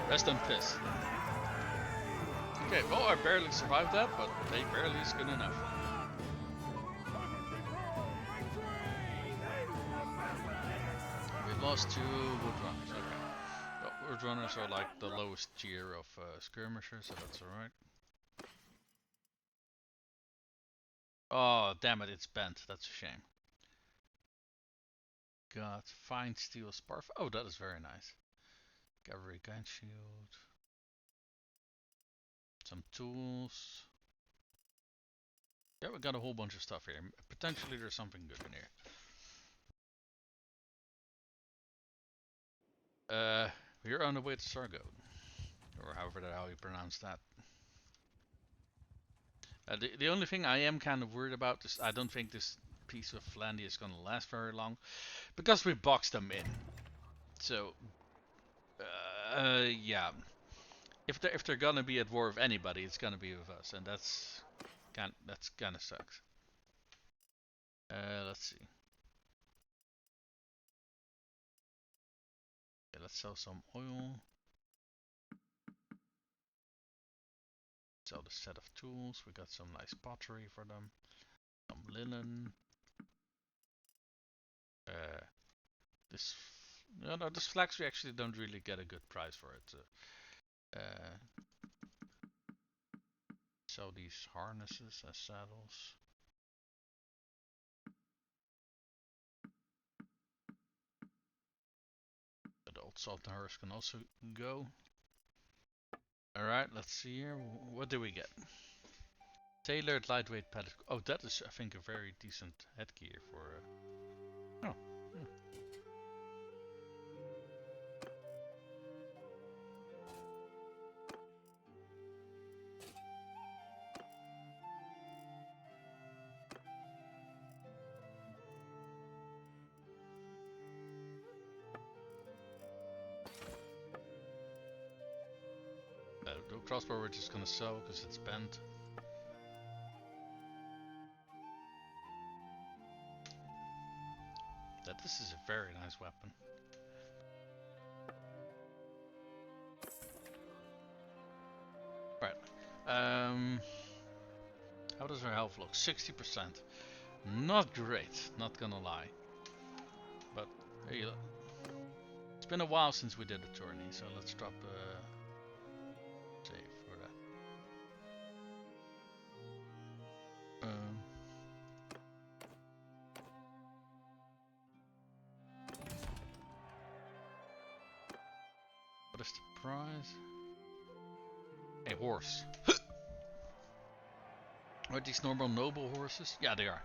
Rest in peace. Okay, well, I barely survived that, but they barely is good enough. We lost 2 woodrunners, okay. Well, woodrunners are like the lowest tier of skirmishers, so that's alright. Oh, damn it, it's bent. That's a shame. Got fine steel spar. Oh, that is very nice. Cavalry gun shield. Some tools. Yeah, we got a whole bunch of stuff here. Potentially there's something good in here. We're on the way to Sargo. Or however the hell you pronounce that. The only thing I am kind of worried about is I don't think this piece of Vlandian is going to last very long. Because we boxed them in. So, yeah. If they're gonna be at war with anybody, it's gonna be with us, and that's kind of sucks. Let's see. Okay, let's sell some oil. Sell the set of tools. We got some nice pottery for them. Some linen. This this flax we actually don't really get a good price for it. Sell these harnesses as saddles. The old Sultan horse can also go. Alright, let's see here. What do we get? Tailored lightweight padded. Oh, that is, I think, a very decent headgear for. Oh. The crossbow we're just gonna sell because it's bent. This is a very nice weapon. Right. How does our health look? 60%. Not great, not gonna lie. But hey, it's been a while since we did a tourney, so let's drop a save for that. What is the prize? A horse. Are these normal noble horses? Yeah, they are.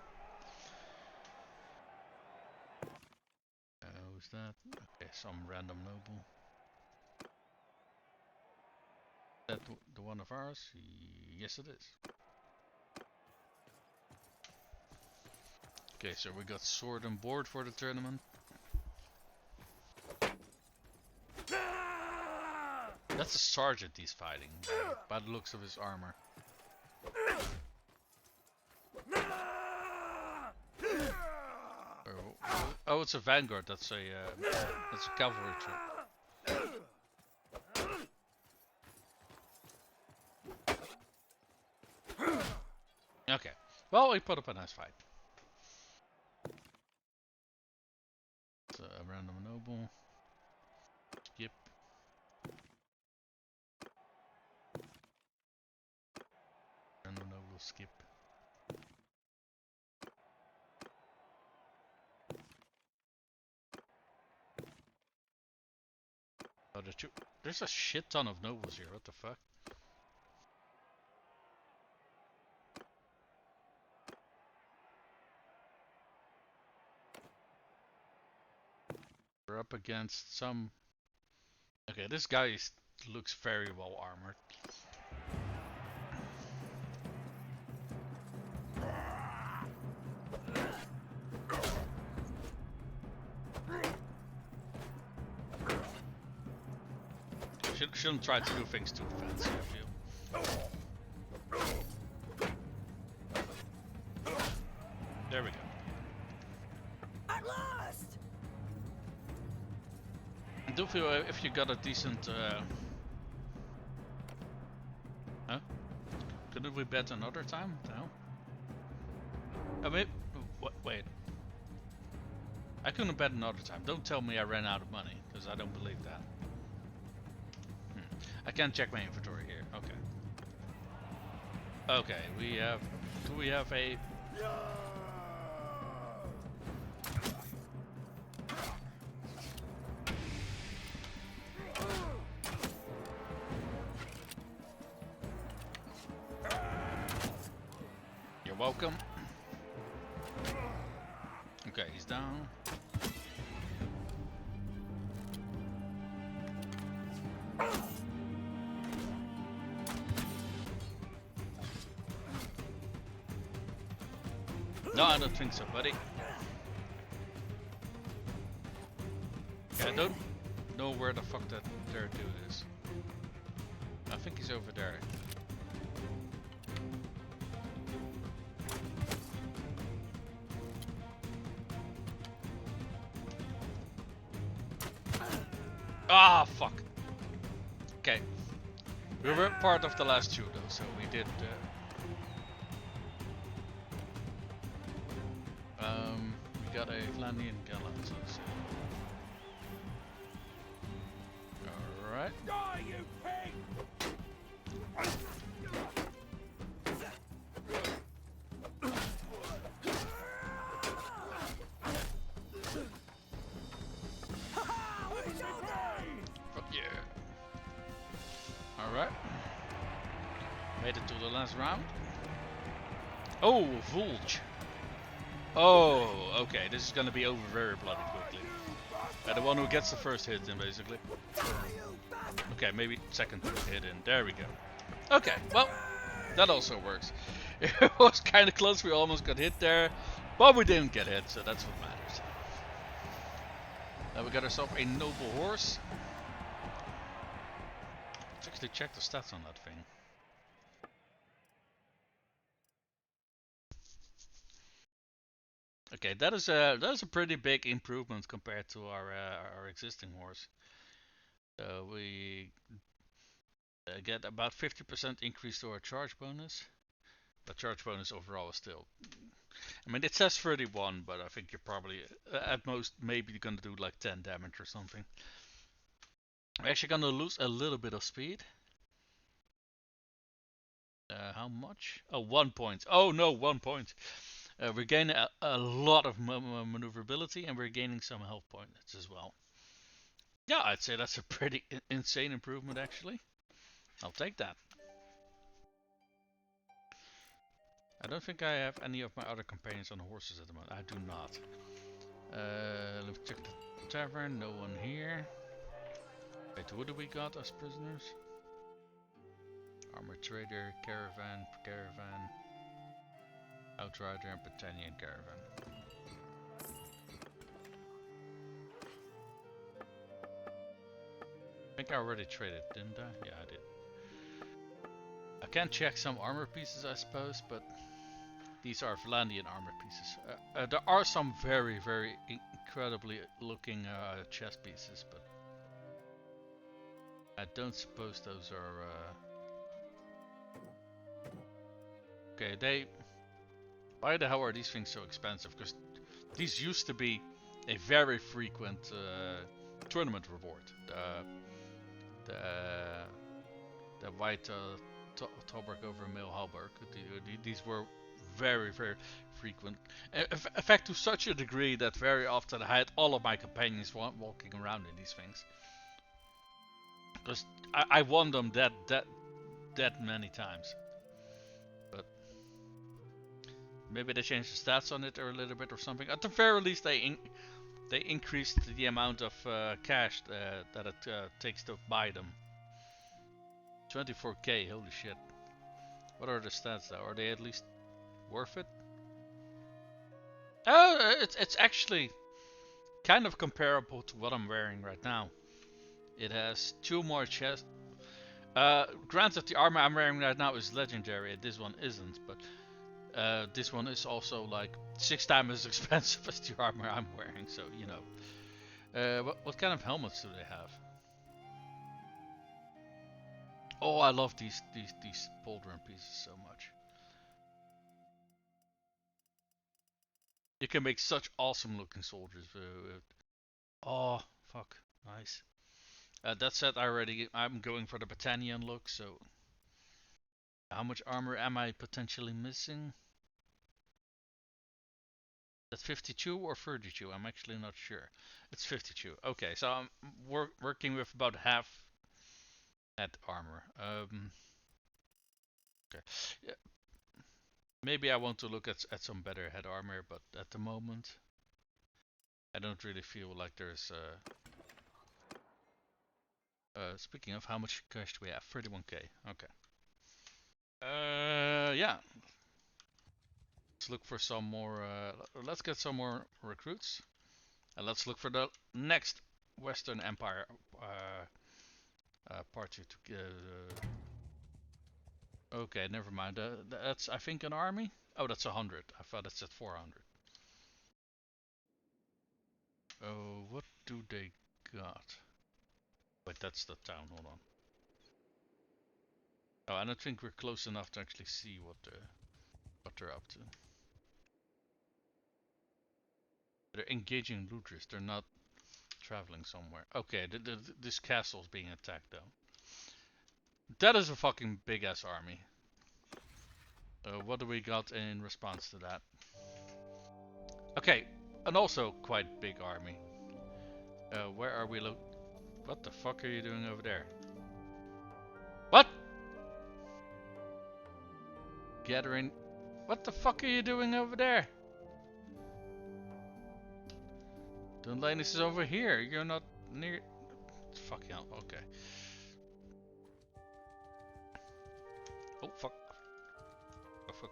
Who's that? Okay, some random noble. Is that the one of ours? Yes, it is. Okay, so we got sword and board for the tournament. That's a sergeant he's fighting, by the looks of his armor. Oh, it's a vanguard. That's a cavalry troop. Okay. Well, we put up a nice fight. It's a random noble. Skip. skip. Oh, there's a shit ton of nobles here. What the fuck? We're up against some. Okay, this guy looks very well armored. Shouldn't try to do things too fancy, I feel. There we go. At last! I do feel if you got a decent... Huh? Couldn't we bet another time? No? Oh, wait. Wait. I couldn't bet another time. Don't tell me I ran out of money, because I don't believe that. I can't check my inventory here. Okay. Okay, we have... Do we have a... You're welcome. Okay, he's down. No, I don't think so, buddy. Yeah, I don't know where the fuck that their dude is. I think he's over there. Ah, fuck. Okay. We were part of the last two though, so we did... we got a Vlandian gallant, so let's see. Alright. Die, you pig! Fuck yeah. Alright. Made it to the last round. Oh, Vulge. Oh, okay. This is gonna be over very bloody quickly. The one who gets the first hit in, basically. Okay, maybe second hit in. There we go. Okay, well, that also works. It was kind of close. We almost got hit there, but we didn't get hit, so that's what matters. Now we got ourselves a noble horse. Let's actually check the stats on that thing. Okay, that is a pretty big improvement compared to our existing horse. We get about 50% increase to our charge bonus. The charge bonus overall is still... I mean, it says 31, but I think you're probably, at most, maybe gonna do like 10 damage or something. We're actually gonna lose a little bit of speed. How much? Oh, 1 point. Oh no, 1 point. We're gaining a lot of maneuverability, and we're gaining some health points as well. Yeah, I'd say that's a pretty insane improvement, actually. I'll take that. I don't think I have any of my other companions on horses at the moment. I do not. Let's check the tavern. No one here. Wait, what do we got as prisoners? Armor trader, caravan, outrider, and Britannian caravan. I think I already traded, didn't I? Yeah, I did. I can check some armor pieces, I suppose, but these are Vlandian armor pieces. There are some very, very incredibly looking chest pieces, but I don't suppose those are... Okay, why the hell are these things so expensive? Because these used to be a very frequent tournament reward. The white Tobruk over Milhalberg. These were very, very frequent. In fact, to such a degree that very often I had all of my companions walking around in these things. Because I won them that many times. But maybe they changed the stats on it or a little bit or something. At the very least, they increased the amount of cash that it takes to buy them. 24k, holy shit. What are the stats though? Are they at least worth it? Oh, it's actually kind of comparable to what I'm wearing right now. It has 2 more chests. Granted, the armor I'm wearing right now is legendary. This one isn't, but this one is also like 6 times as expensive as the armor I'm wearing. So you know. What kind of helmets do they have? Oh, I love these pauldron pieces so much. You can make such awesome looking soldiers. Oh, fuck, nice. That said, I'm going for the Battanian look. So, how much armor am I potentially missing? That's 52 or 32? I'm actually not sure. It's 52. Okay, so I'm working with about half that armor. Okay. Yeah. Maybe I want to look at some better head armor, but at the moment, I don't really feel like there's. Speaking of, how much cash do we have? 31k. Okay. Yeah. Let's look for some more. Let's get some more recruits, and let's look for the next Western Empire party to. Okay, never mind. That's I think an army. Oh, that's 100. I thought it said 400. Oh, what do they got? Wait, that's the town. Hold on. Oh, I don't think we're close enough to actually see what they're up to. They're engaging looters. They're not traveling somewhere. Okay, this castle's being attacked though. That is a fucking big ass army. What do we got in response to that? Okay, and also quite big army. Where are we What the fuck are you doing over there? What? Gathering. What the fuck are you doing over there? Dunlanus is over here. You're not near. Fucking hell. Okay. Oh fuck. Oh, fuck.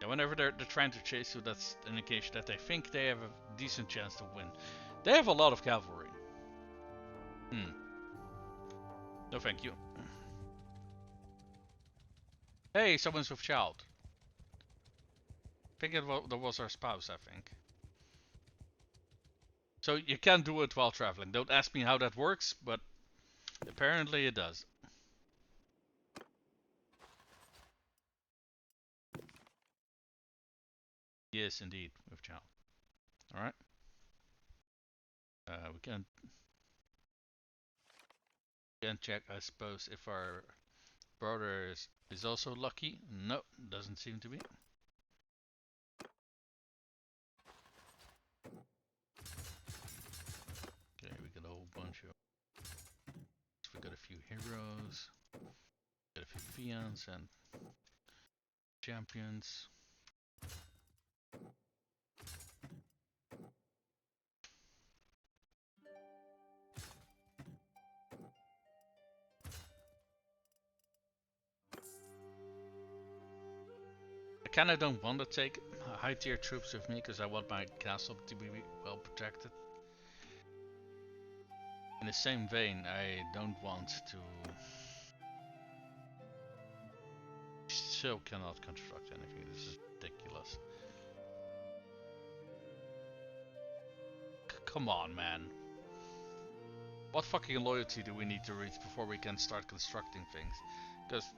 Yeah, whenever they're trying to chase you, that's an indication that they think they have a decent chance to win. They have a lot of cavalry. No, thank you. Hey, someone's with child. I think that was our spouse, I think. So you can do it while traveling. Don't ask me how that works, but apparently it does. Yes, indeed, with child. Alright. We can check, I suppose, if our brother is also lucky. No, doesn't seem to be. Okay, we got a whole bunch of. We got a few heroes, got a few fians and champions. I kinda don't want to take high tier troops with me because I want my castle to be well protected. In the same vein, I don't want to. Still cannot construct anything. This is ridiculous. Come on, man. What fucking loyalty do we need to reach before we can start constructing things? Because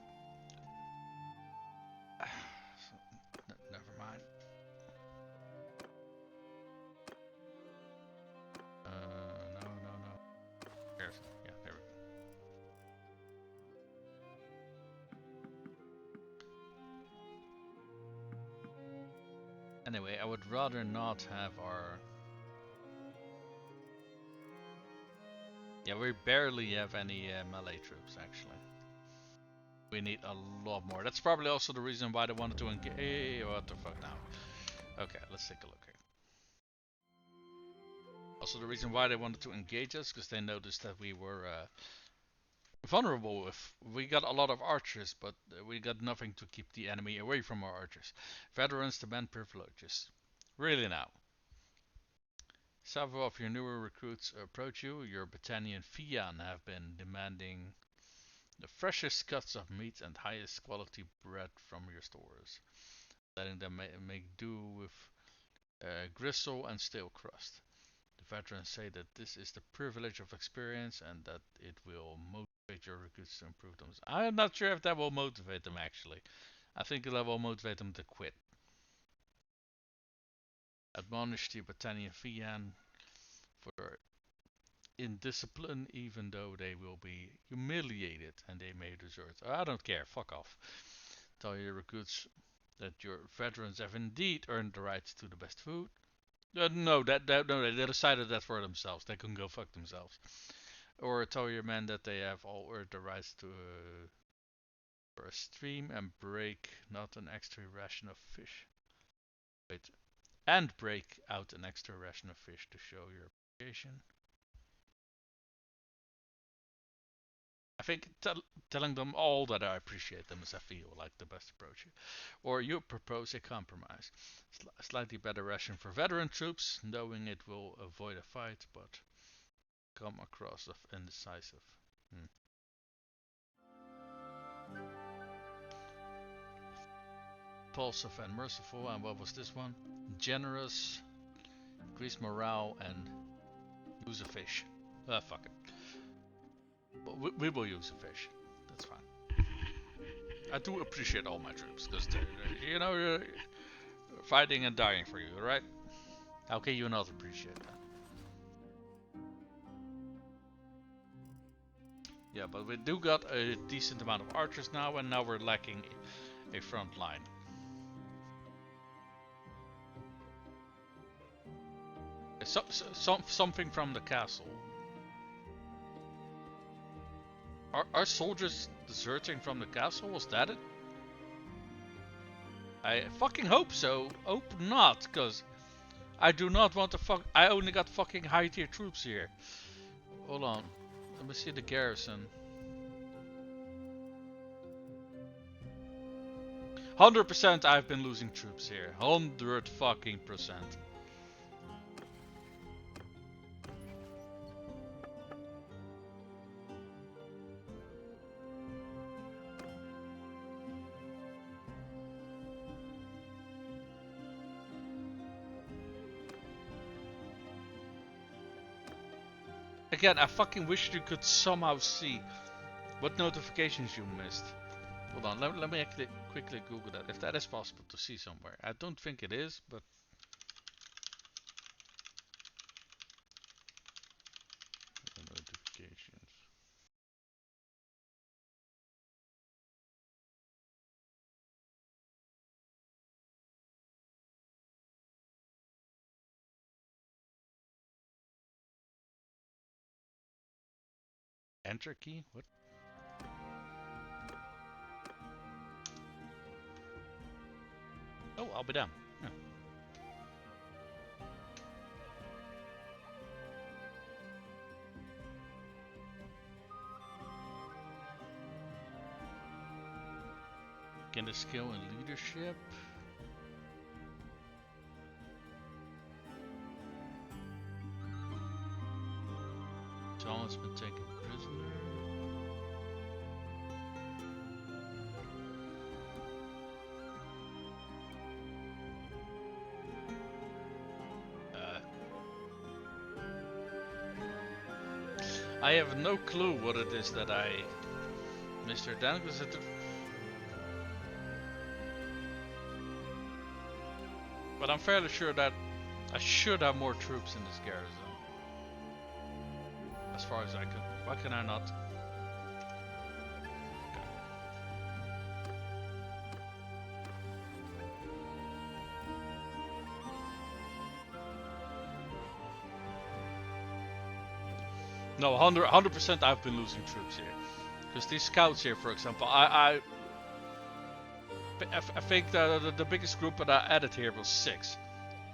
never mind. No. Yeah, there we go. Anyway, I would rather not have our... Yeah, we barely have any melee troops, actually. We need a lot more. That's probably also the reason why they wanted to engage... What the fuck now? Okay, let's take a look here. Also the reason why they wanted to engage us, because they noticed that we were vulnerable. We got a lot of archers, but we got nothing to keep the enemy away from our archers. Veterans demand privileges. Really now. Several of your newer recruits approach you. Your battalion Fian have been demanding the freshest cuts of meat and highest quality bread from your stores, letting them make do with gristle and stale crust. The veterans say that this is the privilege of experience and that it will motivate your recruits to improve themselves. I'm not sure if that will motivate them actually. I think that will motivate them to quit. Admonish the battalion Fian for indiscipline, even though they will be humiliated and they may desert. I don't care, fuck off. Tell your recruits that your veterans have indeed earned the right to the best food. No, no, they decided that for themselves. They can go fuck themselves. Or tell your men that they have all earned the rights to for a stream and break not an extra ration of fish. Wait, and break out an extra ration of fish to show your appreciation. I think telling them all that I appreciate them is, I feel, like the best approach. Or you propose a compromise. Slightly better ration for veteran troops, knowing it will avoid a fight, but come across as indecisive. Impulsive and merciful, and what was this one? Generous, increase morale, and use a fish. Fuck it. We will use a fish. That's fine. I do appreciate all my troops, because you know, you're fighting and dying for you, right? How can you not appreciate that? Yeah, but we do got a decent amount of archers now, and now we're lacking a front line. Something from the castle. Are soldiers deserting from the castle? Was that it? I fucking hope so. Hope not, cause I do not want to fuck. I only got fucking high tier troops here. Hold on. Let me see the garrison. 100% I've been losing troops here. 100 fucking percent. Again, I fucking wish you could somehow see what notifications you missed. Hold on, let me actually quickly Google that, if that is possible to see somewhere. I don't think it is, but... Notifications. Enter key? What? Oh, I'll be down. Yeah. Gain a skill in leadership. John has been taken prisoner. I have no clue what it is that I missed her down, because it... But I'm fairly sure that I should have more troops in this garrison. As far as I can. Why can I not? No, 100% I've been losing troops here. Because these scouts here, for example, I think the biggest group that I added here was 6.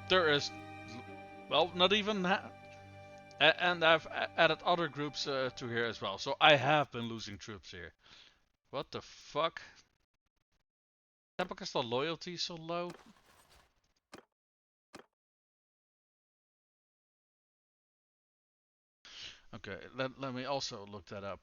There is, well, not even and I've added other groups to here as well. So I have been losing troops here. What the fuck? Is that because the loyalty is so low? Okay, let me also look that up.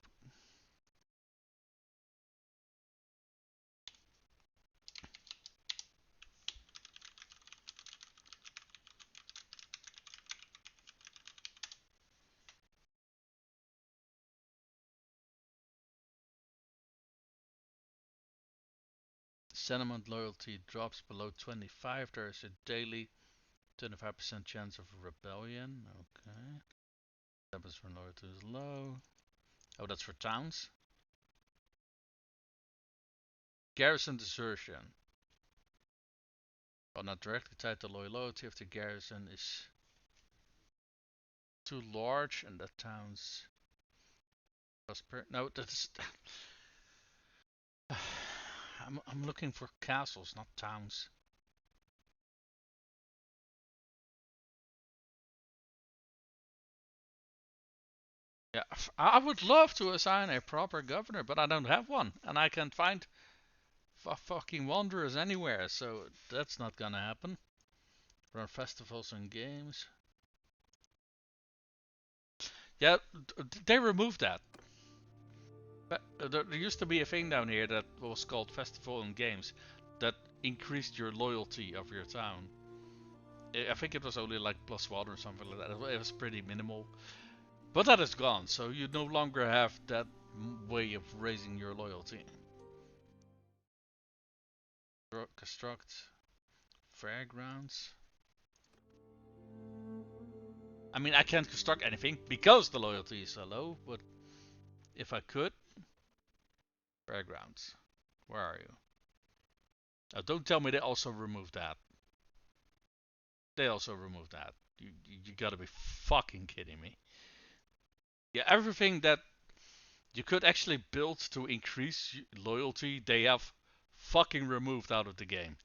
Sentiment loyalty drops below 25. There is a daily 25% chance of a rebellion. Okay. Happens when loyalty is low. Oh, that's for towns. Garrison desertion. Well, not directly tied to loyalty if the garrison is too large and the towns prosper. No, that's. I'm looking for castles, not towns. Yeah, I would love to assign a proper governor, but I don't have one, and I can't find fucking wanderers anywhere, so that's not gonna happen. Run festivals and games. Yeah, they removed that. But there used to be a thing down here that was called festival and games that increased your loyalty of your town. I think it was only like +1 or something like that. It was pretty minimal. But that is gone, so you no longer have that way of raising your loyalty. Construct fairgrounds. I mean, I can't construct anything because the loyalty is so low, but if I could. Fairgrounds. Where are you? Oh, don't tell me they also removed that. They also removed that. You gotta be fucking kidding me. Yeah, everything that you could actually build to increase loyalty, they have fucking removed out of the game.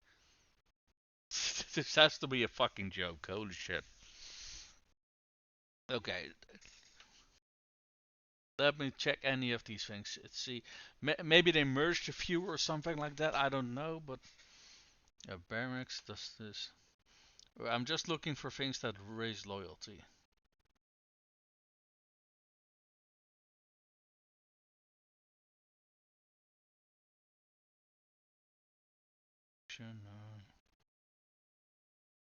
This has to be a fucking joke. Holy shit. Okay, let me check any of these things. Let's see. Maybe they merged a few or something like that. I don't know, but barracks does this. I'm just looking for things that raise loyalty.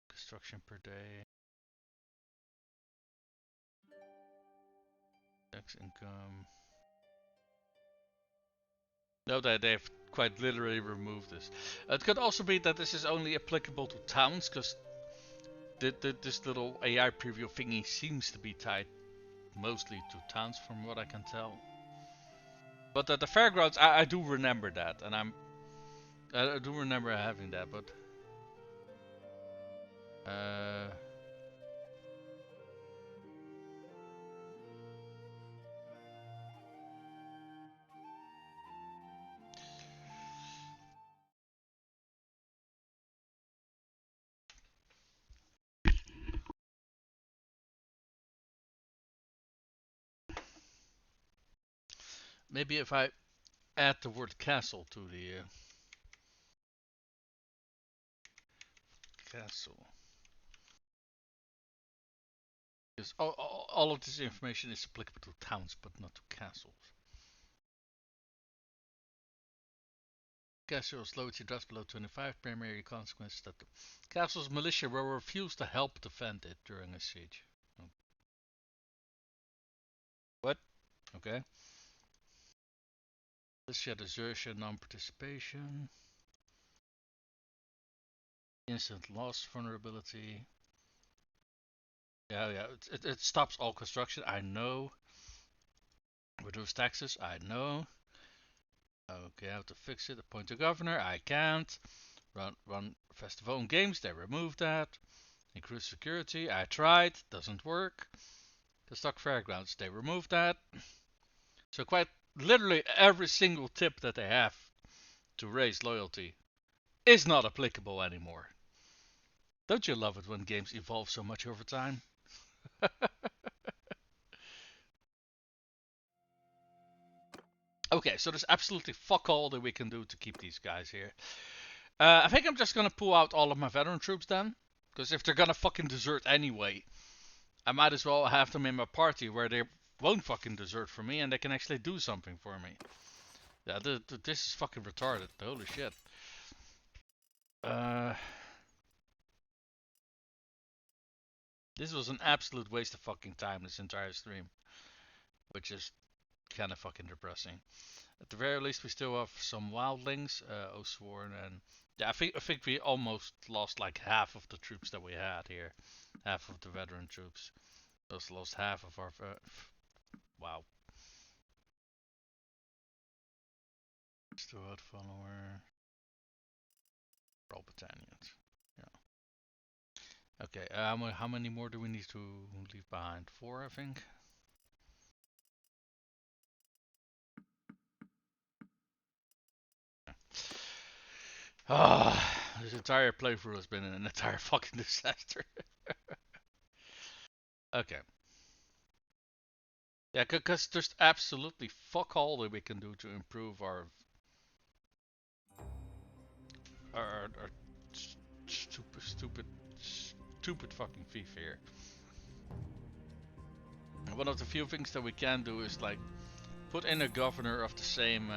Construction per day. Tax income. No, they've quite literally removed this. It could also be that this is only applicable to towns, because this little AI preview thingy seems to be tied mostly to towns, from what I can tell. But the fairgrounds, I do remember that, and I do remember having that, but uh, maybe if I add the word castle to the castle. Because all of this information is applicable to towns, but not to castles. Castle's loyalty drops below 25. Primary consequence is that the castle's militia will refuse to help defend it during a siege. Oh. What? Okay. Militia desertion, non-participation. Instant loss vulnerability. Yeah. It stops all construction. I know. Reduce taxes. I know. Okay, I have to fix it. Appoint a governor. I can't. Run festival and games. They removed that. Increase security. I tried. Doesn't work. the stock fairgrounds. They removed that. So quite literally every single tip that they have to raise loyalty is not applicable anymore. Don't you love it when games evolve so much over time? Okay, so there's absolutely fuck all that we can do to keep these guys here. I think I'm just gonna pull out all of my veteran troops then. Because if they're gonna fucking desert anyway, I might as well have them in my party where they won't fucking desert for me and they can actually do something for me. Yeah, this is fucking retarded. Holy shit. This was an absolute waste of fucking time, this entire stream. Which is kind of fucking depressing. At the very least, we still have some wildlings, Osworn, and yeah, I think we almost lost like half of the troops that we had here, half of the veteran troops. Just lost half of our. Wow. Steward follower. Roll battalions. Yeah. Okay. How many more do we need to leave behind? 4, I think. Ah, this entire playthrough has been an entire fucking disaster. Okay. Yeah, because there's absolutely fuck all that we can do to improve our stupid fucking Fief here. And one of the few things that we can do is like put in a governor of the same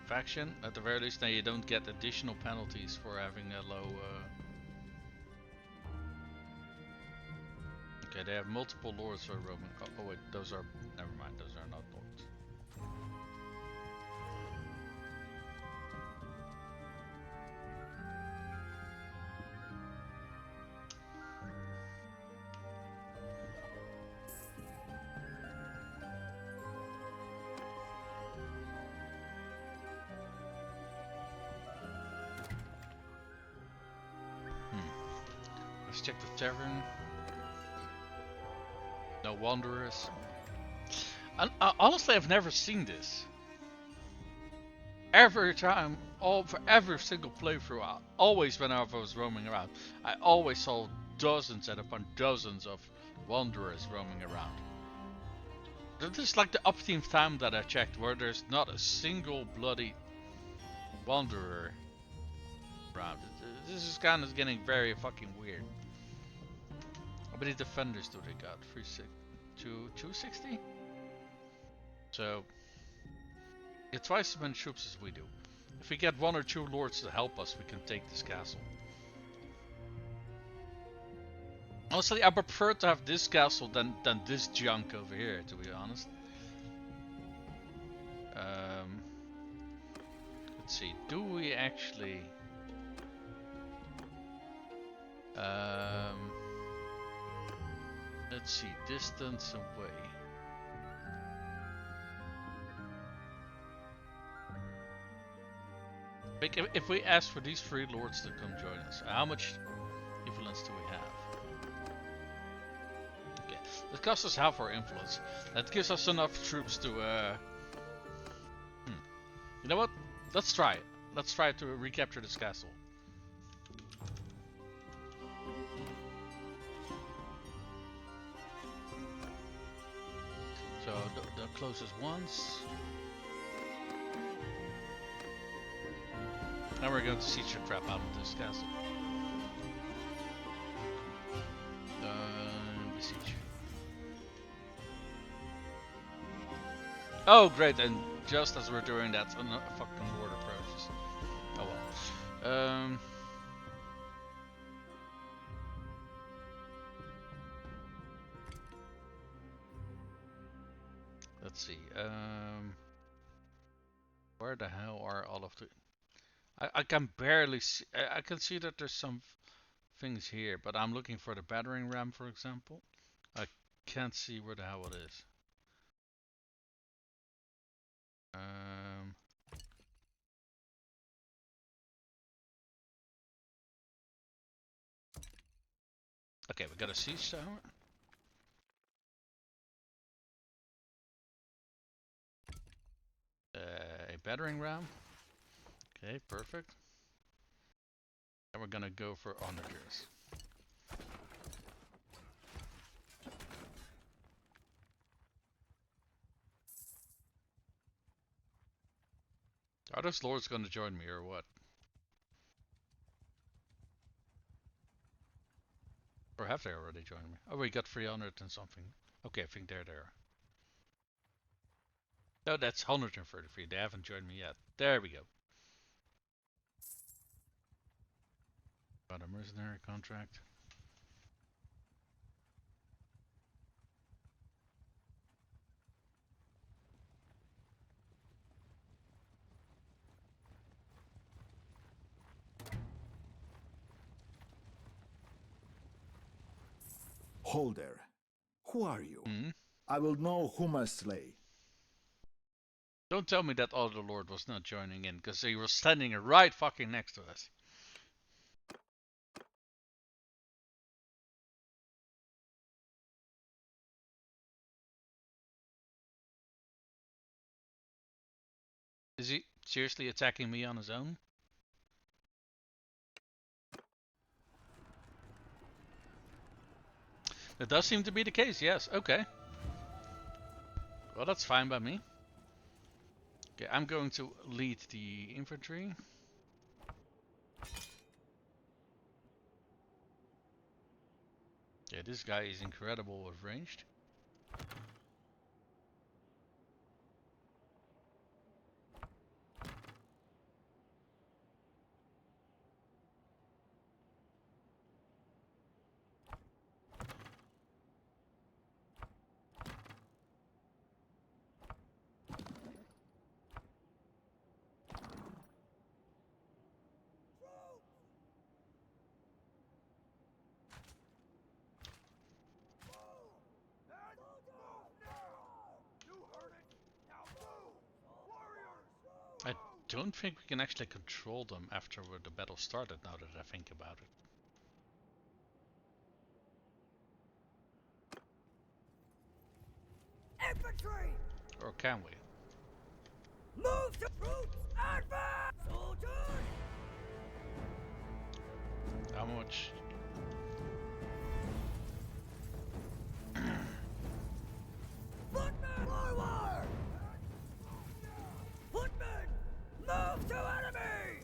faction at the very least. Now you don't get additional penalties for having a low. Okay, they have multiple lords or roaming. Oh wait, those are. Never mind, those are not lords. Let's check the tavern. No wanderers. And honestly, I've never seen this. Every time, for every single playthrough, always when I was roaming around, I always saw dozens and upon dozens of wanderers roaming around. This is like the upteenth time that I checked where there's not a single bloody wanderer around. This is kind of getting very fucking weird. How many defenders do they got? 260? So, get twice as many troops as we do. If we get 1 or 2 lords to help us, we can take this castle. Honestly, I prefer to have this castle than this junk over here, to be honest. Let's see, do we actually... let's see, distance away. If we ask for these 3 lords to come join us, how much influence do we have? Okay, that costs us half our influence. That gives us enough troops to You know what? Let's try it. Let's try to recapture this castle. So the closest ones. Now we're going to siege the crap out of this castle. Besiege. Oh great, and just as we're doing that, a fucking lord approaches. Oh well. Let's see. Where the hell are all of the... I can barely see... I can see that there's some things here, but I'm looking for the battering ram, for example. I can't see where the hell it is. Okay, we got a siege tower. battering ram. Okay, perfect. And we're gonna go for onagers. Are those lords gonna join me or what? Or have they already joined me? Oh, we got 300 and something. Okay, I think they're there. No, that's 133. They haven't joined me yet. There we go. Got a mercenary contract. Hold there. Who are you? Hmm? I will know whom I slay. Don't tell me that other lord was not joining in, because he was standing right fucking next to us. Is he seriously attacking me on his own? That does seem to be the case, yes. Okay. Well, that's fine by me. Okay, I'm going to lead the infantry. Yeah, this guy is incredible with ranged. I don't think we can actually control them after the battle started, now that I think about it. Infantry! Or can we? Move to troops! Advance! Soldiers! How much? Footmen! Forward! Footmen! Move to enemy!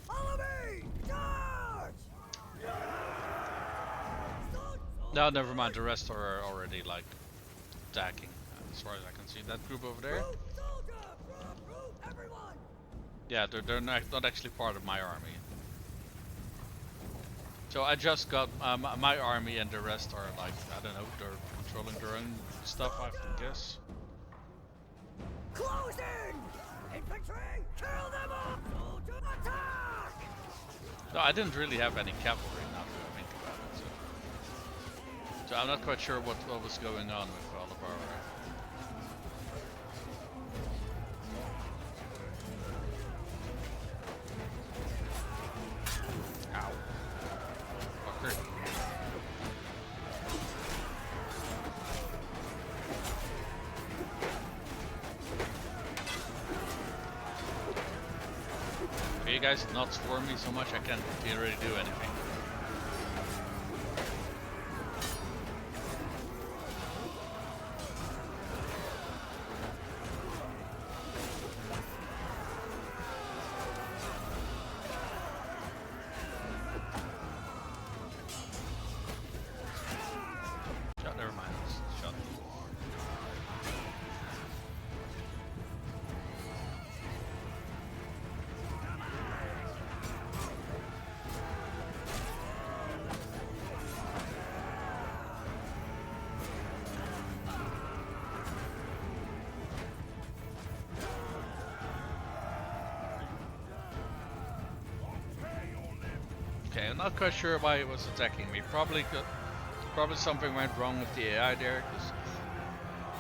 Follow me! Charge! No, never mind. The rest are already like attacking, as far as I can see. That group over there. Group, soldier! Group, everyone! Yeah, they're not actually part of my army. So I just got my army, and the rest are like, I don't know, they're controlling their own stuff, I guess. Close in! Infantry! Kill them all! Soldier, attack! No, I didn't really have any cavalry, now that I think about it. So I'm not quite sure what was going on with all of our... Ow. Fucker. Okay, you guys not swarm me so much, I can't really do anything. Never mind, shut. Okay, I'm not quite sure why it was attacking me. Probably something went wrong with the AI there, because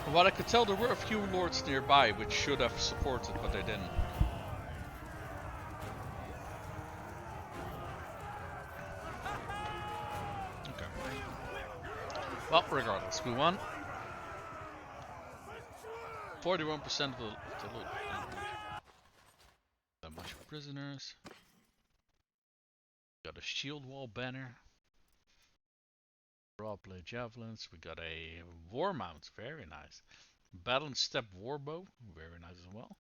from what I could tell, there were a few lords nearby which should have supported, but they didn't. Okay. Well, regardless, we won. 41% of the loot. A bunch of prisoners. Got a shield wall banner. Raw blade javelins. We got a war mount. Very nice. Battle and step warbow. Very nice as well.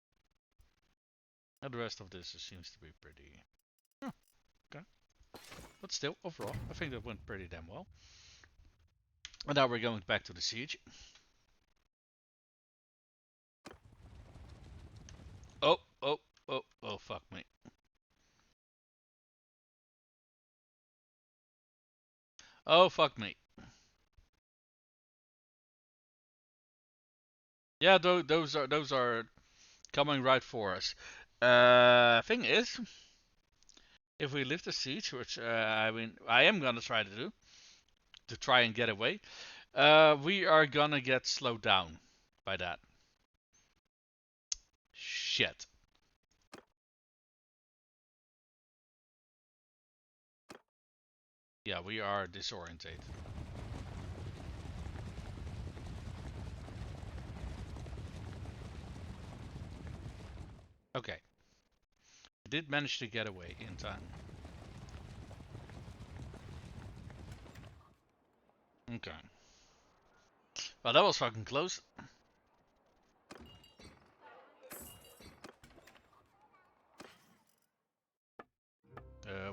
And the rest of this seems to be pretty... Oh, okay. But still, overall, I think that went pretty damn well. And now we're going back to the siege. Oh, oh, oh, oh, fuck me. Oh, fuck me. Yeah, those are coming right for us. Thing is, if we lift the siege, which I mean, I am gonna try to do, to try and get away, we are gonna get slowed down by that. Shit. Yeah, we are disorientated. Okay. I did manage to get away in time. Okay. Well, that was fucking close.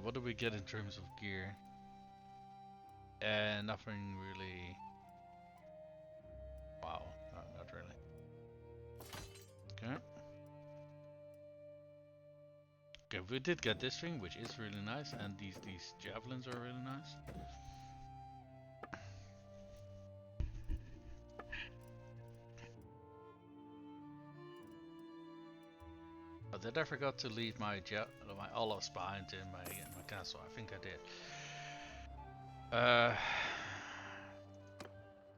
What do we get in terms of gear? Nothing really. Wow, no, not really. Okay. Okay, we did get this thing, which is really nice, and these javelins are really nice. But did I forgot to leave my olives behind in my castle? I think I did.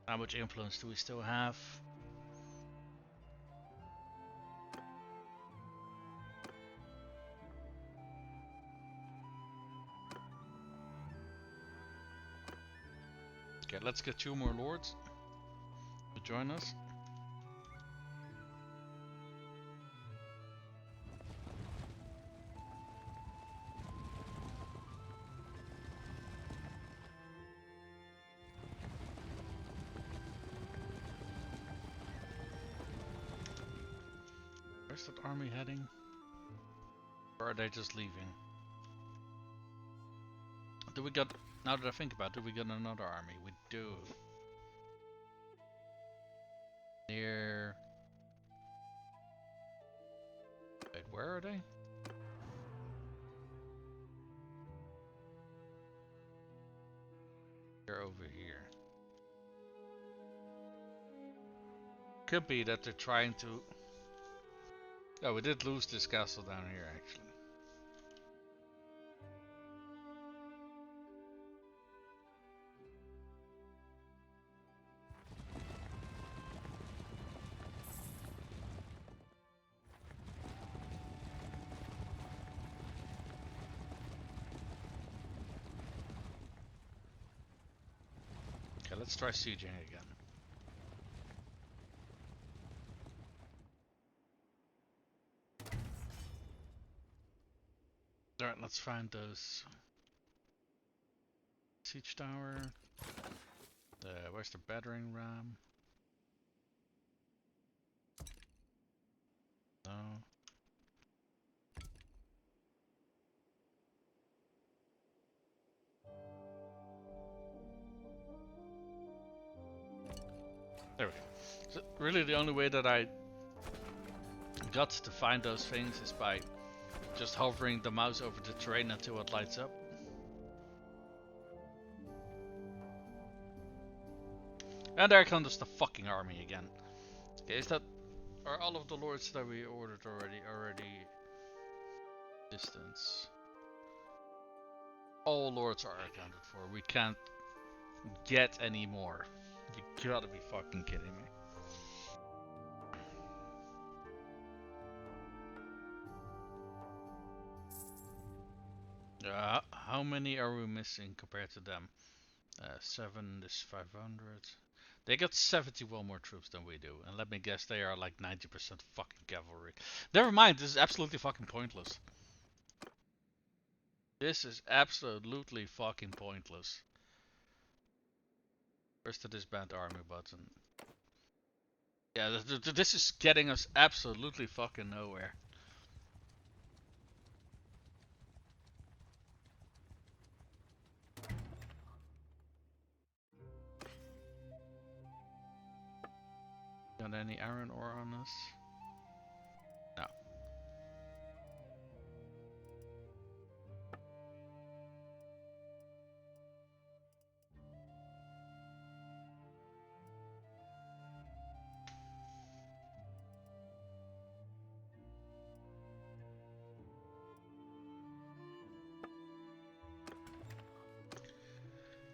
How much influence do we still have? Okay, let's get 2 more lords to join us. Where's that army heading? Or are they just leaving? Do we got... Now that I think about it, do we got another army? We do. Near... Wait, where are they? They're over here. Could be that they're trying to... Oh, we did lose this castle down here, actually. Okay, let's try sieging again. Alright, let's find those. Siege tower. Where's the battering ram? No. There we go. So really the only way that I got to find those things is by just hovering the mouse over the terrain until it lights up. And there comes the fucking army again. Okay, are all of the lords that we ordered already distance? All lords are accounted for. We can't get any more. You gotta be fucking kidding me. How many are we missing compared to them? 7 is 500. They got 71 more troops than we do, and let me guess, they are like 90% fucking cavalry. Never mind, this is absolutely fucking pointless. This is absolutely fucking pointless. Where's the disband army button? Yeah, this is getting us absolutely fucking nowhere. Got any iron ore on us? No.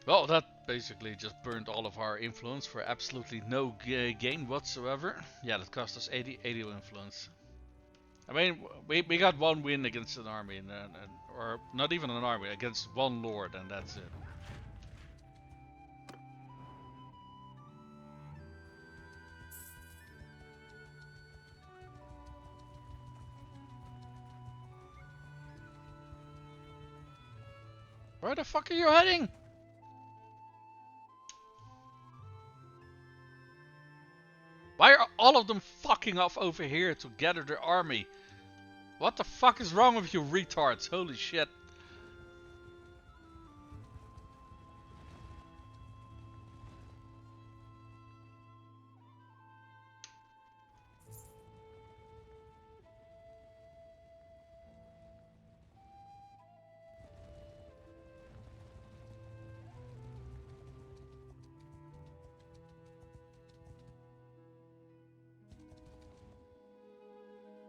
Well, that basically just burned all of our influence for absolutely no gain whatsoever. Yeah, that cost us 80 influence. I mean, we got one win against an army, or not even an army, against one lord, and that's it. Where the fuck are you heading? Why are all of them fucking off over here to gather their army? What the fuck is wrong with you retards? Holy shit.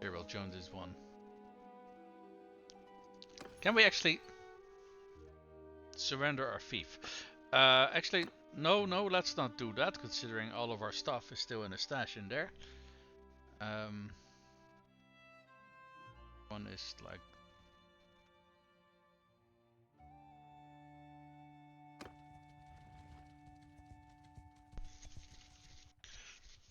Here, we'll join this one. Can we actually surrender our fief? Actually, no, let's not do that, considering all of our stuff is still in a stash in there. One is like...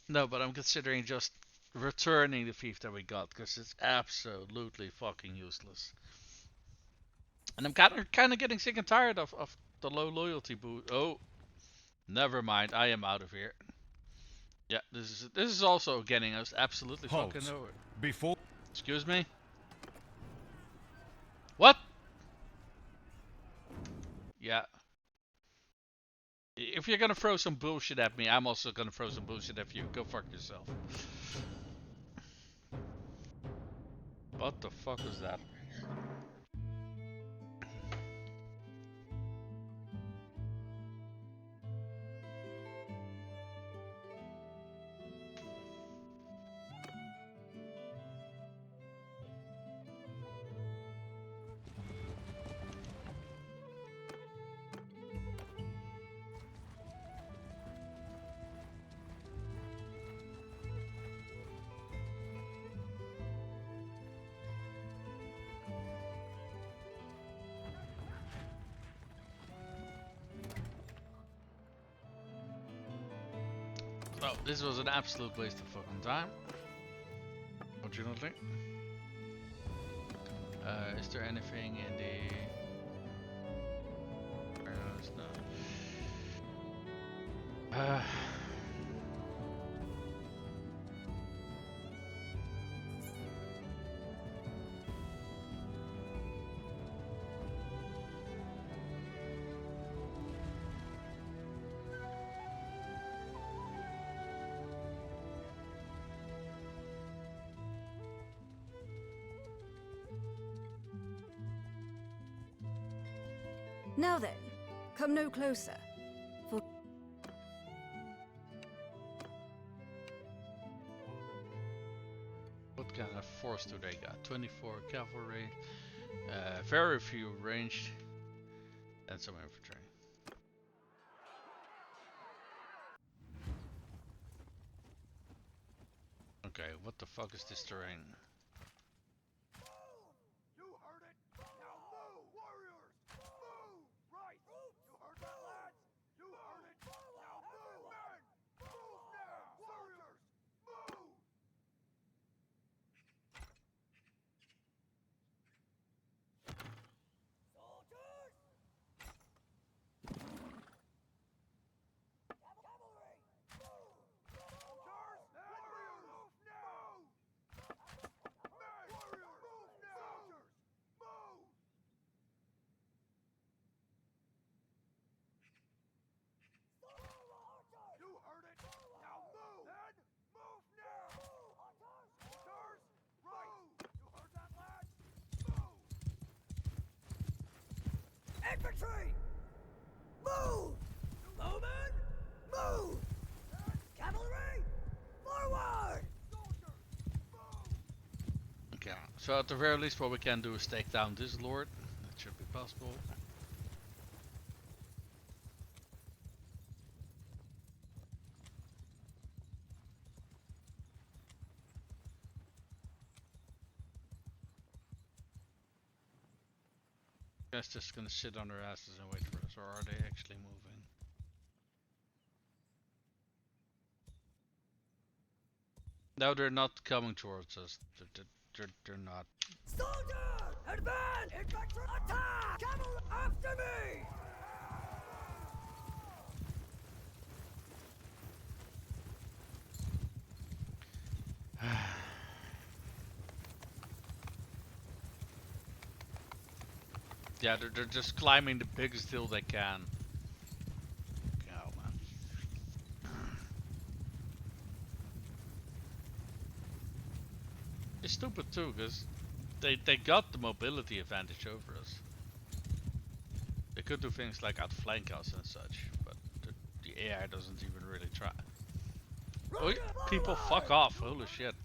No, but I'm considering just returning the fief that we got, because it's absolutely fucking useless. And I'm kind of getting sick and tired of the low loyalty boost. Oh, never mind. I am out of here. Yeah, this is also getting us absolutely fucking nowhere. Before. Excuse me. What? Yeah. If you're gonna throw some bullshit at me, I'm also gonna throw some bullshit at you. Go fuck yourself. What the fuck is that? Oh, this was an absolute waste of fucking time. Fortunately. Is there anything in the... No. Now then, come no closer. For What kind of force do they got? 24 cavalry, very few ranged, and some infantry. Okay, what the fuck is this terrain? You heard it. Now move, warriors. Move. Right. You heard that, lads. You heard it. Now move, men. Infantry! Move! Bowman! Move! Cavalry! Forward! Okay, so at the very least what we can do is take down this lord. That should be possible. Guys just gonna sit on their asses and wait for us, or are they actually moving? No, they're not coming towards us. They're not. Soldier! Advance! Infantry! Attack! Cavalry! After me! Yeah, they're just climbing the biggest hill they can. Oh man. It's stupid too, because they got the mobility advantage over us. They could do things like outflank us and such, but the AI doesn't even really try. Oh, people fuck off, holy shit.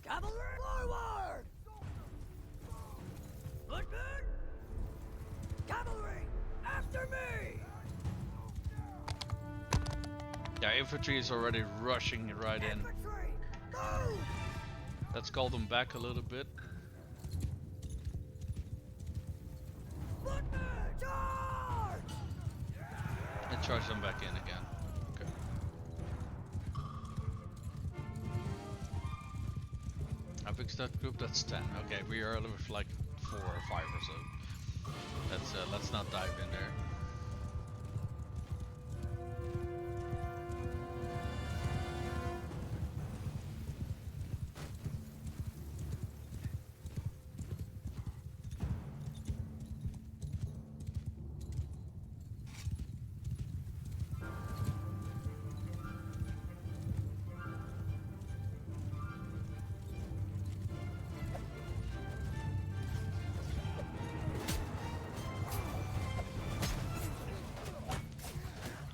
Cavalry! Forward! Footmen! Cavalry! After me! Yeah, infantry is already rushing right in. Infantry! Move! Let's call them back a little bit. Footmen! Charge! And charge them back in again. Okay. How big's that group? That's 10. Okay, we are with like 4 or 5 or so. Let's not dive in there.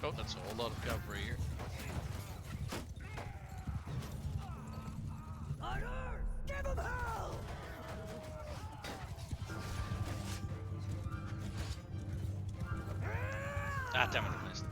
Oh, that's a whole lot of cavalry here. Orders! Give them hell! Ah, damn it, I missed.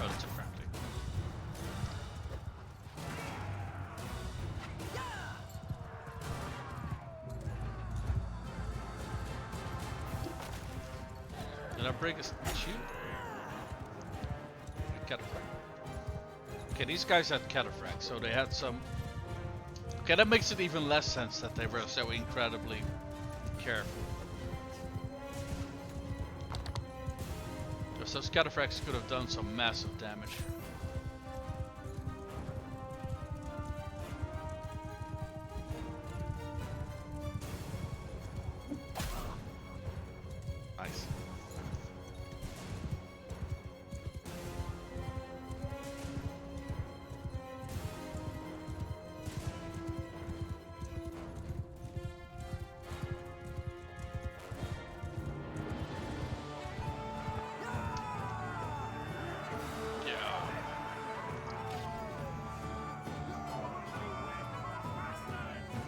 Oh, it's a friendly. Did I break a shield? Cataphract. Okay, these guys had cataphract, so they had some. Okay, that makes it even less sense that they were so incredibly careful. Because those cataphracts could have done some massive damage. Nice.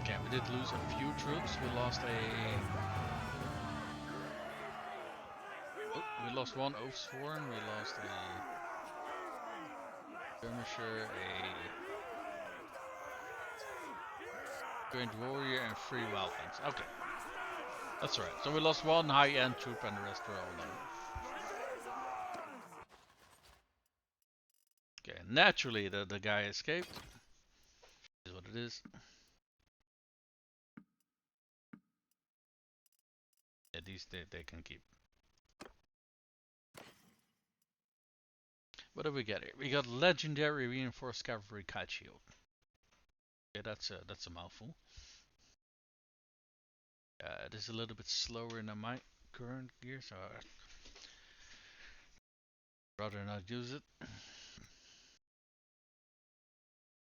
Okay, we did lose a few troops. We lost we lost one Oathsworn, we lost a skirmisher, Trained warrior and 3 wildlings. Okay, that's right. So we lost 1 high-end troop and the rest were all low. Okay, naturally the guy escaped. Is what it is. Yeah, these they can keep. What do we get here? We got legendary reinforced cavalry kite shield. Okay, that's a mouthful. It is a little bit slower than my current gear, so I'd rather not use it.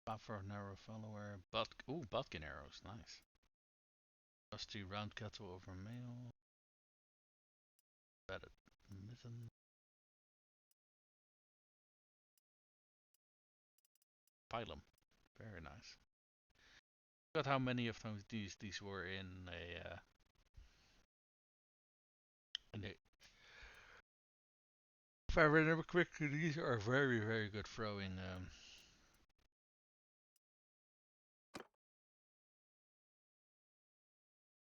Buffer narrow follower, Butkin arrows, nice. Rusty round kettle over mail. Batted mitten. Pylum, very nice. Forgot how many of these were in a if I remember quickly, these are very good throwing.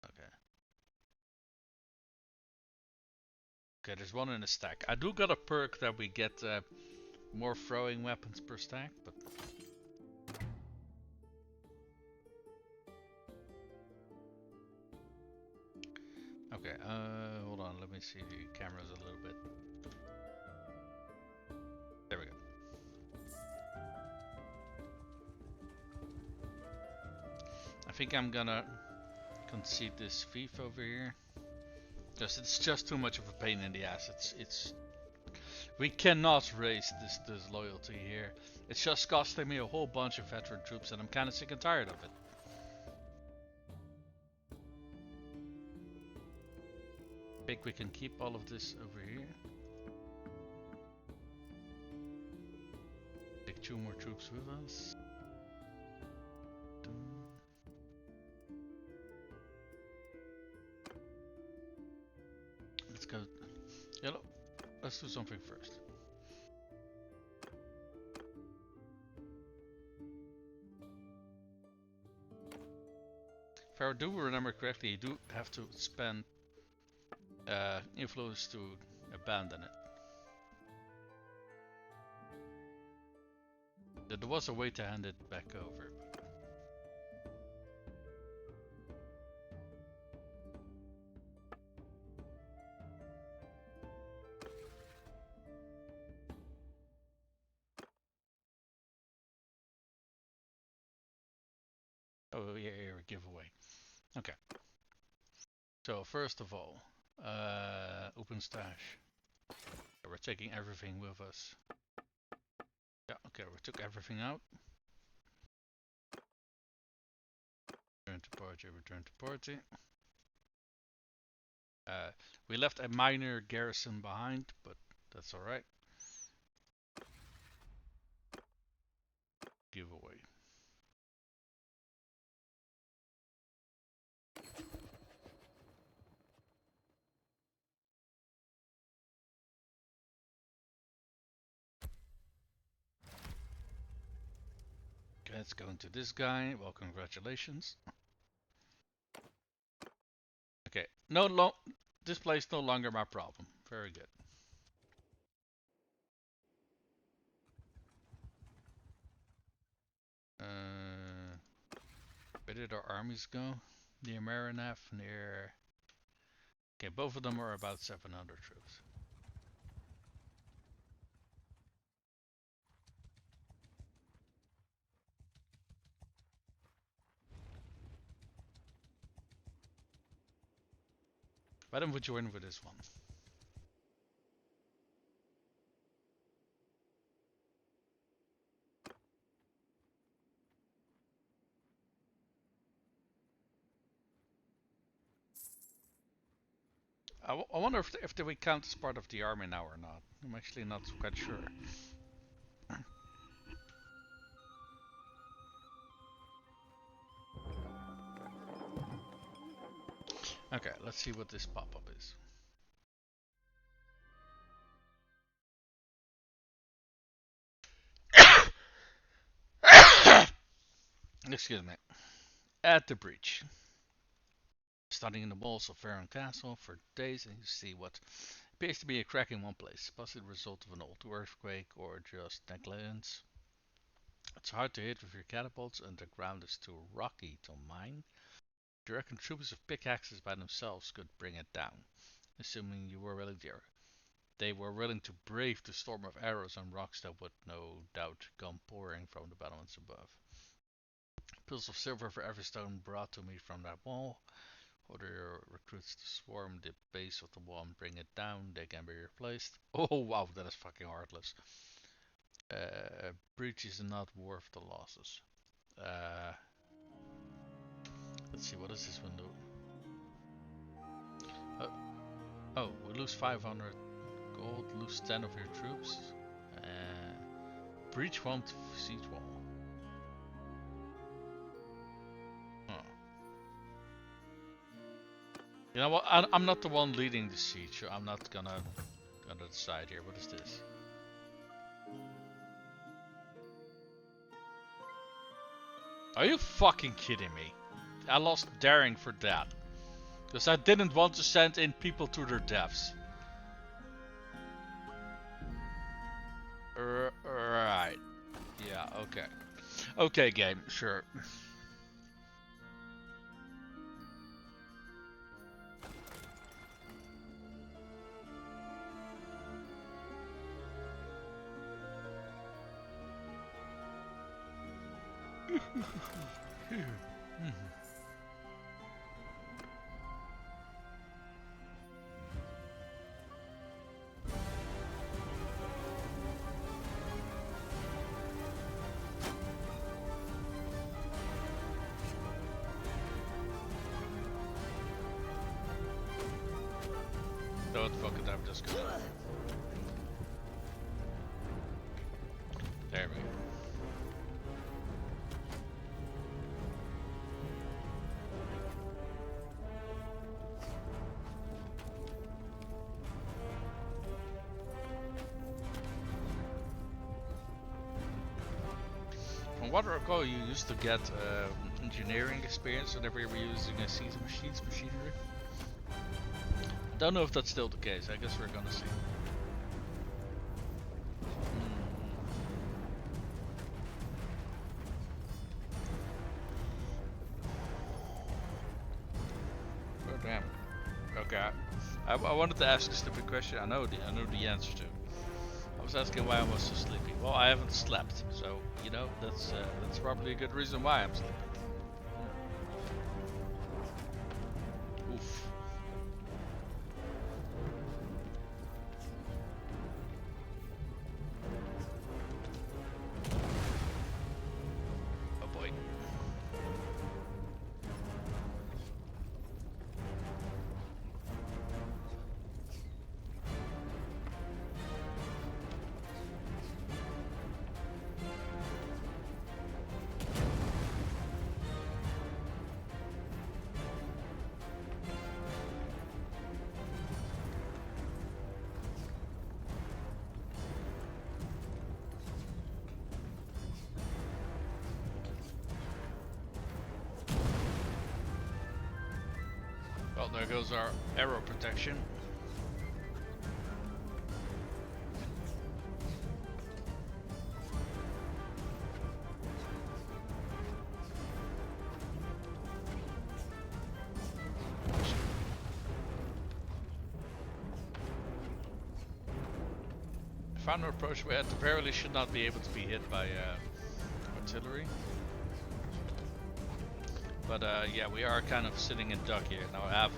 Okay. Okay, there's one in a stack. I do got a perk that we get more throwing weapons per stack, but okay. Hold on. Let me see the cameras a little bit. There we go. I think I'm gonna concede this Fief over here. Because it's just too much of a pain in the ass. We cannot raise this loyalty here. It's just costing me a whole bunch of veteran troops and I'm kinda sick and tired of it. I think we can keep all of this over here. Take 2 more troops with us. Let's go. Yellow. Let's do something first. If I do remember correctly, you do have to spend influence to abandon it. There was a way to hand it back over. Oh yeah, here, giveaway. Okay. So first of all, open stash. We're taking everything with us. Yeah, okay, we took everything out. Return to party, return to party. We left a minor garrison behind, but that's alright. Giveaway. Okay, let's go into this guy. Well, congratulations. Okay, this place no longer my problem. Very good. Where did our armies go? Near Marinef, near... Okay, both of them are about 700 troops. Why don't we join with this one? I wonder if we count as part of the army now or not. I'm actually not quite sure. Okay, let's see what this pop-up is. Excuse me. At the breach. Studying the walls of Varon Castle for days, and you see what appears to be a crack in one place, possibly the result of an old earthquake or just negligence. It's hard to hit with your catapults, and the ground is too rocky to mine. Do you reckon troops with pickaxes by themselves could bring it down? Assuming you were willing to. They were willing to brave the storm of arrows and rocks that would no doubt come pouring from the battlements above. Pills of silver for every stone brought to me from that wall. Order your recruits to swarm the base of the wall and bring it down. They can be replaced. Oh wow, that is fucking heartless. Breach is not worth the losses. Let's see, what is this window? Oh, we lose 500 gold, lose 10 of your troops. Breach won't siege wall. Oh. You know what? I'm not the one leading the siege, so I'm not gonna decide here. What is this? Are you fucking kidding me? I lost daring for that. Because I didn't want to send in people to their deaths. Right. Yeah, okay. Okay, game, sure. Don't fuck it, I'm just gonna... There we go. From what I recall, you used to get engineering experience whenever you were using a siege machinery. Don't know if that's still the case. I guess we're gonna see. Oh damn. Okay. I wanted to ask a stupid question. I know the answer to. I was asking why I was so sleepy. Well, I haven't slept, so you know that's probably a good reason why I'm sleeping. Oof. Oh boy. Well, there goes our arrow protection. Found an approach where temporarily should not be able to be hit by artillery. But yeah, we are kind of sitting in duck here. Now half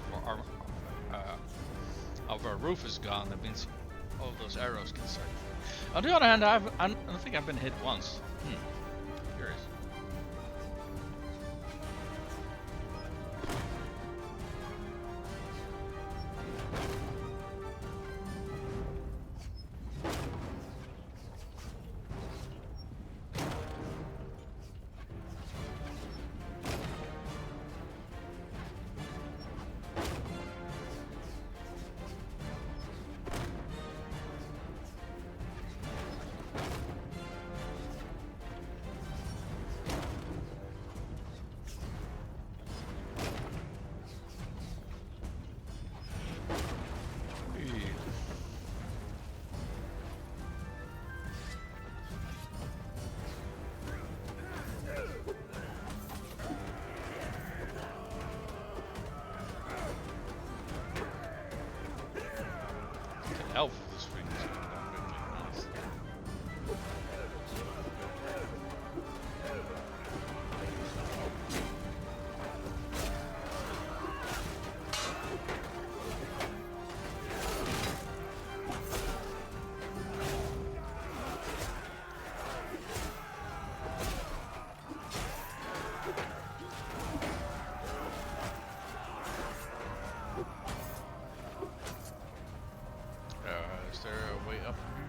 of our roof is gone. That means all of those arrows can start. On the other hand, I don't think I've been hit once. Curious. health of this thing is going down quickly. Nice. Is there a way up here?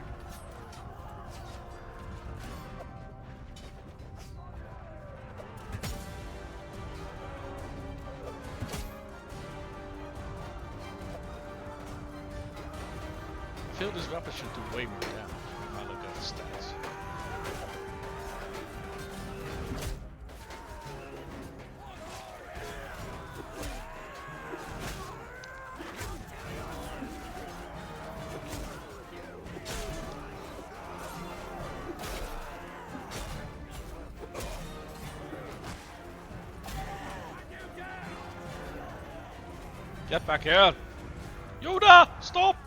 I feel this weapon should do way more damage if I look at the stats. Get back here! Yoda! Stop!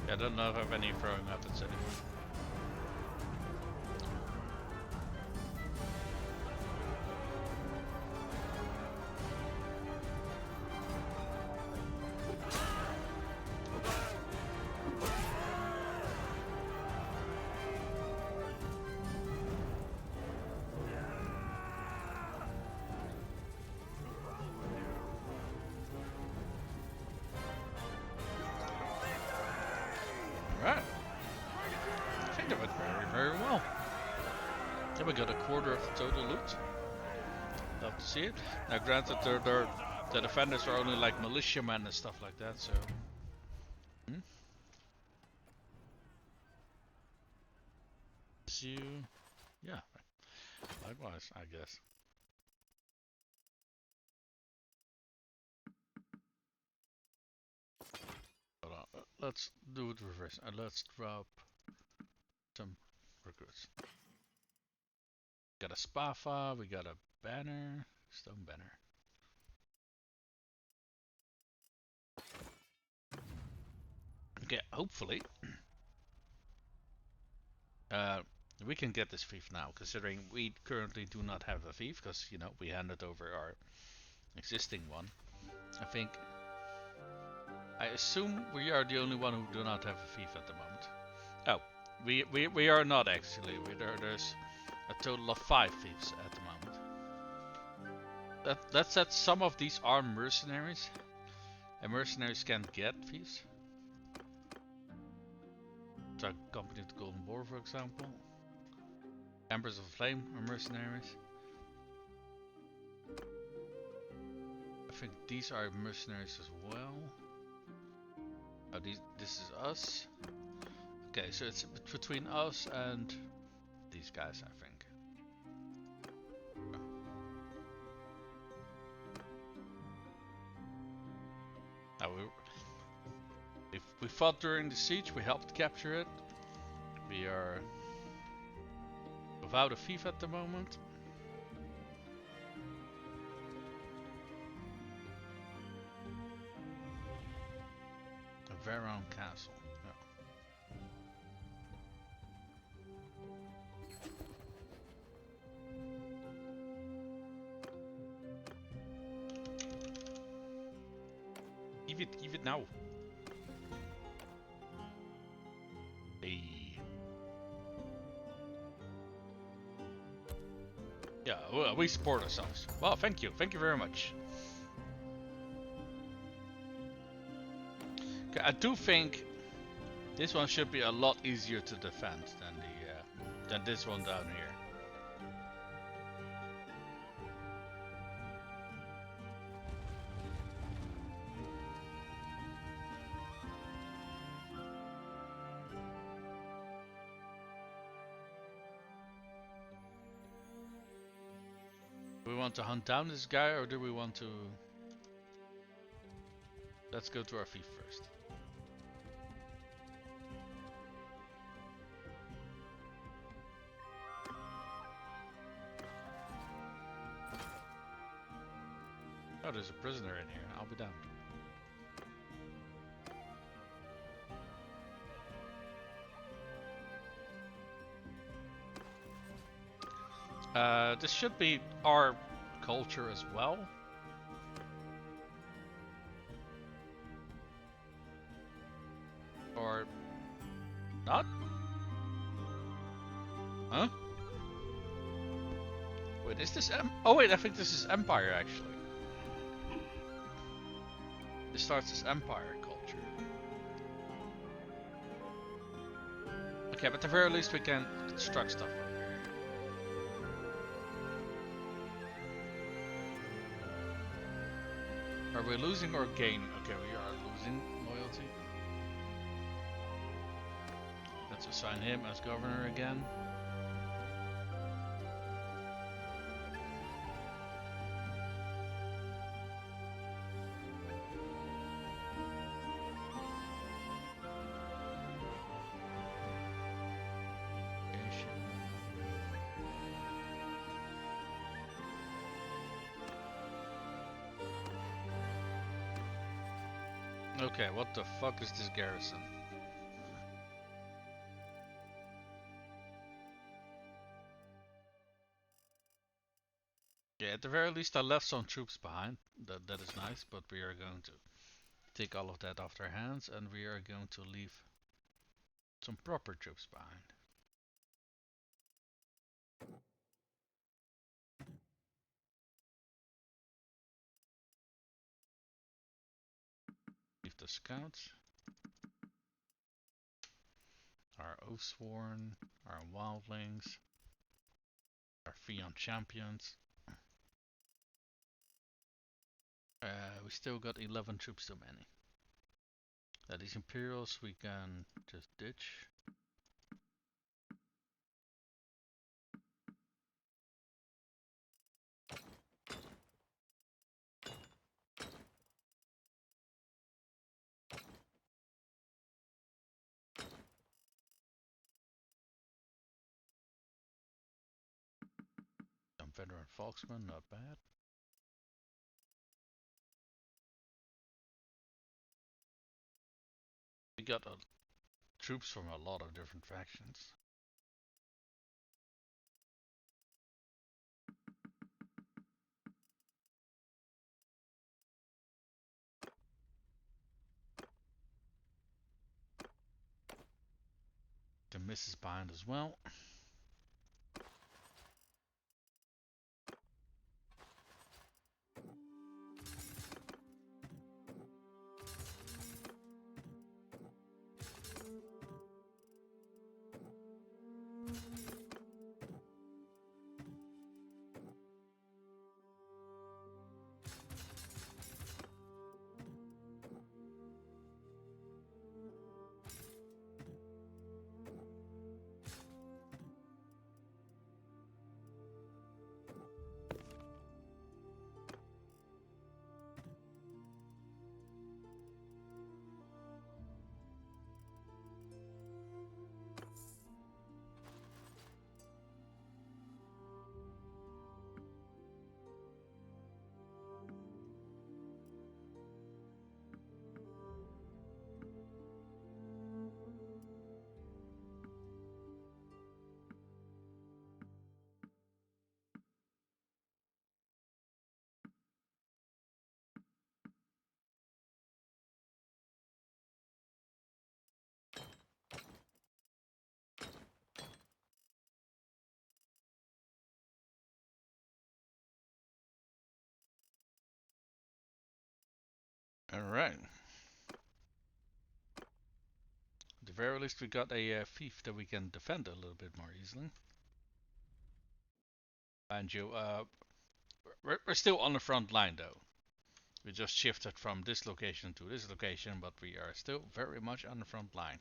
I don't know if I have any throwing weapons anymore. Right. I think that went very, very well. Then we got a quarter of the total loot. Love to see it. Now granted, the defenders are only like militiamen and stuff like that, so... So, yeah. Likewise, I guess. Hold on, let's do it reverse. Let's drop some recruits. Got a Spafa, we got a banner, stone banner. Okay, hopefully we can get this Fief now, considering we currently do not have a Fief, because, you know, we handed over our existing one. I assume we are the only one who do not have a Fief at the moment. Oh, we are not actually. There's a total of 5 Fiefs at the moment. That said, some of these are mercenaries, and mercenaries can't get Fiefs. So Company of the Golden Boar, for example. Embers of Flame are mercenaries. I think these are mercenaries as well. Oh, this is us. Okay, so it's between us and these guys, I think. Now we fought during the siege, we helped capture it. We are without a Fief at the moment. A Varon Castle. Yeah. Give it now. Hey. Yeah, well, we support ourselves. Well, thank you very much. Okay, I do think this one should be a lot easier to defend than this one down here. Do we want to hunt down this guy, or do we want to... Let's go to our Fief first. Oh, there's a prisoner in here. I'll be down. This should be our culture as well. Or not? Huh? Wait, is this oh wait, I think this is Empire actually. This starts as Empire culture. Okay, but at the very least we can construct stuff over here. Are we losing or gaining? Okay, we are losing loyalty. Let's assign him as governor again. Okay, what the fuck is this garrison? Yeah, at the very least I left some troops behind. That is nice, but we are going to take all of that off their hands and we are going to leave some proper troops behind. Leave the scouts. Our Oathsworn, our Wildlings, our Fion champions. We still got 11 troops too many. These Imperials we can just ditch. Some veteran Volksmen, not bad. We got troops from a lot of different factions. The Miss is behind as well. Alright. At the very least we got a fief that we can defend a little bit more easily. And you, we're still on the front line though. We just shifted from this location to this location, but we are still very much on the front line.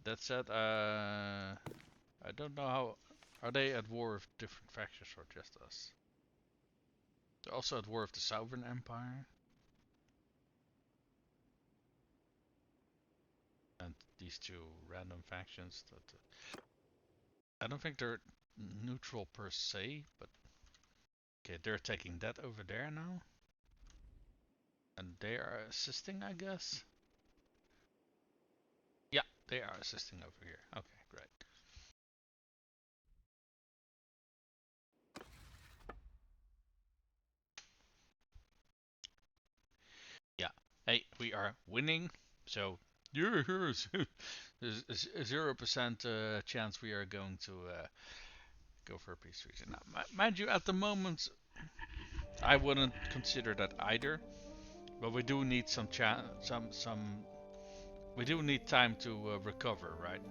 That said, I don't know how... Are they at war with different factions or just us? They're also at war with the Southern Empire. And these two random factions that I don't think they're neutral per se, but okay, they're taking that over there now. And they are assisting, I guess. Yeah, they are assisting over here. Okay, great. Yeah. Hey, we are winning. So there's a 0% chance we are going to go for a peace treaty. Now, mind you, at the moment, I wouldn't consider that either. But we do need we do need time to recover, right?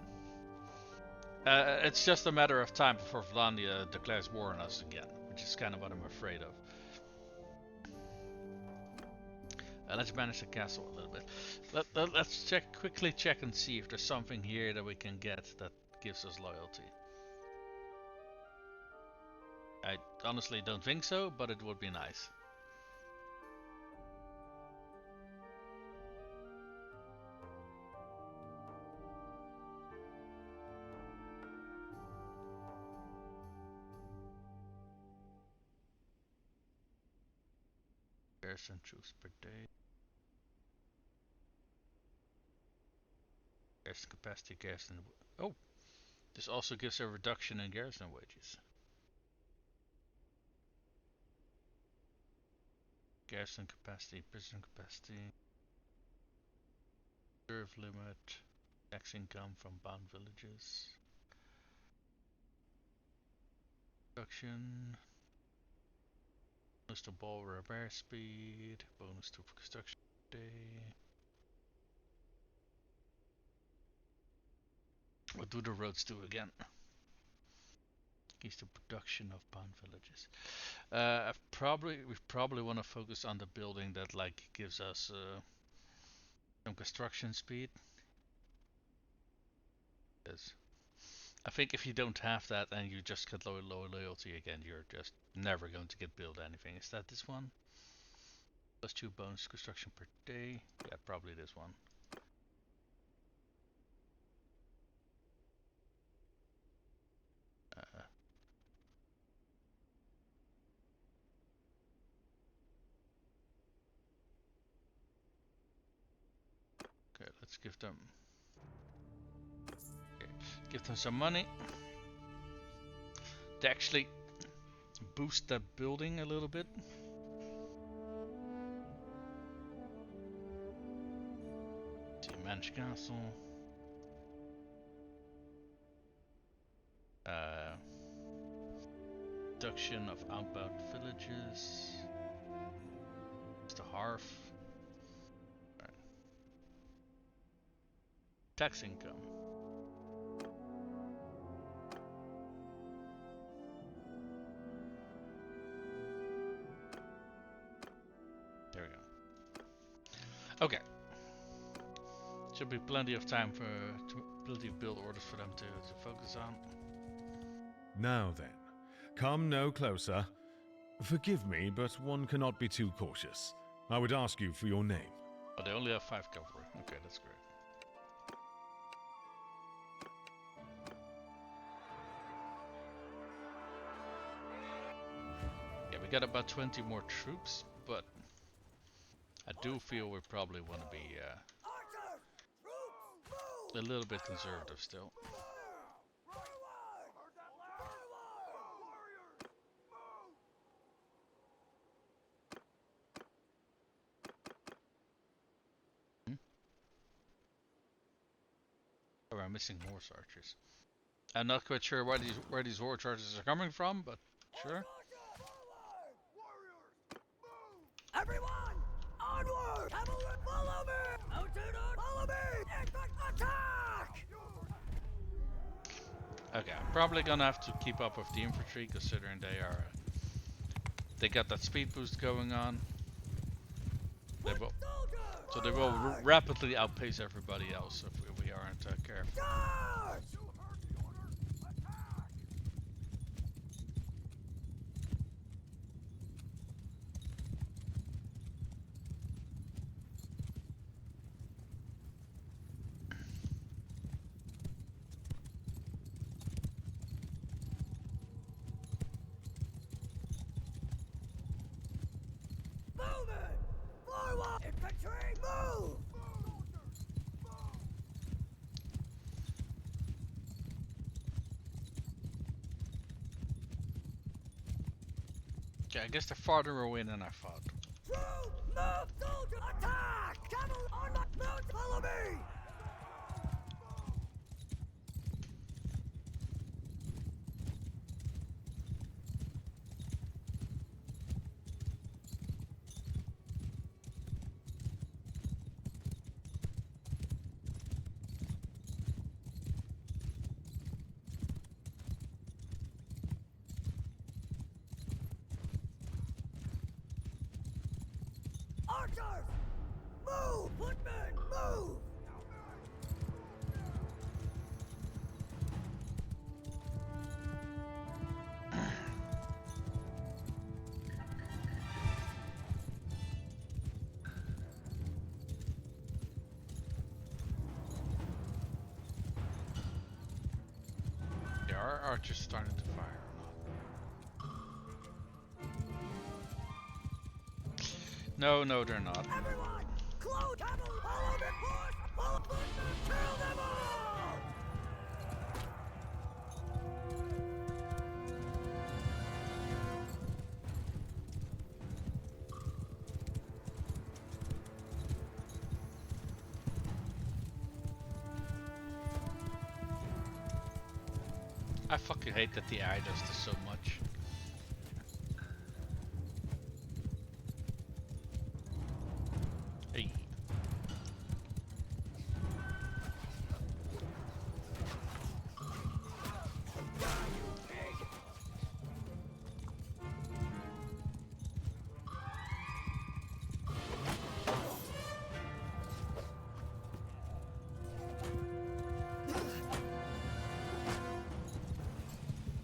It's just a matter of time before Vlandia declares war on us again, which is kind of what I'm afraid of. Let's manage the castle a little bit. Let's quickly check and see if there's something here that we can get that gives us loyalty. I honestly don't think so, but it would be nice. Garrison troops per day. Garrison capacity, garrison. Oh, this also gives a reduction in garrison wages. Garrison capacity, prison capacity, reserve limit, tax income from bound villages, production, bonus to ball repair speed, bonus to construction day. What do the roads do again? Increase the production of bound villages. We probably want to focus on the building that like gives us some construction speed. Yes. I think if you don't have that and you just get lower loyalty again, you're just never going to get build anything. Is that this one? Plus 2 bonus construction per day. Yeah, probably this one. Okay, let's give them. Okay, give them some money to actually boost that building a little bit. Manage castle. Reduction of outbound villages. It's the hearth. Right. Tax income. There we go. Okay. Should be plenty of time for plenty of build orders for them to focus on. Now then, come no closer. Forgive me, but one cannot be too cautious. I would ask you for your name. But they only have 5 cavalry. Okay, that's great. Yeah, we got about 20 more troops, but I do feel we probably want to be a little bit conservative still. Oh, I'm missing horse archers. I'm not quite sure where these horse archers are coming from, but sure. Everyone, onward! Cavalry, follow me! Mounted on, follow me! Attack! Okay, I'm probably gonna have to keep up with the infantry, considering they got that speed boost going on. So they will rapidly outpace everybody else if we aren't careful. Charge! Infantry, move! Okay, I guess they're farther away than I thought. Troop, move! Soldier, attack! Camel on my mount, follow me! Archers! Move! Footmen, move! Yeah, our archers starting to fire or not? No, they're not. Everyone! Close! Camel! Follow me, horse! Follow footmen! Kill them all! I fucking hate that the AI does this so much. Hey.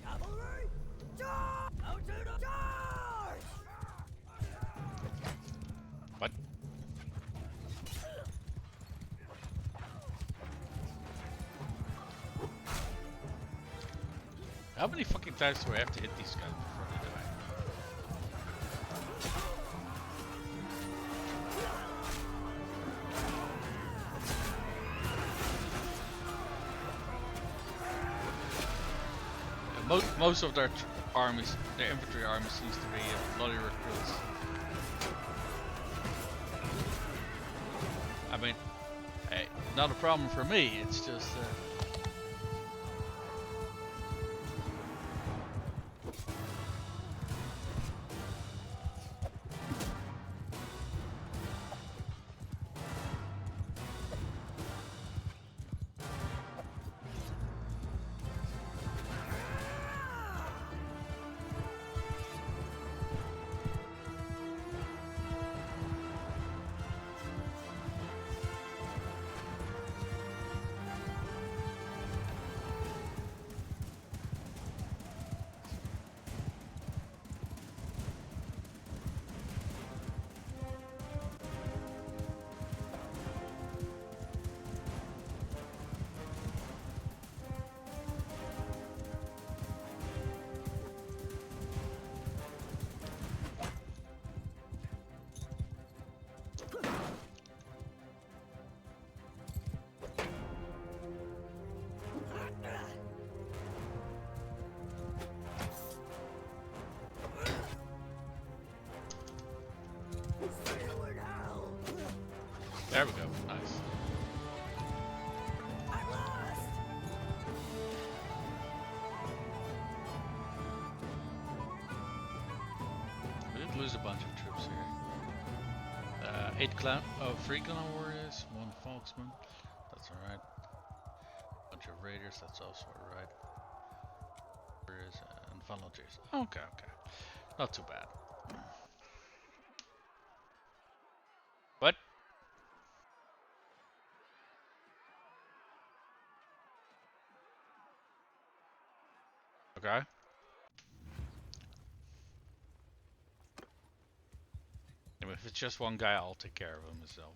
Cavalry! Charge! Out to the charge! What? How many fucking times do I have to hit these guys before they die? Most of their armies, their infantry army seems to be bloody recruits. I mean, hey, not a problem for me, it's just... Sailor hell! there we go, nice. At last! We did lose a bunch of troops here. 3 clan warriors, 1 foxman, that's alright. Bunch of raiders, that's also alright. Warriors and volunteers. Okay, okay. Not too bad. What? Okay. And if it's just one guy, I'll take care of him myself.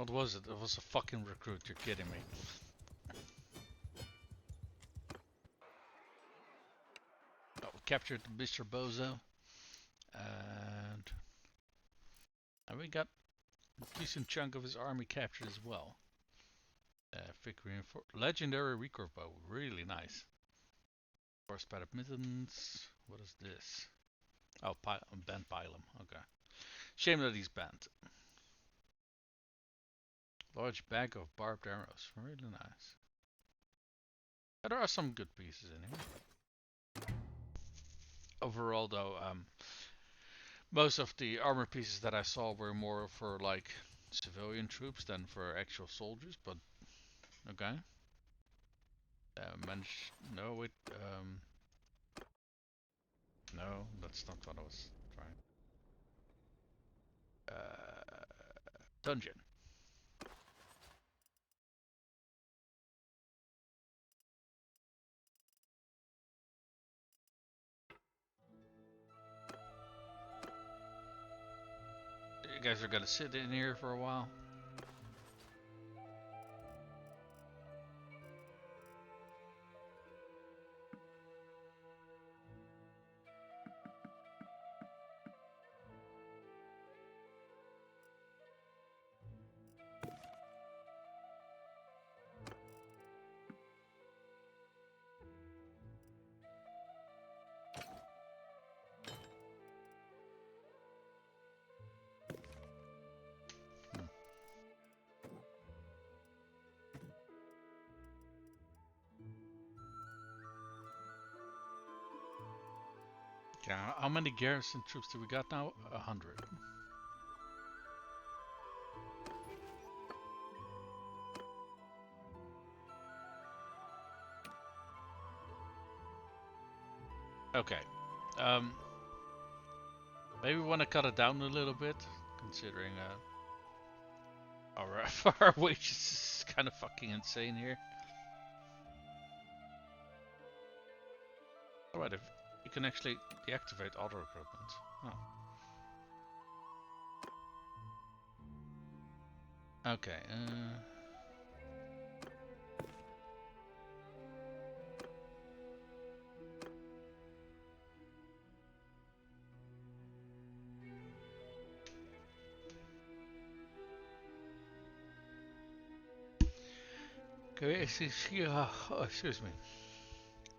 What was it? It was a fucking recruit, you're kidding me. Oh, we captured Mr. Bozo. And we got a decent chunk of his army captured as well. Legendary recurve bow, really nice. Force pad mittens. What is this? Oh, banned pylum. Okay. Shame that he's banned. Large bag of barbed arrows. Really nice. But there are some good pieces in here. Overall, though, most of the armor pieces that I saw were more for like civilian troops than for actual soldiers. But okay. No, wait. No, that's not what I was trying. Dungeon. You guys are gonna sit in here for a while. Yeah, how many garrison troops do we got now? 100. Okay. Maybe we want to cut it down a little bit, considering our wages is kind of fucking insane here. Alright, if you can actually deactivate auto recruitment. Oh. Okay. Okay, oh, excuse me.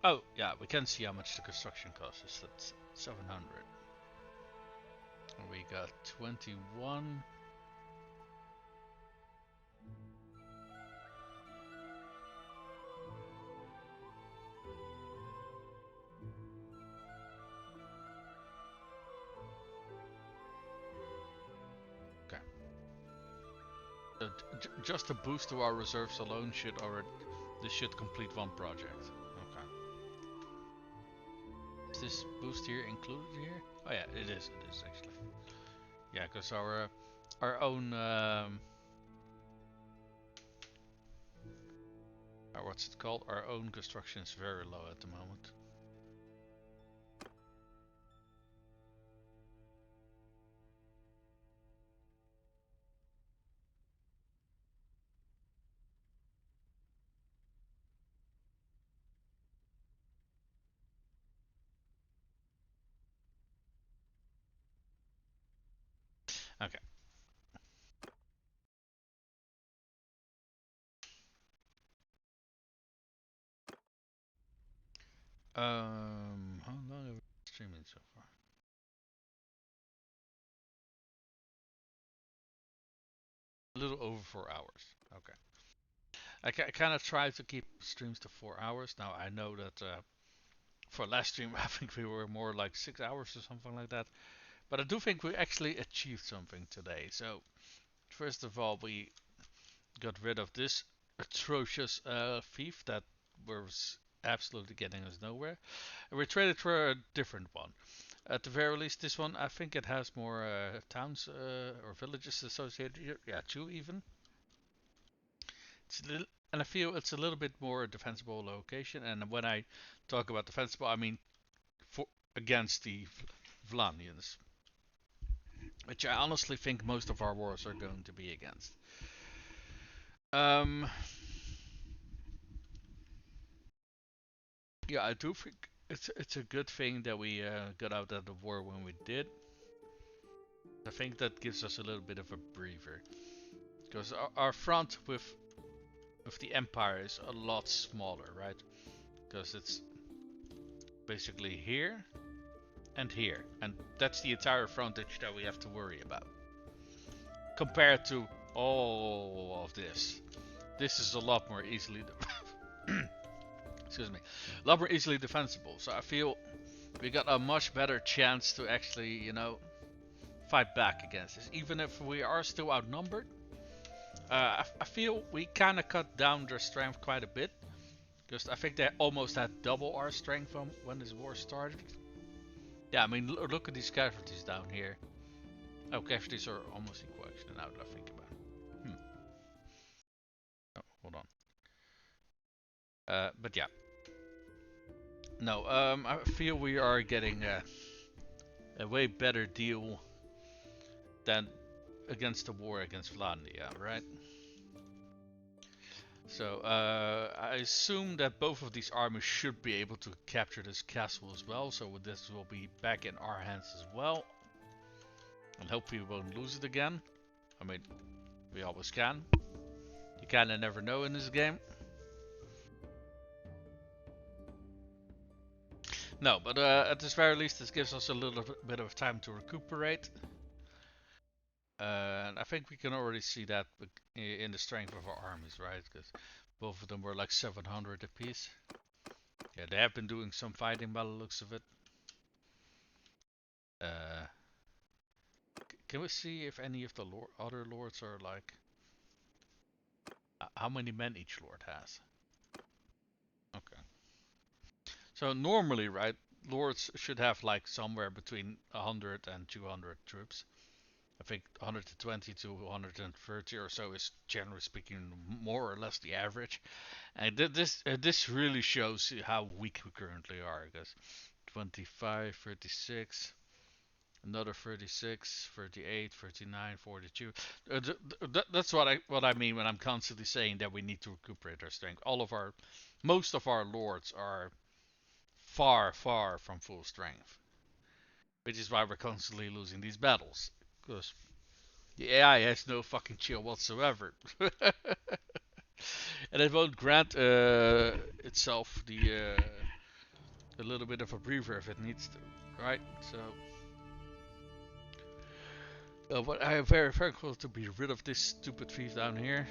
Oh, yeah, we can see how much the construction cost is. That's 700. And we got 21. Okay. So just a boost to our reserves alone should already... This should complete one project. Okay. Is this boost here included here? Oh yeah, it is actually. Yeah, because our own what's it called? Our own construction is very low at the moment. Okay. How long have we been streaming so far? A little over 4 hours. Okay. I kind of try to keep streams to 4 hours. Now I know that for last stream I think we were more like 6 hours or something like that. But I do think we actually achieved something today. So first of all, we got rid of this atrocious Fief that was absolutely getting us nowhere. And we traded for a different one. At the very least, this one, I think it has more towns or villages associated here. Yeah, 2 even. It's a little, and I feel it's a little bit more defensible location. And when I talk about defensible, I mean for against the Vlandians, which I honestly think most of our wars are going to be against. Um, yeah, I do think it's a good thing that we got out of the war when we did. I think that gives us a little bit of a breather, because our front with the Empire is a lot smaller, right? Because it's basically here and here, and that's the entire frontage that we have to worry about. Compared to all of this, this is a lot more easily excuse me, a lot more easily defensible. So I feel we got a much better chance to actually, you know, fight back against this, even if we are still outnumbered. I feel we kind of cut down their strength quite a bit, because I think they almost had double our strength when this war started. Yeah, I mean, look at these casualties down here. Oh, casualties are almost equal actually, now that I think about it. Oh, hold on. But yeah. No, I feel we are getting a way better deal than against the war against Vlandia, right? So, I assume that both of these armies should be able to capture this castle as well, so this will be back in our hands as well. And hopefully we won't lose it again. I mean, we always can. You kinda never know in this game. No, but at this very least this gives us a little bit of time to recuperate. And I think we can already see that in the strength of our armies, right? Because both of them were like 700 apiece. Yeah, they have been doing some fighting by the looks of it. Uh, can we see if any of the other lords are like... how many men each lord has? Okay. So normally, right, lords should have like somewhere between 100 and 200 troops. I think 120 to 130 or so is generally speaking more or less the average. And this really shows how weak we currently are, because 25, 36, another 36, 38, 39, 42. That's what I mean when I'm constantly saying that we need to recuperate our strength. Most of our lords are far, far from full strength, which is why we're constantly losing these battles, because the AI has no fucking chill whatsoever. And it won't grant itself the a little bit of a breather if it needs to, right? So, but I am very thankful to be rid of this stupid thief down here.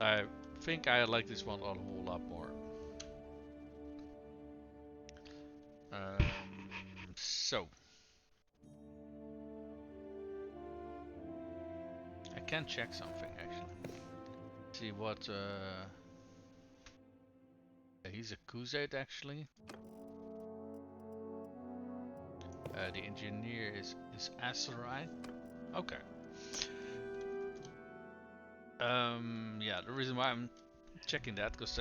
I think I like this one a whole lot more. So, I can check something actually. See what. He's a Crusade actually. The engineer is Aserai. Okay. Yeah, the reason why I'm checking that, because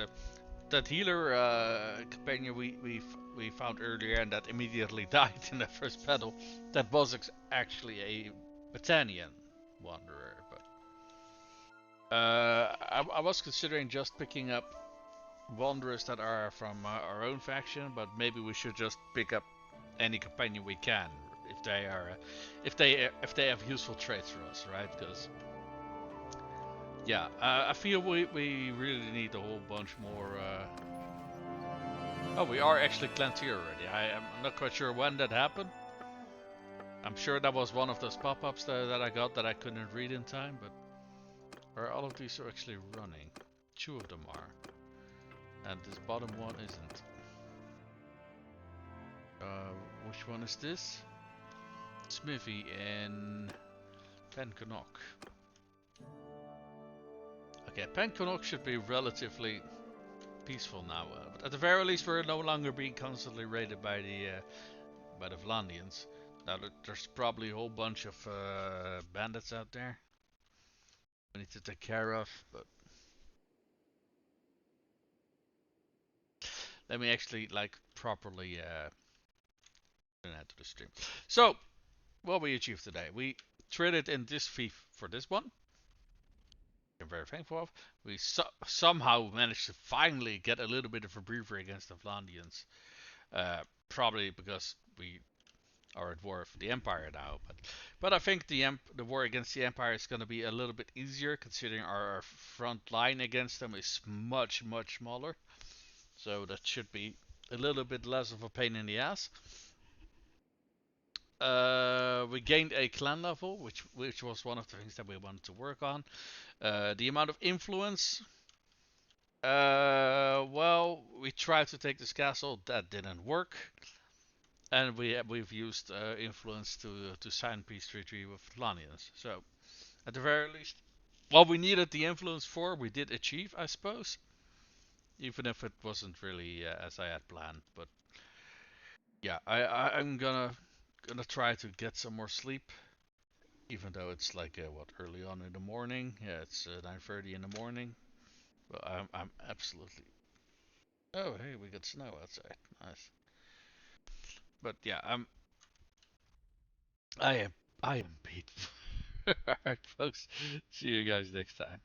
that healer companion we found earlier and that immediately died in the first battle, that was actually a Battanian wanderer. But I was considering just picking up wanderers that are from our own faction, but maybe we should just pick up any companion we can if they are if they have useful traits for us, right? Because yeah, I feel we really need a whole bunch more. Oh, we are actually Clantier already. I'm not quite sure when that happened. I'm sure that was one of those pop-ups that I got that I couldn't read in time, but all of these are actually running. 2 of them are. And this bottom one isn't. Which one is this? Smithy in Penconnock. Okay, Penconnock should be relatively peaceful now, but at the very least we're no longer being constantly raided by the Vlandians. Now there's probably a whole bunch of bandits out there we need to take care of, but let me actually like properly add to the stream. So what we achieved today, we traded in this Fief for this one. I'm very thankful of. We somehow managed to finally get a little bit of a breather against the Vlandians. Probably because we are at war with the Empire now. But I think the war against the Empire is going to be a little bit easier, considering our front line against them is much, much smaller. So that should be a little bit less of a pain in the ass. We gained a clan level, which was one of the things that we wanted to work on. The amount of influence. Well, we tried to take this castle. That didn't work. And we've used influence to sign peace treaty with Vlandians. So at the very least, what we needed the influence for, we did achieve, I suppose. Even if it wasn't really as I had planned. But yeah, I'm gonna try to get some more sleep. Even though it's like early on in the morning. Yeah, it's 9:30 in the morning. But I'm absolutely. Oh hey, we got snow outside. Nice. But yeah, I am beat. Alright, folks. See you guys next time.